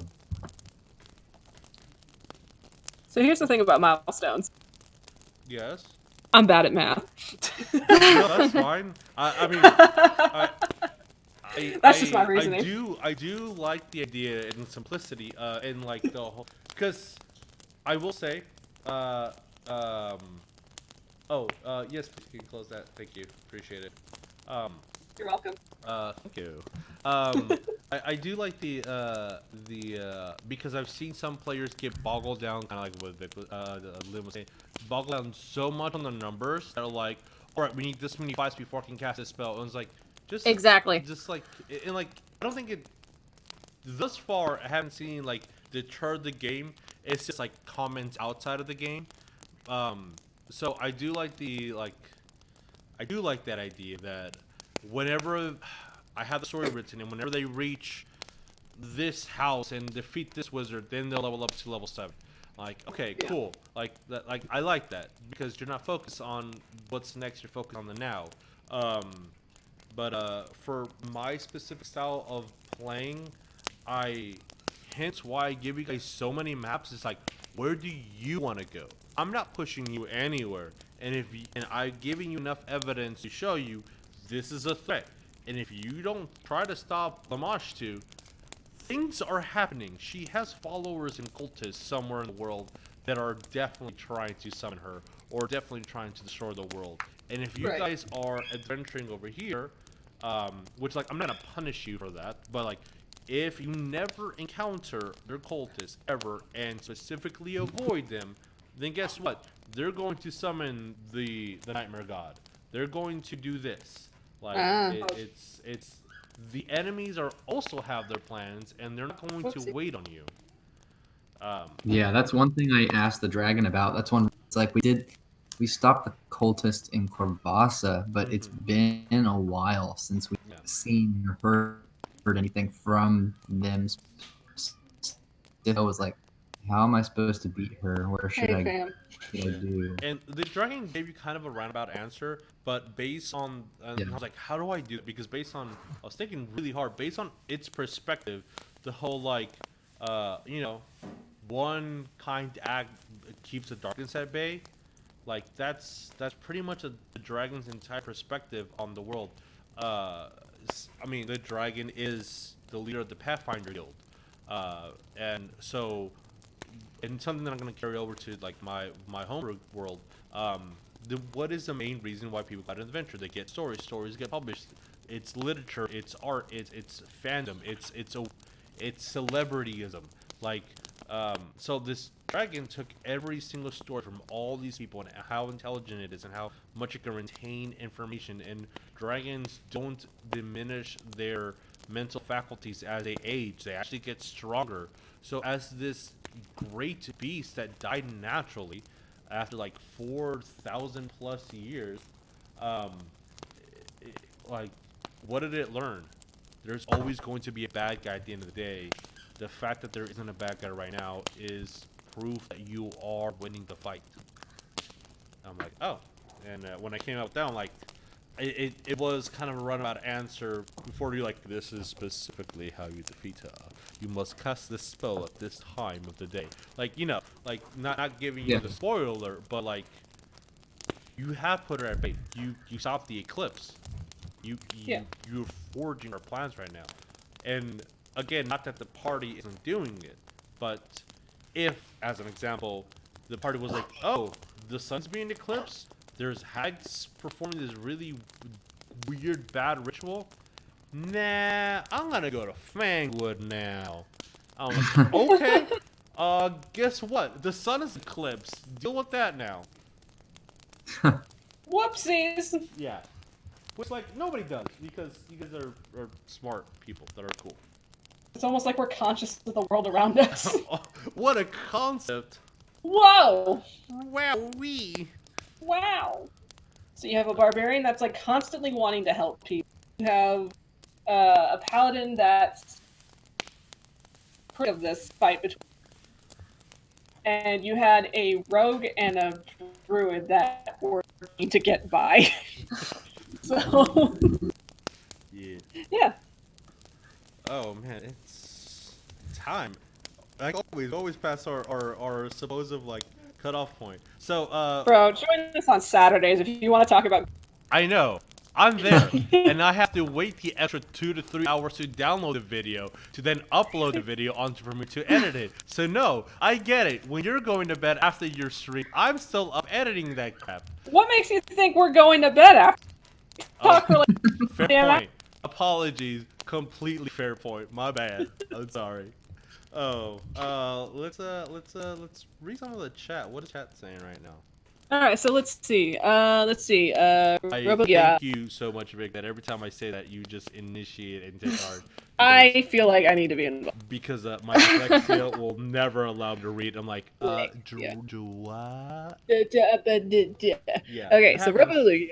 So here's the thing about milestones. Yes. I'm bad at math. No, that's fine. I mean, That's just my reasoning. I do like the idea and simplicity, in like the whole, because I will say, yes, please, you can close that. Thank you, appreciate it. You're welcome. Thank you. I do like the because I've seen some players get boggled down, kind of like what Vic, Lynn was saying, boggled down so much on the numbers that are like, all right, we need this many fights before I can cast this spell, and it's like, just Exactly. just like, and like, I don't think it. Thus far, I haven't seen like deter the game. It's just like comments outside of the game. So I do like I do like that idea that whenever I have the story written and whenever they reach this house and defeat this wizard, then they'll level up to level 7. Like, okay, cool. Like that. Like I like that because you're not focused on what's next. You're focused on the now. But for my specific style of playing, hence why I give you guys so many maps. It's like, where do you want to go? I'm not pushing you anywhere, and I'm giving you enough evidence to show you this is a threat. And if you don't try to stop Lamashtu, things are happening. She has followers and cultists somewhere in the world that are definitely trying to summon her, or definitely trying to destroy the world. And if you guys are adventuring over here, which, like, I'm not gonna punish you for that, but, like, if you never encounter their cultists ever and specifically avoid them, then guess what? They're going to summon the Nightmare God. They're going to do this. Like, it's the enemies are also have their plans, and they're not going to wait on you. Yeah, that's one thing I asked the dragon about. That's one. It's like we stopped the cultist in Corvassa, but it's been a while since we've seen or heard anything from them. I was like, how am I supposed to beat her? Where should I do? And the dragon gave you kind of a roundabout answer, but based on, I was like, how do I do it? Because based on, I was thinking really hard, based on its perspective, the whole, like, one kind act keeps the darkness at bay. Like, that's pretty much the dragon's entire perspective on the world. I mean, the dragon is the leader of the Pathfinder Guild, and so, and something that I'm going to carry over to, like, my home world. What is the main reason why people got an adventure? They get stories get published. It's literature, it's art, it's fandom, it's celebrityism. Like, so this dragon took every single story from all these people and how intelligent it is and how much it can retain information. And dragons don't diminish their mental faculties as they age. They actually get stronger. So as this great beast that died naturally after like 4,000 plus years, like, what did it learn? There's always going to be a bad guy at the end of the day. The fact that there isn't a bad guy right now is proof that you are winning the fight. I'm like, oh. And when I came out with that, I'm like, it was kind of a runabout answer before you, like, this is specifically how you defeat her. You must cast this spell at this time of the day. Like, you know, like, not giving you the spoiler, but, like, you have put her at bay. You stopped the eclipse. You're forging our plans right now. And again, not that the party isn't doing it, but if, as an example, the party was like, oh, the sun's being eclipsed, there's hags performing this really weird, bad ritual. Nah, I'm gonna go to Fangwood now. I'm like, okay. Guess what? The sun is eclipsed. Deal with that now. Whoopsies. Yeah. Which, like, nobody does, because you guys are smart people that are cool. It's almost like we're conscious of the world around us. What a concept. Whoa! Wow-wee. Wow! So you have a barbarian that's, like, constantly wanting to help people. You have a paladin that's part of this fight between, and you had a rogue and a druid that were trying to get by. So yeah. Yeah. Oh man, it's time. Like always past our supposed like cutoff point. So Bro, join us on Saturdays if you want to talk about. I know. I'm there, and I have to wait the extra 2 to 3 hours to download the video, to then upload the video onto Premiere to edit it. So no, I get it. When you're going to bed after your stream, I'm still up editing that crap. What makes you think we're going to bed after? Talk for like. Fair Damn it. point. Apologies. Completely fair point. My bad. I'm sorry. Oh, let's read some of the chat. What is chat saying right now? All right, so let's see. I Yeah. thank you so much, Vic, that every time I say that, you just initiate and take charge. I feel like I need to be involved. Because my dyslexia will never allow me to read. I'm like, Yeah. what? Yeah. Okay, it so happens. Roleplaying.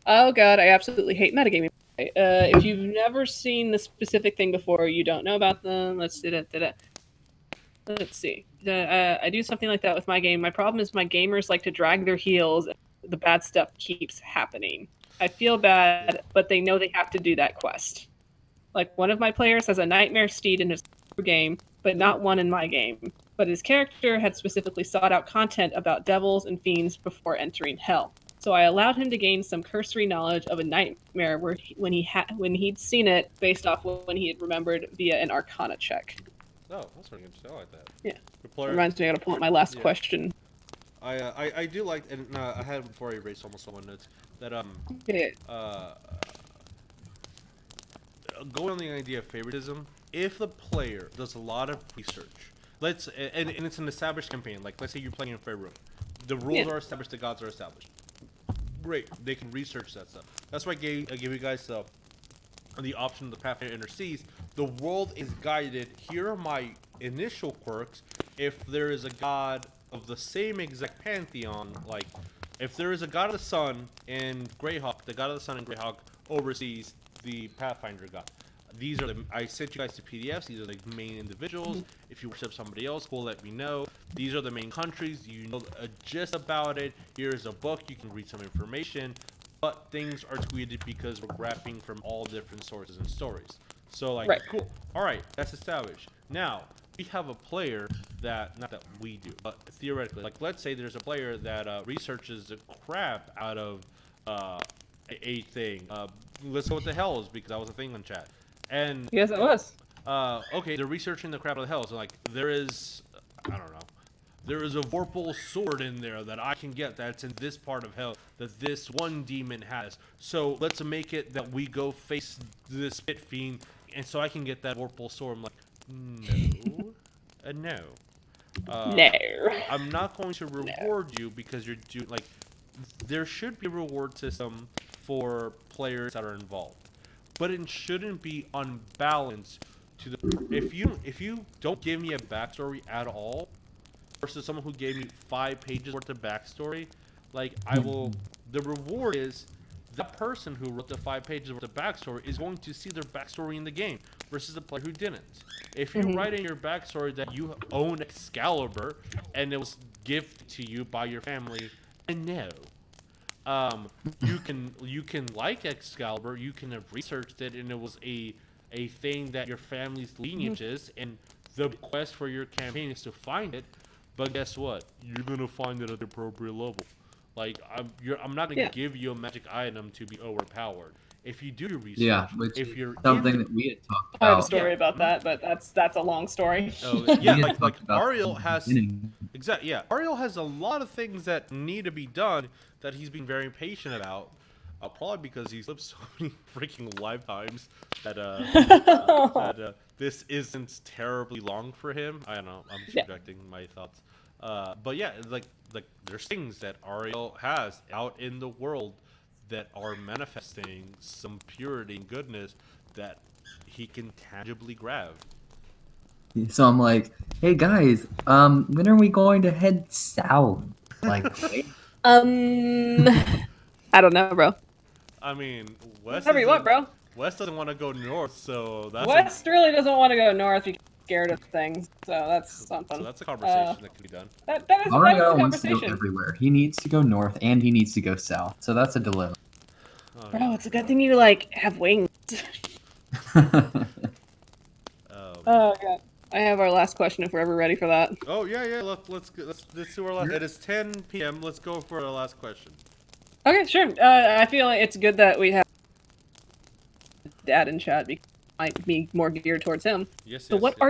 Oh god, I absolutely hate metagaming. If you've never seen the specific thing before, you don't know about them. Let's see. I do something like that with my game. My problem is my gamers like to drag their heels. And the bad stuff keeps happening. I feel bad, but they know they have to do that quest. Like, one of my players has a nightmare steed in his game, but not one in my game. But his character had specifically sought out content about devils and fiends before entering hell. So I allowed him to gain some cursory knowledge of a nightmare when he'd seen it based off when he had remembered via an Arcana check. Oh, that's pretty good. I like that. Yeah. Good player. Reminds me, I gotta pull up my last Yeah. question. I do like, and I had it before I erased almost all my notes, that Yeah. going on the idea of favoritism, if the player does a lot of research, and it's an established campaign, like let's say you're playing in Faerun, the rules are established, the gods are established. Great, they can research that stuff. That's why I gave you guys the option of the Pathfinder Interseas. The world is guided. Here are my initial quirks. If there is a god of the same exact pantheon, like if there is a god of the sun in Greyhawk, the god of the sun in Greyhawk oversees the Pathfinder god. These are I sent you guys to PDFs. These are the main individuals. If you worship somebody else, cool, let me know. These are the main countries. You know just about it. Here's a book. You can read some information. But things are tweeted because we're grabbing from all different sources and stories. So, like, cool. All right, that's established. Now, we have a player that, not that we do, but theoretically, like, let's say there's a player that researches the crap out of a thing. Let's go with the Hells, because that was a thing on chat. And Yes, it was. okay, they're researching the crap out of the Hells. So, like, there is, I don't know. There is a Vorpal sword in there that I can get that's in this part of hell that this one demon has. So let's make it that we go face this pit fiend, and so I can get that Vorpal sword. I'm like, no, no. No. I'm not going to reward you because you're doing, like, there should be a reward system for players that are involved, but it shouldn't be unbalanced to the. If you don't give me a backstory at all, versus someone who gave me 5 pages worth of backstory, like, I will, the reward is the person who wrote the 5 pages worth of backstory is going to see their backstory in the game versus the player who didn't. If you write in your backstory that you own Excalibur and it was gifted to you by your family, and no, you can like Excalibur, you can have researched it, and it was a thing that your family's lineage is, and the quest for your campaign is to find it. But guess what? You're gonna find it at the appropriate level. Like, I'm not gonna give you a magic item to be overpowered. If you do your research, which if you're something that we had talked about. I have a story about that, but that's a long story. Oh, yeah, We like had talked about Ariel that in has the beginning. exactly. Yeah, Ariel has a lot of things that need to be done that he's been very patient about. Probably because he's lived so many freaking lifetimes that this isn't terribly long for him. I don't know. I'm just projecting my thoughts. But yeah, like there's things that Ariel has out in the world that are manifesting some purity and goodness that he can tangibly grab. So I'm like, hey guys, when are we going to head south? Like, I don't know, bro. I mean, West. Whatever you want, bro. West doesn't want to go north, so that's West really doesn't want to go north because he's scared of things. So that's something. So that's a conversation that can be done. That is Ariel a wants to go conversation. everywhere. He needs to go north and he needs to go south. So that's a dilemma. Oh, Bro, it's a good thing you like have wings. oh, Oh god. I have our last question if we're ever ready for that. Oh yeah, yeah. Let's do our last. It is 10 p.m. Let's go for our last question. Okay, sure. I feel like it's good that we have Dad in chat because it might be more geared towards him. Yes. So, yes, what yes.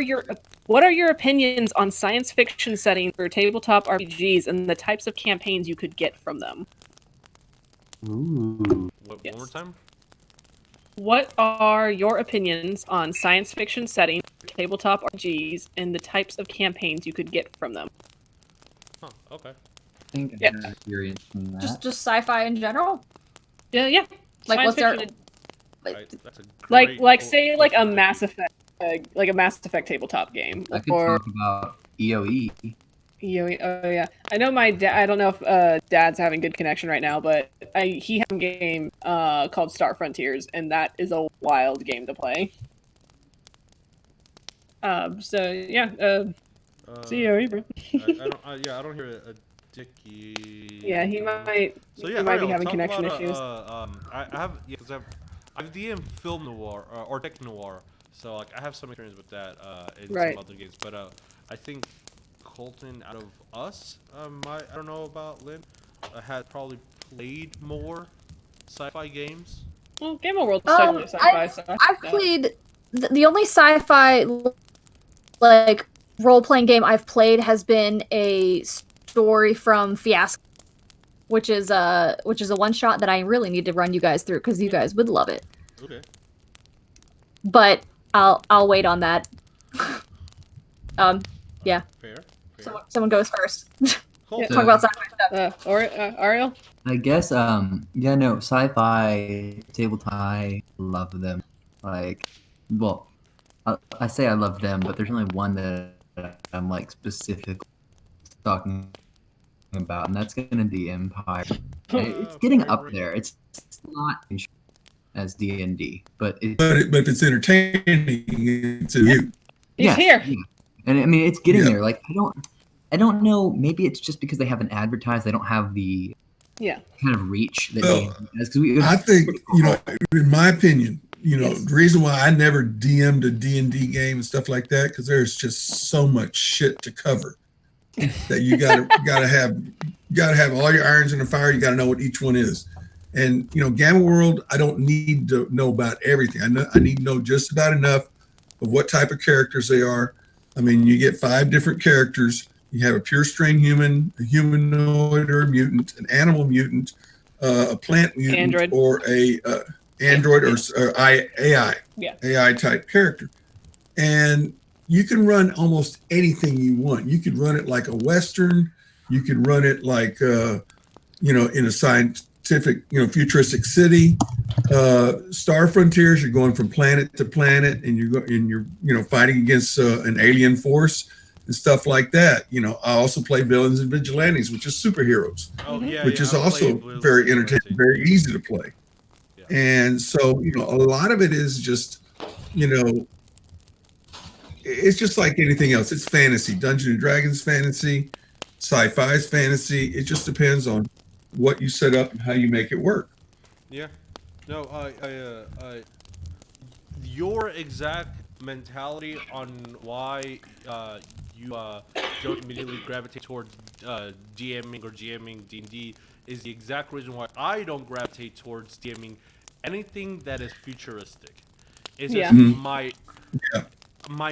are your opinions on science fiction settings for tabletop RPGs and the types of campaigns you could get from them? Ooh. What, Yes. One more time. What are your opinions on science fiction settings for tabletop RPGs and the types of campaigns you could get from them? Huh. Okay. I think I Yeah. have experience in that. Just sci-fi in general. Yeah. Like, Science what's our fiction. That's a Like great say like a question, Mass Vicky. Effect, like a Mass Effect tabletop game, I could or talk about EOE. Oh yeah, I know my dad. I don't know if Dad's having good connection right now, but he has a game called Star Frontiers, and that is a wild game to play. So yeah, see you, bro. I don't hear a Dicky. Yeah, he might. So he yeah, might be Ariel, having talk connection about issues. I have yeah, because I've DM film noir or tech noir, so like I have some experience with that in Right. some other games. But I think Colton, out of us, I don't know about Lynn, had probably played more sci-fi games. Well, Game of World is technically sci-fi. So I've played the only sci-fi like role-playing game I've played has been a story from Fiasco, which is a one-shot that I really need to run you guys through because you guys would love it. Okay. But I'll wait on that. Yeah. Fair. Someone goes first. Colton. Talk about sci-fi stuff. Ariel. I guess yeah, no, sci-fi tabletop, I love them. Like, well, I say I love them, but there's only one that I'm like specifically talking about, and that's gonna be Empire. It's getting up there. It's not as D&D, but it's But if it's entertaining, it's a you. He's here. Yeah. And I mean, it's getting Yeah. there. Like, I don't know. Maybe it's just because they haven't advertised. They don't have the kind of reach that Well, D&D has. 'Cause we, I think, in my opinion, the reason why I never DM'd a D&D game and stuff like that, because there's just so much shit to cover that you gotta have all your irons in the fire. You gotta know what each one is. And Gamma World, I don't need to know about everything. I need to know just about enough of what type of characters they are. I mean, you get 5 different characters. You have a pure strain human, a humanoid or a mutant, an animal mutant, a plant mutant, Android. or a android or AI, Yeah. AI type character. And you can run almost anything you want. You could run it like a Western. You could run it like, in a scientific, futuristic city. Star Frontiers, you're going from planet to planet, and you're fighting against an alien force and stuff like that. I also play villains and vigilantes, which is superheroes, which is also very entertaining, very easy to play. Yeah. And so, a lot of it is just, it's just like anything else. It's fantasy. Dungeons and Dragons fantasy, sci-fi is fantasy. It just depends on what you set up and how you make it work. Yeah. No, your exact mentality on why you don't immediately gravitate towards DMing or GMing D&D is the exact reason why I don't gravitate towards DMing anything that is futuristic. It's just my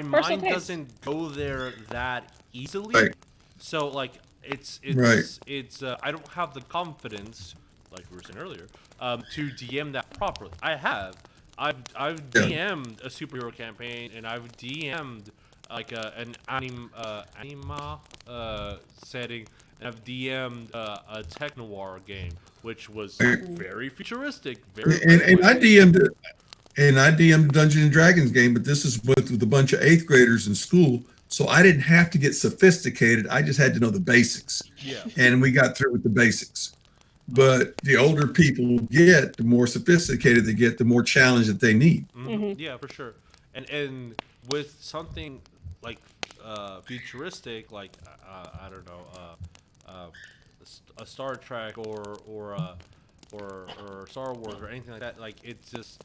mind taste. doesn't go there that easily. Right. So like it's I don't have the confidence, like we were saying earlier, to DM that properly. I've DM'd a superhero campaign, and I've DM'd like an anima setting, and I've DM'd a tech noir game, which was very futuristic. And I DM'd Dungeons and Dragons game, but this is with a bunch of 8th graders in school. So I didn't have to get sophisticated. I just had to know the basics. Yeah. And we got through with the basics. But the older people get, the more sophisticated they get, the more challenge that they need. Yeah, for sure. And with something like futuristic, like I don't know, a Star Trek or Star Wars or anything like that, like it's just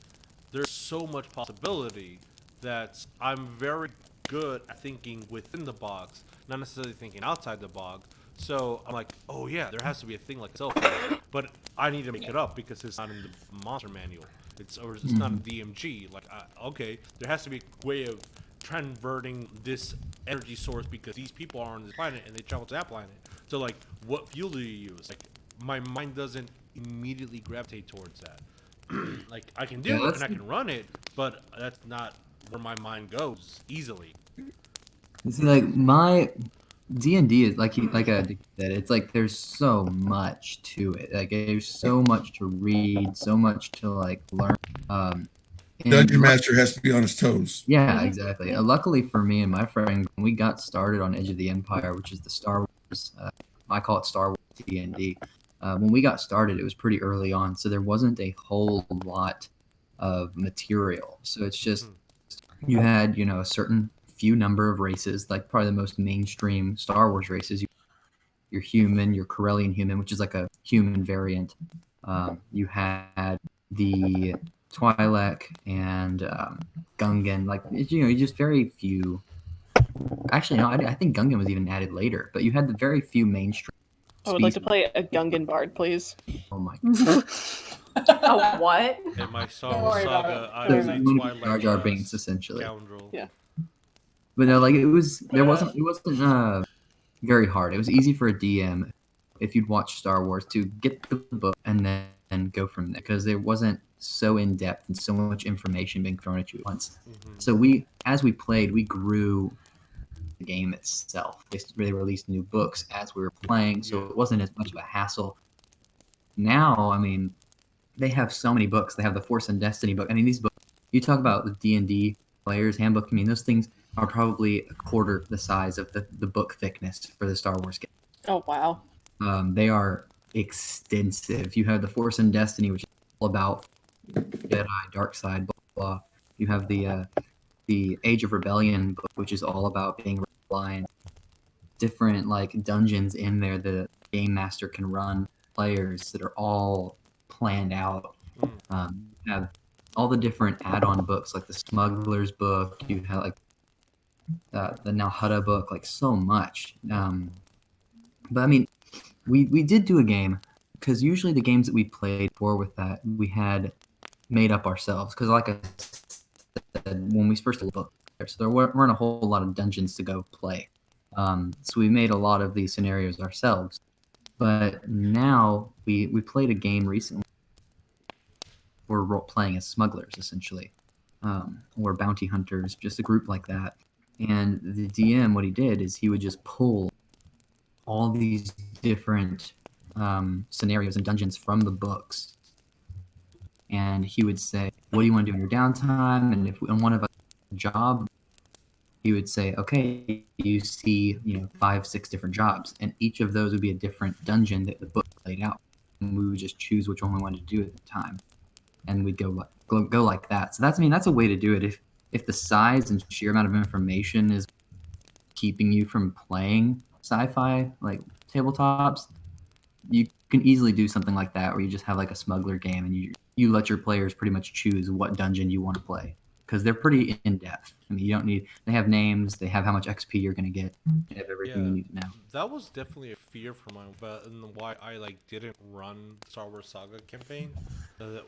there's so much possibility that I'm very good at thinking within the box, not necessarily thinking outside the box. So I'm like, oh yeah, there has to be a thing like a cell phone, but I need to make it up because it's not in the monster manual. It's not in DMG. Like, okay, there has to be a way of transverting this energy source because these people are on this planet and they travel to that planet. So like, what fuel do you use? Like, my mind doesn't immediately gravitate towards that. Like, I can do it and I can run it, but that's not where my mind goes easily. See, like my D&D is like Dick said, it's like there's so much to it. Like there's so much to read, so much to like learn. And Dungeon Master has to be on his toes. yeah, exactly. Luckily for me and my friend, when we got started on Edge of the Empire, which is the Star Wars, I call it Star Wars D&D. When we got started, it was pretty early on, so there wasn't a whole lot of material. So it's just you had, a certain few number of races, like probably the most mainstream Star Wars races. You're human, you're Corellian human, which is like a human variant. You had the Twi'lek and Gungan, like you just very few. Actually, no, I think Gungan was even added later, but you had the very few mainstream. I would like to play a Gungan bard, please. Oh my! Oh, what? In my Star Don't Wars worry about saga, it. I Don't was a worry about it. Jar Jar Twilight Binks, essentially. scoundrel. Yeah. But no, like it wasn't very hard. It was easy for a DM if you'd watch Star Wars to get the book and then go from there because it wasn't so in depth and so much information being thrown at you at once. So as we played, we grew the game itself. They released new books as we were playing, so it wasn't as much of a hassle. Now, I mean, they have so many books. They have the Force and Destiny book. I mean, these books. You talk about the D&D Player's Handbook. I mean, those things are probably a quarter the size of the book thickness for the Star Wars game. Oh, wow. They are extensive. You have the Force and Destiny, which is all about Jedi, dark side, blah, blah. You have the Age of Rebellion book, which is all about being reliant. Different like dungeons in there the game master can run players that are all planned out. You have all the different add-on books, like the Smuggler's book. You have like the Nalhutta book, like so much. But I mean, we did do a game because usually the games that we played for with that we had made up ourselves because, like I said, when we first did the book, so there weren't a whole lot of dungeons to go play. So we made a lot of these scenarios ourselves. But now we played a game recently. We're playing as smugglers, essentially, or bounty hunters, just a group like that. And the DM, what he did is he would just pull all these different scenarios and dungeons from the books. And he would say, what do you want to do in your downtime? And if on one of us job, he would say, okay, you see, 5-6 different jobs, and each of those would be a different dungeon that the book laid out, and we would just choose which one we wanted to do at the time, and we'd go like that. So that's a way to do it. If the size and sheer amount of information is keeping you from playing sci-fi like tabletops, you can easily do something like that, where you just have like a smuggler game, and you let your players pretty much choose what dungeon you want to play. Because they're pretty in depth. I mean, you don't need. They have names. They have how much XP you're gonna get. They have everything you need to know. That was definitely a fear for mine, but and why I didn't run Star Wars Saga campaign that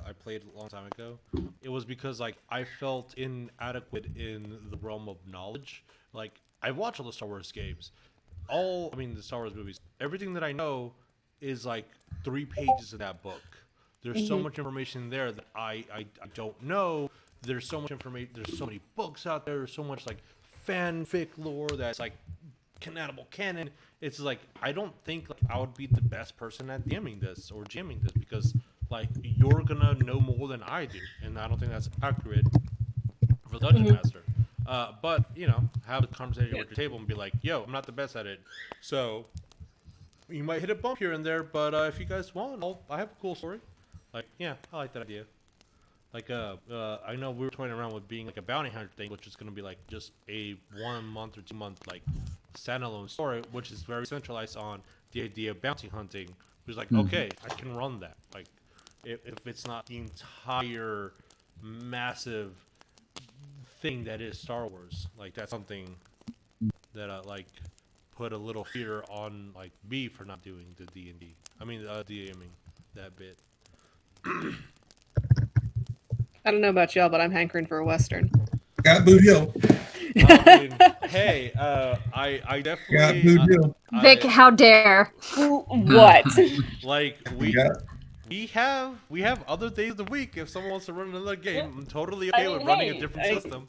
I played a long time ago. It was because I felt inadequate in the realm of knowledge. Like, I watch all the Star Wars games, the Star Wars movies. Everything that I know is 3 pages in that book. There's so much information there that I don't know. There's so much information. There's so many books out there. There's so much fanfic lore that's canonical canon. It's I don't think I would be the best person at DMing this or jamming this because you're gonna know more than I do, and I don't think that's accurate for the Dungeon Master. But have a conversation with your table and be like, "Yo, I'm not the best at it," so you might hit a bump here and there. But if you guys want, I have a cool story. Yeah, I like that idea. I know we were toying around with being a bounty hunter thing, which is going to be just a 1 month or 2 month standalone story, which is very centralized on the idea of bounty hunting. It's okay, I can run that. If it's not the entire massive thing that is Star Wars. Like that's something that like put a little fear on like me for not doing the D&D. I mean DMing that bit. I don't know about y'all, but I'm hankering for a Western. Got Boot Hill. I mean, hey, I Got definitely Boot Hill. Vic, how dare? What? like Got we have other days of the week. If someone wants to run another game, I'm totally I okay mean, with running a hey, different system.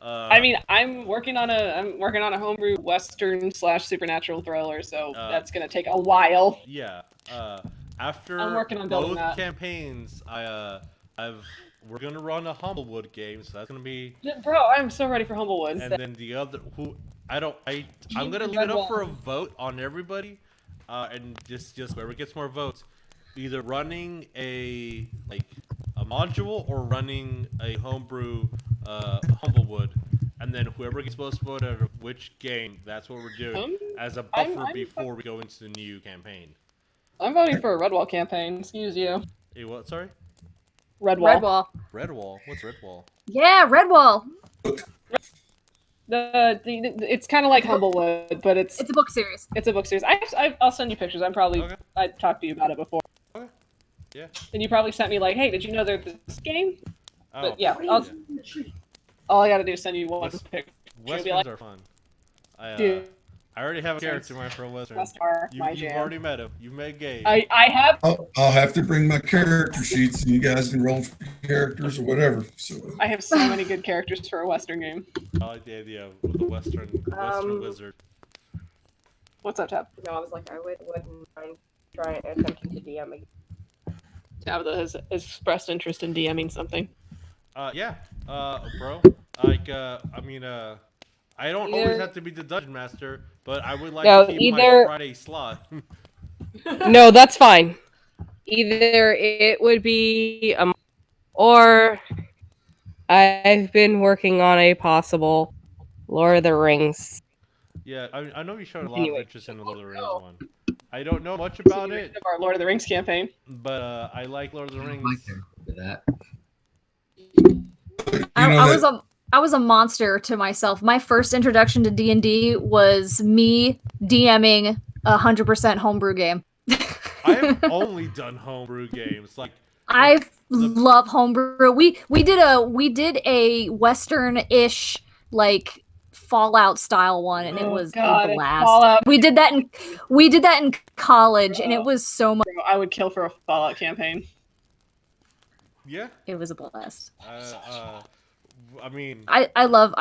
I mean, I'm working on a homebrew Western / supernatural thriller, so that's gonna take a while. Yeah. After I'm working on building both that. campaigns, we're gonna run a Humblewood game, so that's gonna be. Bro, I'm so ready for Humblewood. And then the other I'm gonna leave it up for a vote on everybody, and just whoever gets more votes, either running a module or running a homebrew Humblewood, and then whoever gets most vote out of which game, that's what we're doing as a buffer before we go into the new campaign. I'm voting for a Redwall campaign. Excuse you. Hey, what? Sorry. Redwall. Redwall. What's Redwall? Yeah, Redwall. It's kind of like Humblewood, but it's a book series. It's a book series. I'll send you pictures. Okay. I talked to you about it before. Okay. Yeah. And you probably sent me like, hey, did you know there's this game? Oh, but yeah, all I gotta do is send you one picture. Westerns are fun. Dude, I already have a character in mind for a Western. You've jam. already met him. You've met Gabe. I have. I'll have to bring my character sheets, and you guys can roll for characters or whatever. So I have so many good characters for a Western game. I like the idea of the Western wizard. What's up, Tab? No, I was like, I wouldn't mind trying attempting to DM again. Tabitha has expressed interest in DMing something. Yeah, bro. Like, I mean, I don't always have to be the dungeon master, but I would like to keep my Friday slot. No, that's fine. Either it would be or I've been working on a possible Lord of the Rings. Yeah, I know you showed a lot of interest in the Lord of the Rings one. I don't know much about it. Of our Lord of the Rings campaign. But I like Lord of the Rings. That. I was a monster to myself. My first introduction to D&D was me DMing 100% homebrew game. I've only done homebrew games. Like I love homebrew. We did a Western-ish like Fallout style one, and it was a blast. Fallout. We did that in college, and it was so much. I would kill for a Fallout campaign. Yeah. It was a blast. I mean, I love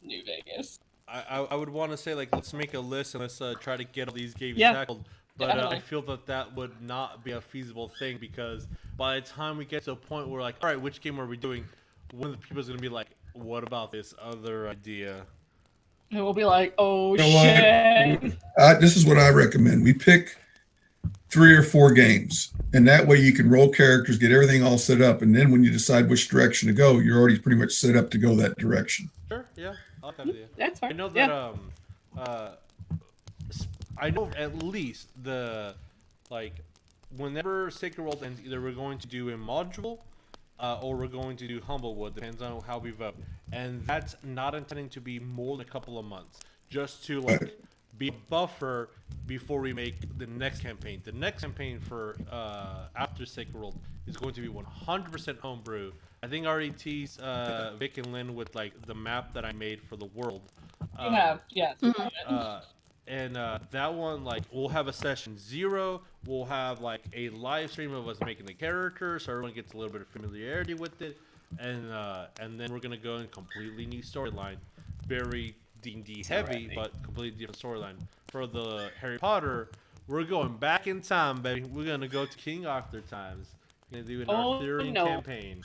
New Vegas. I would want to say like let's make a list and let's try to get all these games tackled. But I feel that would not be a feasible thing because by the time we get to a point where like, all right, which game are we doing? One of the people's gonna be like, what about this other idea? And we'll be like, oh shit. This is what I recommend. We pick 3 or 4 games, and that way you can roll characters, get everything all set up, and then when you decide which direction to go, you're already pretty much set up to go that direction. Sure, yeah, I like that idea. That's fine. I know that I know at least whenever Sacred World ends, either we're going to do a module or we're going to do Humblewood, depends on how we vote, and that's not intending to be more than a couple of months, just to be a buffer before we make the next campaign. The next campaign for after Sacred World is going to be 100% homebrew. I think I already teased Vic and Lynn with like the map that I made for the world. You have, yes. And that one, like, we'll have a session 0. We'll have like a live stream of us making the character, so everyone gets a little bit of familiarity with it, and then we're gonna go in completely new storyline, very D&D heavy, but completely different storyline. For the Harry Potter, we're going back in time, baby. We're gonna go to King Arthur times. We're gonna do an Arthurian campaign.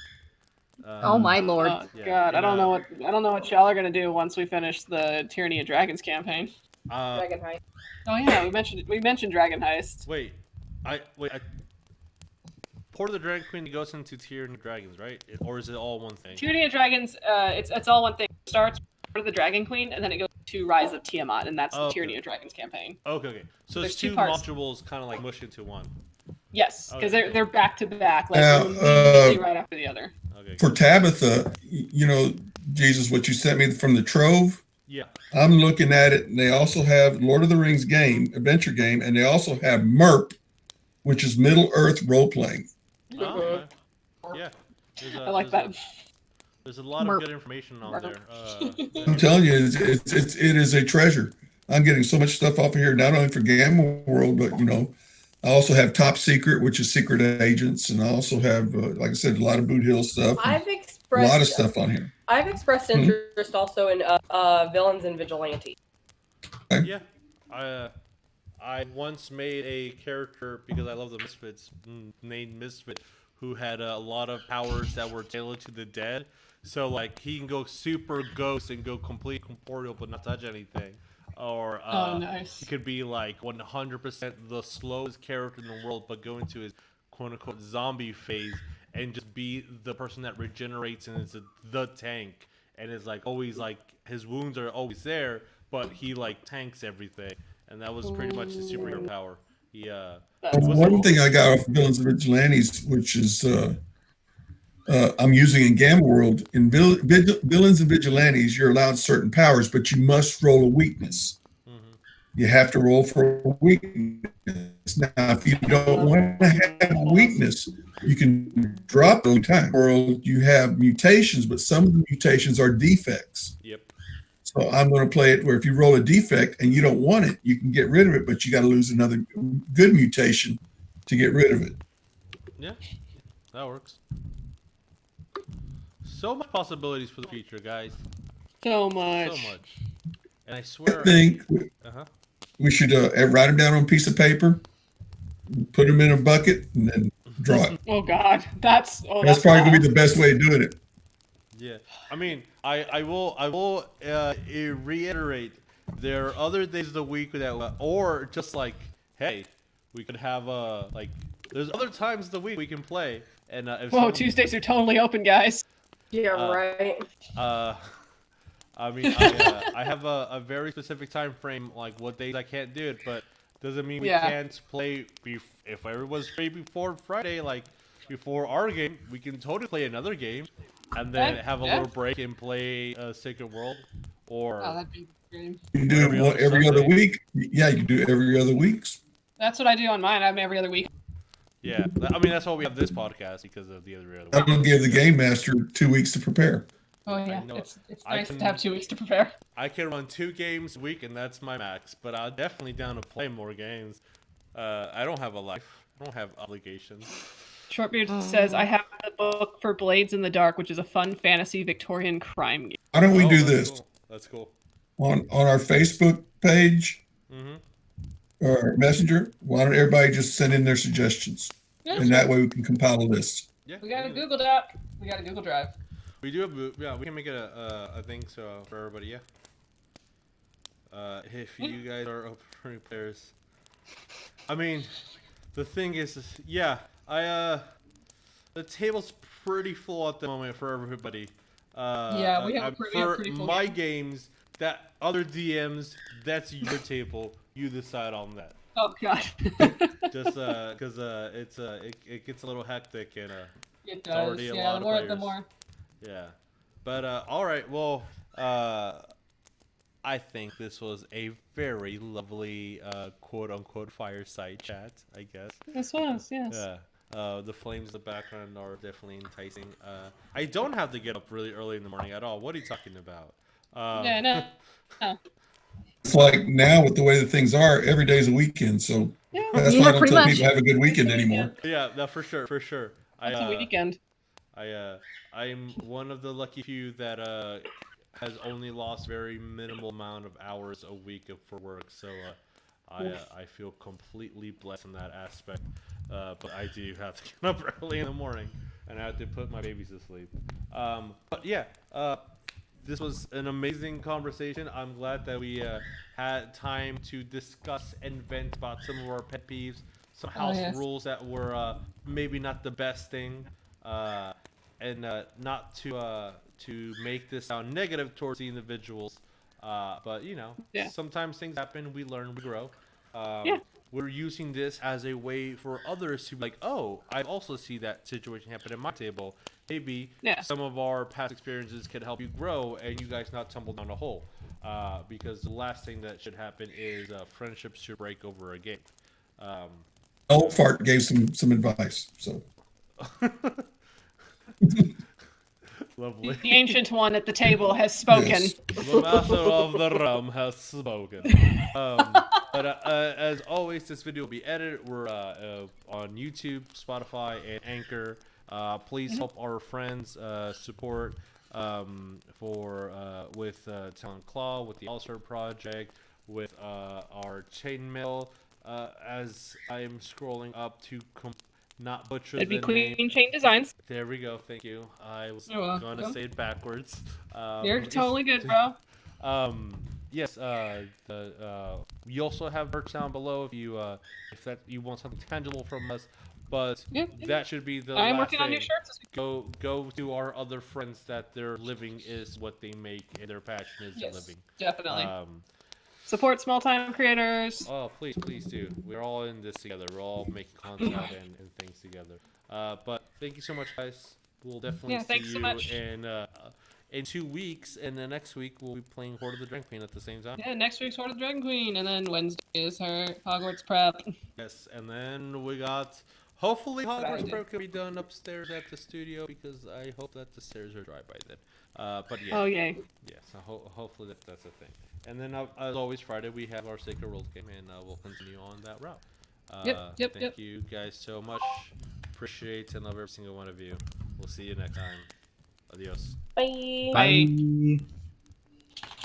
Oh my lord! God, I don't know what y'all are gonna do once we finish the Tyranny of Dragons campaign. Dragon Heist. Oh yeah, we mentioned Dragon Heist. Wait, Port of the Dragon Queen goes into Tyranny of Dragons, right? Or is it all one thing? Tyranny of Dragons, it's all one thing. It starts Port of the Dragon Queen, and then it goes to Rise of Tiamat, and that's the Tyranny of Dragons campaign. Okay. So there's it's 2 modules kind of like mushed into one. Yes, because they're back to back, like Now, immediately right after the other. Okay. For Tabitha, Jesus, what you sent me from the Trove. Yeah. I'm looking at it, and they also have Lord of the Rings game, adventure game, and they also have MERP, which is Middle Earth role playing. Oh, okay. Yeah. I like that. There's a lot of good information on there. I'm telling you, it is a treasure. I'm getting so much stuff off of here, not only for Gamma World, but I also have Top Secret, which is secret agents, and I also have, like I said, a lot of Boot Hill stuff. I've A expressed lot of stuff on here. I've expressed interest also in villains and vigilantes. Yeah. I once made a character because I love the Misfits named Misfit, who had a lot of powers that were tailored to the dead. So like he can go super ghost and go complete corporeal but not touch anything. Or nice. he could be like 100% the slowest character in the world, but go into his quote unquote zombie phase and just be the person that regenerates and is the tank. And is like always like his wounds are always there, but he like tanks everything. And that was pretty much his superhero power. He One thing I got off Villains and Vigilantes, which is I'm using in Gamma World, in Villains and Vigilantes, you're allowed certain powers, but you must roll a weakness. You have to roll for a weakness. Now, if you don't want to have a weakness, you can drop it time. World, you have mutations, but some of the mutations are defects. Yep. So I'm going to play it where if you roll a defect and you don't want it, you can get rid of it, but you got to lose another good mutation to get rid of it. Yeah, that works. So much possibilities for the future, guys. So much. So much. And I swear. I think we should write them down on a piece of paper, put them in a bucket, and then draw it. Oh God, that's probably going to be the best way of doing it. Yeah, I mean, I will reiterate. There are other days of the week that, or just like, hey, we could have there's other times of the week we can play. And whoa, Tuesdays are totally open, guys. Yeah, right. I mean, I have a very specific time frame, like what days I can't do it, but doesn't mean we can't play. If everyone's free before Friday, like before our game, we can totally play another game, and then have a little break and play Sacred World. Or that'd be great. You can do it every other week. Yeah, you can do it every other weeks. That's what I do on mine. I'm every other week. Yeah, I mean that's why we have this podcast, because of the other week. I'm going to give the game master 2 weeks to prepare. Oh yeah, it's nice to have 2 weeks to prepare. I can run 2 games a week, and that's my max. But I'm definitely down to play more games. I don't have a life. I don't have obligations. Shortbeard says, I have the book for Blades in the Dark, which is a fun fantasy Victorian crime game. Why don't we do this? Cool. That's cool. On our Facebook page or Messenger, why don't everybody just send in their suggestions? And that way we can compile a list. Yeah, we got a Google Doc. We got a Google Drive. We do have, we can make it a thing so for everybody, yeah. If you guys are open players, I mean, the thing is yeah, the table's pretty full at the moment for everybody. Yeah, we have a pretty full my game. Games, that other DMs, that's your table. You decide on that. Oh God. Just because it gets a little hectic and it does. It's already a lot of players. The more. Yeah, but all right. Well, I think this was a very lovely quote unquote fireside chat. I guess. This was, yes. Yeah. The flames in the background are definitely enticing. I don't have to get up really early in the morning at all. What are you talking about? Yeah, no. It's like now with the way that things are, every day's a weekend. So that's why I don't tell people have a good weekend anymore. Yeah, no, for sure. It's a weekend. I'm one of the lucky few that has only lost very minimal amount of hours a week for work. So I feel completely blessed in that aspect. But I do have to get up early in the morning, and I have to put my babies to sleep. But yeah, this was an amazing conversation. I'm glad that we had time to discuss and vent about some of our pet peeves, some house rules that were maybe not the best thing, and not to make this sound negative towards the individuals. But you know, sometimes things happen. We learn, we grow. We're using this as a way for others to be like, oh, I also see that situation happen at my table. maybe Yeah. some of our past experiences could help you grow and you guys not tumble down a hole. Because the last thing that should happen is friendships should break over a game. Old fart gave some advice. So Lovely. The ancient one at the table has spoken. Yes. The master of the realm has spoken. But as always, this video will be edited. We're on YouTube, Spotify, and Anchor. Please help our friends support with Talent Claw, with the All-Star Project, with our chainmail. As I am scrolling up to not butcher It'd be the name. Queen Chain Designs. There we go. Thank you. I was You're going welcome. to say it backwards. You're totally good, bro. Yes. We also have merch down below if you want something tangible from us. But Yep. that should be the I'm last working on new thing. shirts this week. Go to our other friends that their living is what they make and their passion is Yes, living. definitely. Support small time creators. Oh, please do. We're all in this together. We're all making content and things together. But thank you so much, guys. We'll definitely see thanks so you much. in 2 weeks, and then next week we'll be playing Horde of the Dragon Queen at the same time. Yeah, next week's Horde of the Dragon Queen, and then Wednesday is her Hogwarts prep. Yes, and then we got. Hopefully, Hogwarts Friday. prep can be done upstairs at the studio because I hope that the stairs are dry by then. But yeah. Oh yay! Yeah, so hopefully that's a thing. And then, as always, Friday we have our Sacred World game, and we'll continue on that route. Thank you guys so much. Appreciate and love every single one of you. We'll see you next time. Adios. Bye. Bye. Bye.